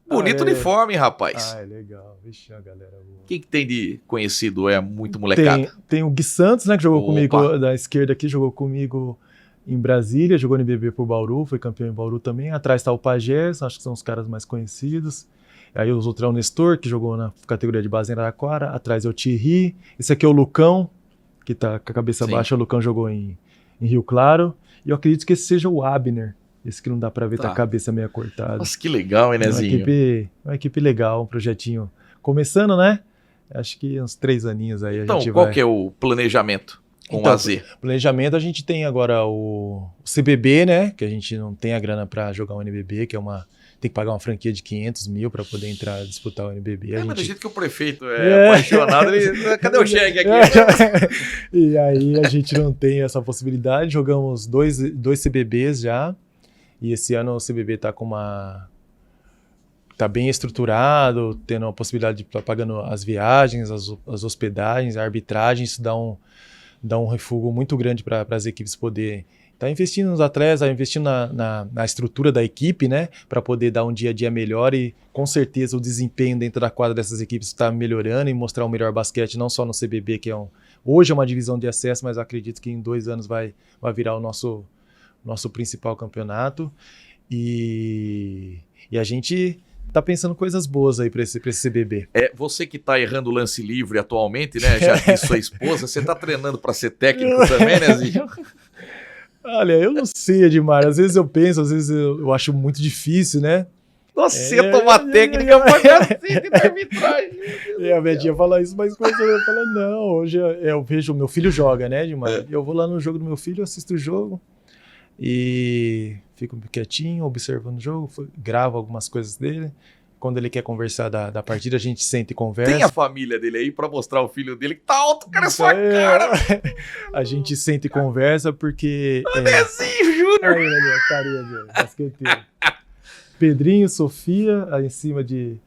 Bonito uniforme, rapaz. É legal. Vixe, a galera boa. Quem que tem de conhecido? É muito molecada. Tem o Gui Santos, né, que jogou comigo da esquerda aqui, jogou comigo em Brasília, jogou no NBB por Bauru, foi campeão em Bauru também. Atrás tá o Pajés, acho que são os caras mais conhecidos. Aí os outros é o Nestor, que jogou na categoria de base em Araraquara. Atrás é o Thierry. Esse aqui é o Lucão, que tá com a cabeça baixa. O Lucão jogou em Rio Claro. E eu acredito que esse seja o Abner. Esse que não dá pra ver, tá a cabeça meio cortada. Nossa, que legal, hein, Nezinho? Uma equipe legal, um projetinho começando, né? Acho que uns 3 aninhos aí a gente vai... Então, qual que é o planejamento com o AZ? Planejamento, a gente tem agora o CBB, né? Que a gente não tem a grana pra jogar o NBB, que é tem que pagar uma franquia de 500 mil para poder disputar o NBB. Mas do jeito que o prefeito é apaixonado, cadê o cheque aqui? E aí a gente não tem essa possibilidade. Jogamos dois CBBs já. E esse ano o CBB tá bem estruturado, tendo a possibilidade de estar pagando as viagens, as hospedagens, a arbitragem. Isso dá um refúgio muito grande para as equipes poder tá investindo nos atletas, tá investindo na estrutura da equipe, né, para poder dar um dia a dia melhor, e com certeza o desempenho dentro da quadra dessas equipes está melhorando e mostrar um melhor basquete, não só no CBB, que hoje é uma divisão de acesso, mas acredito que em 2 anos vai virar o nosso principal campeonato, e a gente tá pensando coisas boas aí para esse CBB. Você que tá errando o lance livre atualmente, né, já que sua esposa, você tá treinando para ser técnico também, né, Zinho? Olha, eu não sei, Edmar, às vezes eu penso, às vezes eu acho muito difícil, né? Você toma técnica pra cacete de arbitragem. E a minha tia fala isso, mas quando eu falo, não, hoje eu vejo, meu filho joga, né, demais. Eu vou lá no jogo do meu filho, assisto o jogo e fico quietinho, observando o jogo, gravo algumas coisas dele. Quando ele quer conversar da partida, a gente senta e conversa. Tem a família dele aí pra mostrar o filho dele que tá alto, cara, é sua cara. A gente senta e conversa porque... Nezinho Júnior. Aí, a carinha dele, basqueteiro. Pedrinho, Sofia, aí em cima de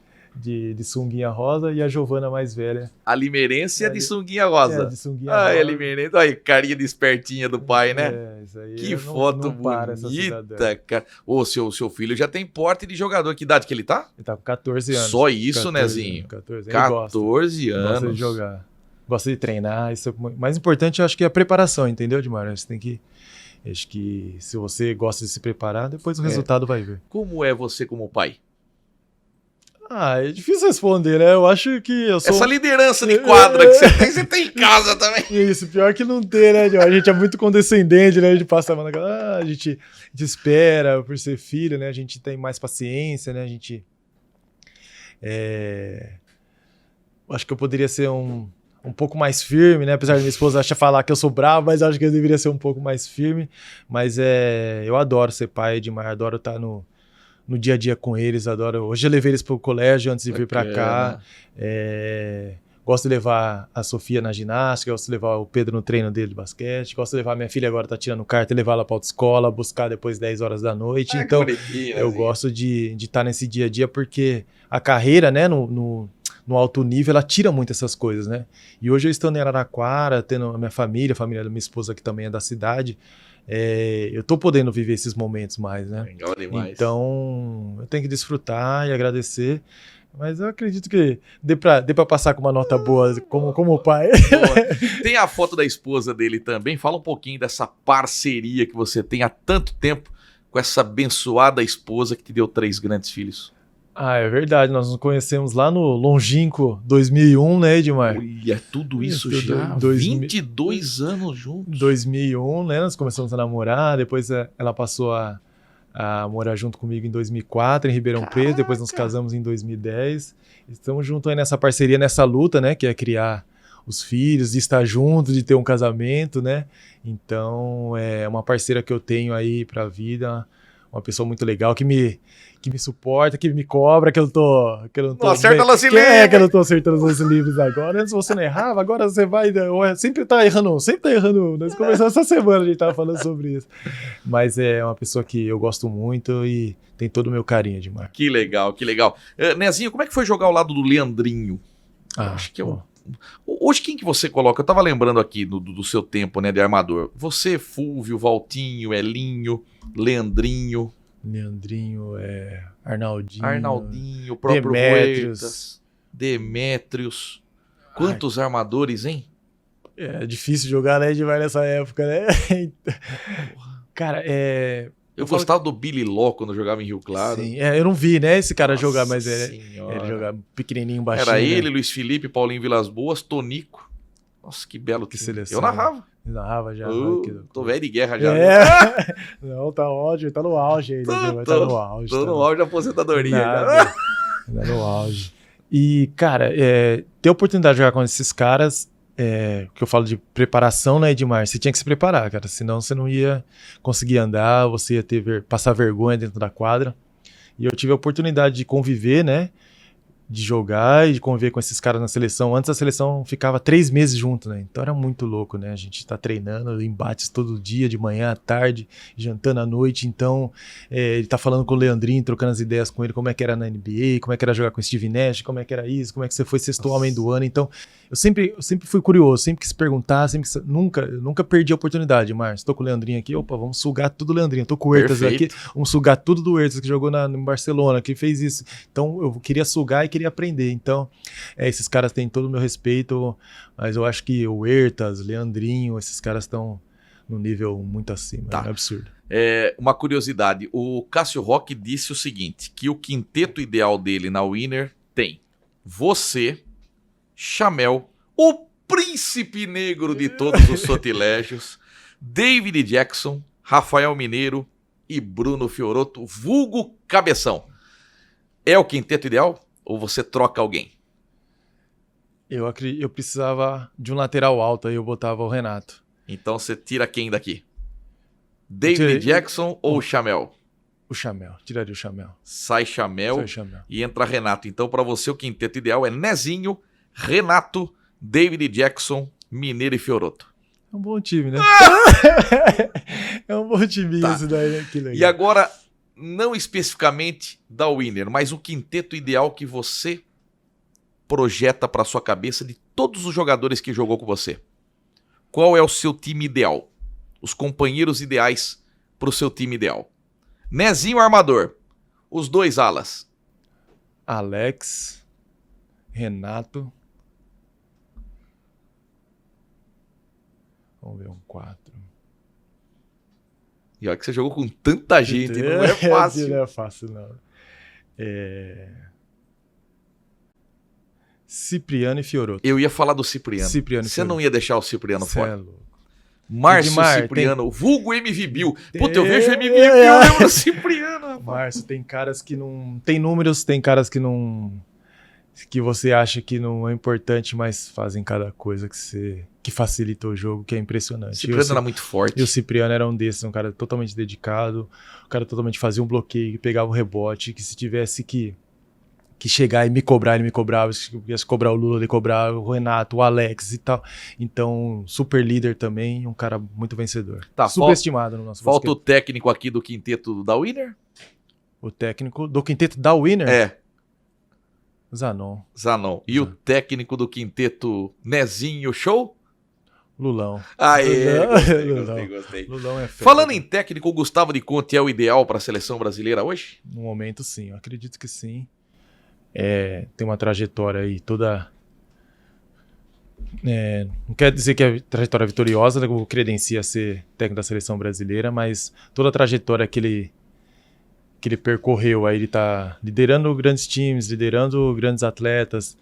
sunguinha rosa, e a Giovana mais velha. A limeirense é de sunguinha rosa. De sunguinha rosa. A limeirense. Olha, carinha de espertinha do pai, né? Isso aí. Que foto bonita, cara. Ô, seu filho já tem porte de jogador. Que idade que ele tá? Ele tá com 14 anos. Só isso, 14, Nezinho? 14 anos. Gosta de jogar. Gosta de treinar. Isso é o mais importante, eu acho que é a preparação, entendeu, Edmar? Você tem que... Acho que se você gosta de se preparar, depois o resultado vai vir. Como é você como pai? É difícil responder, né? Eu acho que eu sou... Essa liderança de quadra que você tem em casa também. Isso, pior que não tem, né? A gente é muito condescendente, né? A gente passa a mão naquela... a gente espera por ser filho, né? A gente tem mais paciência, né? A gente... Acho que eu poderia ser um pouco mais firme, né? Apesar de minha esposa falar que eu sou bravo, mas acho que eu deveria ser um pouco mais firme. Mas eu adoro ser pai, Edmar, adoro estar no dia a dia com eles, adoro. Hoje eu levei eles para o colégio antes de vir para cá. Gosto de levar a Sofia na ginástica, gosto de levar o Pedro no treino dele de basquete, gosto de levar minha filha agora tá tirando carta e levar ela para autoescola, buscar depois 10 horas da noite. Então eu gosto de estar nesse dia a dia porque a carreira, né, no alto nível, ela tira muito essas coisas, né? E hoje eu estou em Araraquara, tendo a minha família, a família da minha esposa que também é da cidade, eu tô podendo viver esses momentos mais, né? Legal demais. Então, eu tenho que desfrutar e agradecer, mas eu acredito que dê pra passar com uma nota boa como pai. Boa. Tem a foto da esposa dele também, fala um pouquinho dessa parceria que você tem há tanto tempo com essa abençoada esposa que te deu 3 grandes filhos. É verdade, nós nos conhecemos lá no longínquo 2001, né, Edmar? Olha, tudo isso já, 22 anos juntos. 2001, né, nós começamos a namorar, depois ela passou a morar junto comigo em 2004, em Ribeirão Preto, depois nos casamos em 2010. Estamos juntos aí nessa parceria, nessa luta, né, que é criar os filhos, de estar junto, de ter um casamento, né? Então, é uma parceira que eu tenho aí pra vida, uma pessoa muito legal que me suporta, que me cobra, que eu não tô... Não acerta lance livre! Que eu não tô acertando os lance livres agora. Antes você não errava, agora você vai... Sempre tá errando. Nós conversamos essa semana, a gente tava falando sobre isso. Mas é uma pessoa que eu gosto muito e tem todo o meu carinho, Edmar. Que legal, que legal. Nezinho, como é que foi jogar ao lado do Leandrinho? Acho que Hoje quem que você coloca? Eu tava lembrando aqui do seu tempo, né, de armador. Você, Fúvio, Valtinho, Elinho, Leandrinho, Arnaldinho, o próprio Demétrios. Quantos armadores, hein? É difícil jogar, né, Edmar, nessa época, né? Cara, Eu gostava do Billy Ló quando jogava em Rio Claro. Sim, eu não vi, né, esse cara jogar, mas ele jogava pequenininho, baixinho. Era ele, Luiz Felipe, Paulinho Vilas Boas, Tonico. Nossa, que belo que seleção. Eu narrava. Narrava já. Tô velho de guerra já. Não, tá ótimo, tá no auge ainda. Tá no auge. Tô no auge da aposentadoria. Tá no auge. E, cara, ter a oportunidade de jogar com esses caras, que eu falo de preparação, né, Edmar? Você tinha que se preparar, cara, senão você não ia conseguir andar, você ia passar vergonha dentro da quadra. E eu tive a oportunidade de conviver, né, de jogar e de conviver com esses caras na seleção. Antes a seleção ficava 3 meses junto, né? Então era muito louco, né? A gente tá treinando embates todo dia, de manhã à tarde, jantando à noite. Então ele tá falando com o Leandrinho, trocando as ideias com ele, como é que era na NBA, como é que era jogar com o Steve Nash, como é que era isso, como é que você foi sexto homem do ano. Então eu sempre fui curioso, sempre quis perguntar, nunca perdi a oportunidade, Márcio. Estou com o Leandrinho aqui, opa, vamos sugar tudo o Leandrinho. Tô com o Huertas aqui, vamos sugar tudo do Huertas, que jogou no Barcelona, que fez isso. Então eu queria sugar e queria aprender. Então, esses caras têm todo o meu respeito, mas eu acho que o Huertas, Leandrinho, esses caras estão num nível muito acima. Tá. É absurdo. Uma curiosidade, o Cássio Roque disse o seguinte, que o quinteto ideal dele na Winner tem você, Chamel, o príncipe negro de todos os sortilégios, David Jackson, Rafael Mineiro e Bruno Fiorotto, vulgo Cabeção. É o quinteto ideal? Ou você troca alguém? Eu precisava de um lateral alto, aí eu botava o Renato. Então você tira quem daqui? David Jackson ou Chamel? O Chamel, tiraria o Chamel. Sai Chamel e entra Renato. Então para você o quinteto ideal é Nezinho, Renato, David Jackson, Mineiro e Fioroto. É um bom time, né? É um bom time isso daí, né? Que legal. E agora, não especificamente da Winner, mas o quinteto ideal que você projeta para sua cabeça de todos os jogadores que jogou com você. Qual é o seu time ideal? Os companheiros ideais para o seu time ideal. Nezinho armador. Os dois alas. Alex, Renato. Vamos ver um 4. E olha que você jogou com tanta gente, não é fácil. Não é fácil, não. Cipriano e Fioroto. Eu ia falar do Cipriano. Você não ia deixar o Cipriano fora. É louco. Márcio Edmar, Cipriano, vulgo MV Bill. Puta, eu vejo MV Bill, eu lembro do Cipriano, rapaz. Márcio, tem caras que não... Tem números, tem caras que não... Que você acha que não é importante, mas fazem cada coisa que facilita o jogo, que é impressionante. O Cipriano era muito forte. E o Cipriano era um desses, um cara totalmente dedicado, um cara totalmente fazia um bloqueio, pegava o rebote, que se tivesse que chegar e me cobrar, ele me cobrava, se tivesse cobrar o Lula, ele cobrava, o Renato, o Alex e tal. Então, super líder também, um cara muito vencedor. Tá, subestimado no nosso Falta basquete. o técnico aqui do quinteto da Winner? O técnico do quinteto da Winner? É. Zanon. E o técnico do quinteto Nezinho Show? Lulão. Aê, Lulão. gostei. Lulão é fera. Falando em técnico, o Gustavo de Conte é o ideal para a seleção brasileira hoje? No momento, sim. Eu acredito que sim. Tem uma trajetória aí toda... não quer dizer que é trajetória vitoriosa, né, que credencia ser técnico da seleção brasileira, mas toda a trajetória que ele percorreu, aí ele tá liderando grandes times, liderando grandes atletas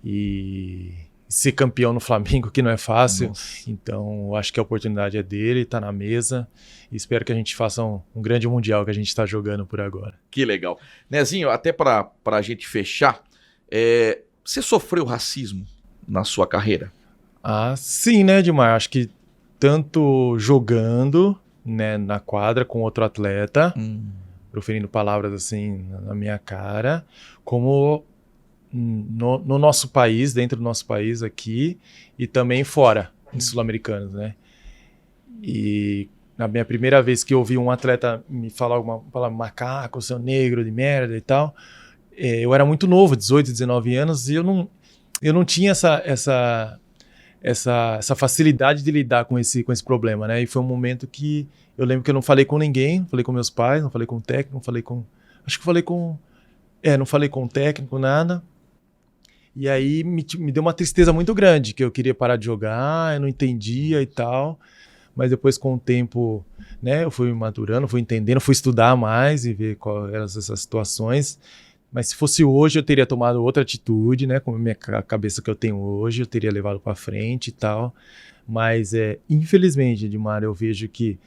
e ser campeão no Flamengo, que não é fácil. Nossa. Então, eu acho que a oportunidade é dele, tá na mesa e espero que a gente faça um grande mundial que a gente está jogando por agora. Que legal. Nezinho, até para a gente fechar, você sofreu racismo na sua carreira? Ah, sim, né, Edmar? Acho que tanto jogando, né, na quadra com outro atleta, proferindo palavras assim na minha cara, como no nosso país, dentro do nosso país aqui, e também fora, em sul-americanos, né? E na minha primeira vez que eu ouvi um atleta me falar alguma palavra, macaco, seu negro de merda e tal, eu era muito novo, 18, 19 anos, e eu não tinha essa facilidade de lidar com esse problema, né? E foi um momento que eu lembro que eu não falei com ninguém, não falei com meus pais, não falei com o técnico, não falei com... Acho que falei com... não falei com o técnico, nada. E aí me deu uma tristeza muito grande, que eu queria parar de jogar, eu não entendia e tal. Mas depois, com o tempo, né, eu fui maturando, fui entendendo, fui estudar mais e ver quais eram essas situações. Mas se fosse hoje, eu teria tomado outra atitude, né? Com a minha cabeça que eu tenho hoje, eu teria levado para frente e tal. Mas, infelizmente, Edmar, eu vejo que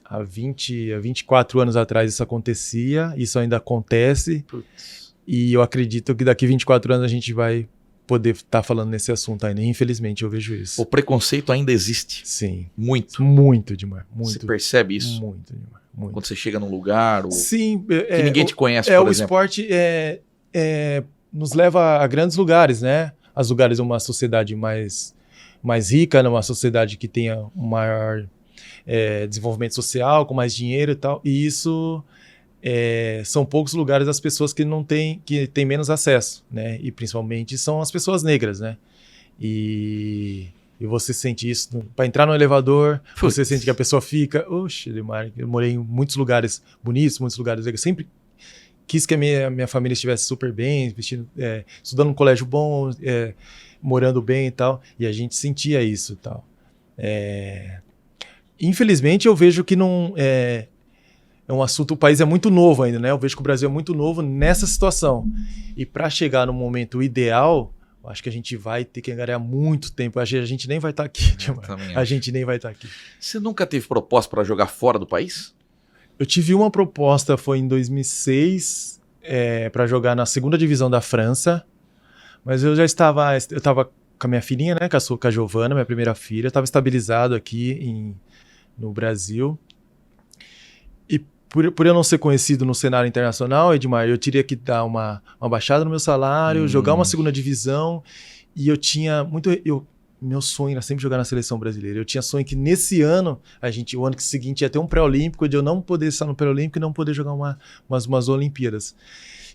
há 24 anos atrás isso acontecia, isso ainda acontece. Putz. E eu acredito que daqui 24 anos a gente vai poder estar falando nesse assunto ainda. Infelizmente, eu vejo isso. O preconceito ainda existe? Sim. Muito? Muito, Edmar. Muito. Você percebe isso? Muito, Edmar. Muito. Quando você chega num lugar sim, que ninguém te conhece, por exemplo. O esporte nos leva a grandes lugares, né? Os lugares de uma sociedade mais rica, numa sociedade que tenha um maior desenvolvimento social, com mais dinheiro e tal. E isso são poucos lugares das pessoas que têm menos acesso, né? E principalmente são as pessoas negras, né? E você sente isso para entrar no elevador, você sente que a pessoa fica... Oxe, Edmar, eu morei em muitos lugares bonitos, muitos lugares... Eu sempre quis que a minha família estivesse super bem, estudando num colégio bom, morando bem e tal, e a gente sentia isso e tal. Infelizmente, eu vejo que não... É um assunto, o país é muito novo ainda, né? Eu vejo que o Brasil é muito novo nessa situação. E para chegar no momento ideal... Acho que a gente vai ter que angariar muito tempo. A gente nem vai estar aqui. A gente nem vai estar aqui. Você nunca teve proposta para jogar fora do país? Eu tive uma proposta, foi em 2006, para jogar na segunda divisão da França, mas eu estava com a minha filhinha, né, com a Giovana, minha primeira filha, estava estabilizado aqui no Brasil. E por eu não ser conhecido no cenário internacional, Edmar, eu teria que dar uma baixada no meu salário, jogar uma segunda divisão, e eu tinha meu sonho era sempre jogar na seleção brasileira. Eu tinha sonho que nesse ano, o ano seguinte ia ter um pré-olímpico, de eu não poder estar no pré-olímpico e não poder jogar umas Olimpíadas.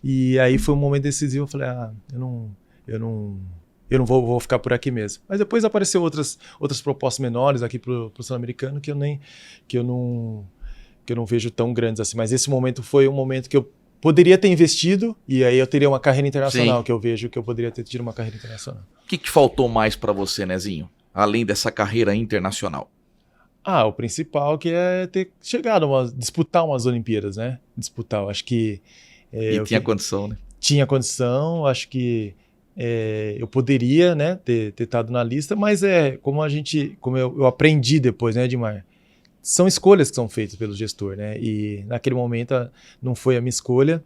E aí foi um momento decisivo, eu falei, eu não vou ficar por aqui mesmo. Mas depois apareceu outras propostas menores aqui pro Sul-Americano que eu não vejo tão grandes assim. Mas esse momento foi um momento que eu poderia ter investido e aí eu teria uma carreira internacional. Sim. Que eu vejo que eu poderia ter tido uma carreira internacional. O que faltou mais para você, Nezinho? Além dessa carreira internacional? O principal que é ter chegado disputar umas Olimpíadas, né? Eu acho que... E tinha condição, né? Tinha condição, acho que eu poderia, né, ter estado na lista, mas como eu aprendi depois, né, Edmar? São escolhas que são feitas pelo gestor, né? E naquele momento não foi a minha escolha,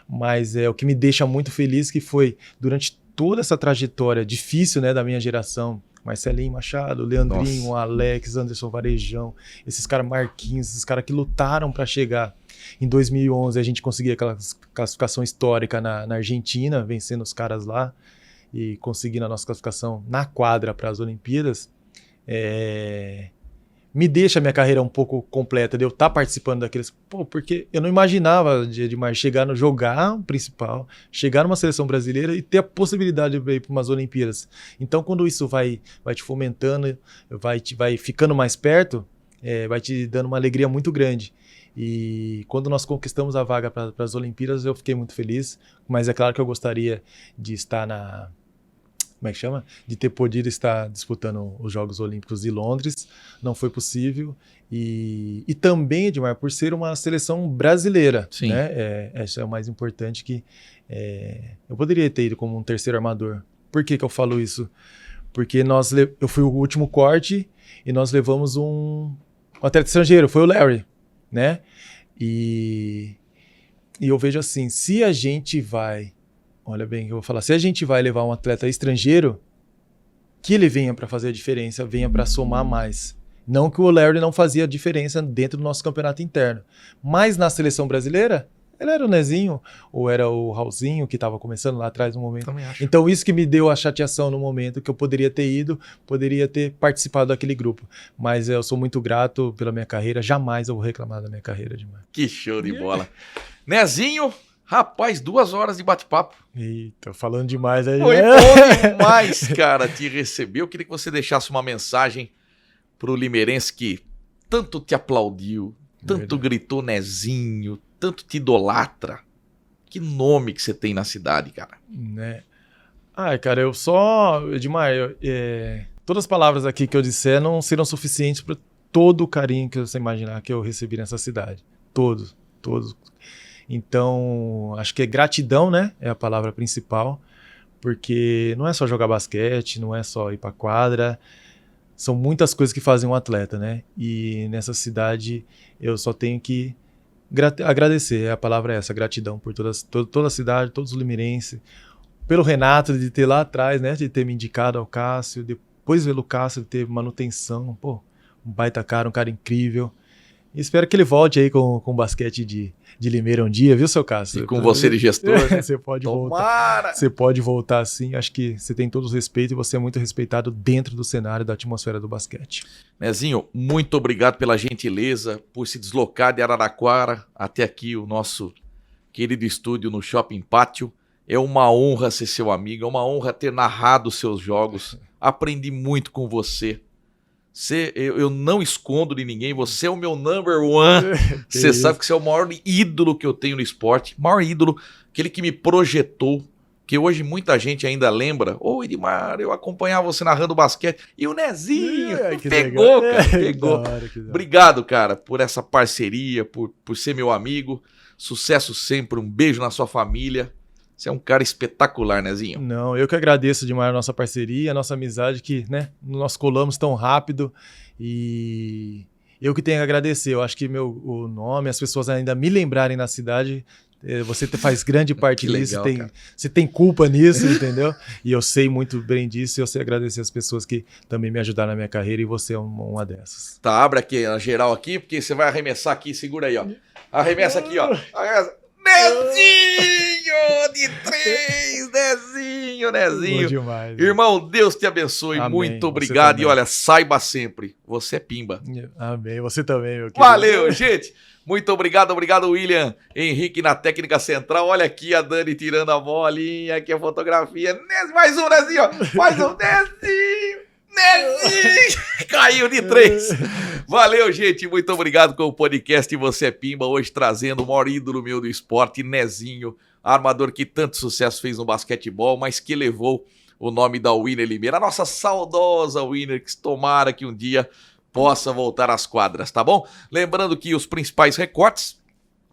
mas o que me deixa muito feliz que foi durante toda essa trajetória difícil, né, da minha geração, Marcelinho Machado, Leandrinho, Nossa. Alex, Anderson Varejão, esses caras Marquinhos, esses caras que lutaram para chegar. Em 2011 a gente conseguia aquela classificação histórica na Argentina, vencendo os caras lá e conseguindo a nossa classificação na quadra para as Olimpíadas. Me deixa a minha carreira um pouco completa, de eu estar participando daqueles... porque eu não imaginava de jogar o principal, chegar numa seleção brasileira e ter a possibilidade de ir para umas Olimpíadas. Então, quando isso vai te fomentando, vai ficando mais perto, vai te dando uma alegria muito grande. E quando nós conquistamos a vaga para as Olimpíadas, eu fiquei muito feliz, mas é claro que eu gostaria de estar como é que chama? De ter podido estar disputando os Jogos Olímpicos de Londres, não foi possível. E também, Edmar, por ser uma seleção brasileira, Sim. Né? Isso é o mais importante, que eu poderia ter ido como um terceiro armador. Por que eu falo isso? Porque eu fui o último corte e nós levamos um atleta estrangeiro, foi o Larry, né? E eu vejo assim, se a gente vai... Olha bem o que eu vou falar. Se a gente vai levar um atleta estrangeiro, que ele venha para fazer a diferença, venha para somar mais. Não que o Larry não fazia diferença dentro do nosso campeonato interno. Mas na seleção brasileira, ele era o Nezinho, ou era o Raulzinho, que estava começando lá atrás no momento. Então isso que me deu a chateação no momento, que eu poderia ter ido, poderia ter participado daquele grupo. Mas eu sou muito grato pela minha carreira, jamais eu vou reclamar da minha carreira demais. Que show de bola. Nezinho... Rapaz, 2 horas de bate-papo. Eita, falando demais aí. Foi bom demais, cara, te receber. Eu queria que você deixasse uma mensagem pro limeirense que tanto te aplaudiu, tanto gritou Nezinho, tanto te idolatra. Que nome que você tem na cidade, cara. Né? Cara, Edmar, todas as palavras aqui que eu disser não serão suficientes para todo o carinho que você imaginar que eu recebi nessa cidade. Todos. Então, acho que gratidão, né? É a palavra principal, porque não é só jogar basquete, não é só ir para quadra, são muitas coisas que fazem um atleta, né? E nessa cidade eu só tenho que agradecer, a palavra é essa, gratidão por toda a cidade, todos os limeirenses, pelo Renato de ter lá atrás, né? De ter me indicado ao Cássio, depois pelo Cássio de ter manutenção, um baita cara, um cara incrível. E espero que ele volte aí com o basquete de Limeira um dia, viu, seu Cássio? E com você de gestor, né? Você pode voltar. Você pode voltar sim. Acho que você tem todos os respeitos e você é muito respeitado dentro do cenário da atmosfera do basquete. Nezinho, muito obrigado pela gentileza, por se deslocar de Araraquara até aqui, o nosso querido estúdio no Shopping Pátio. É uma honra ser seu amigo, é uma honra ter narrado os seus jogos. Aprendi muito com você. Eu não escondo de ninguém, você é o meu number one. Você sabe que você é o maior ídolo que eu tenho no esporte, maior ídolo, aquele que me projetou, que hoje muita gente ainda lembra. Ô, Edmar, eu acompanhava você narrando basquete. E o Nezinho, pegou, cara, pegou. Obrigado, cara, por essa parceria, por ser meu amigo. Sucesso sempre, um beijo na sua família. Você é um cara espetacular, Nezinho. Não, eu que agradeço demais a nossa parceria, a nossa amizade, que, né, nós colamos tão rápido e eu que tenho a agradecer. Eu acho que o nome, as pessoas ainda me lembrarem na cidade, Você faz grande parte legal, nisso, você tem culpa nisso, entendeu? E eu sei muito bem disso e eu sei agradecer as pessoas que também me ajudaram na minha carreira e você é uma dessas. Tá, abre aqui a geral aqui, porque você vai arremessar aqui, segura aí, ó. Arremessa aqui, ó. Nezinho de 3, Nezinho. Bom demais, Irmão, Deus te abençoe, amém. Muito obrigado. E olha, saiba sempre, você é pimba. Amém, você também, meu querido. Valeu, gente. Muito obrigado, William Henrique na técnica central. Olha aqui a Dani tirando a bolinha, aqui a fotografia. Mais um, Nezinho, ó. Mais um, Nezinho. Caiu de 3. Valeu, gente. Muito obrigado com o podcast Você é Pimba. Hoje trazendo o maior ídolo meu do esporte, Nezinho, armador que tanto sucesso fez no basquetebol, mas que levou o nome da Winner Limeira, a nossa saudosa Winner, que tomara que um dia possa voltar às quadras, tá bom? Lembrando que os principais recortes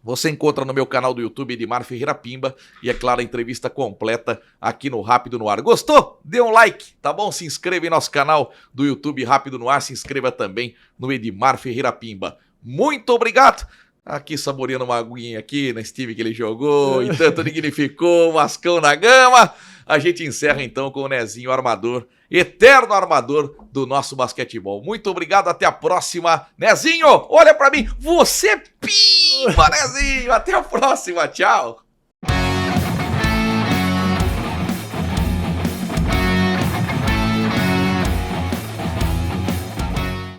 você encontra no meu canal do YouTube, Edmar Ferreira Pimba, e é claro, a entrevista completa aqui no Rápido no Ar. Gostou? Dê um like, tá bom? Se inscreva em nosso canal do YouTube Rápido no Ar, se inscreva também no Edmar Ferreira Pimba. Muito obrigado! Aqui saboreando uma aguinha aqui na Steve que ele jogou e tanto dignificou, Vascão na gama. A gente encerra então com o Nezinho armador, eterno armador do nosso basquetebol. Muito obrigado, até a próxima. Nezinho, olha pra mim, você pimba, Nezinho. Até a próxima, tchau.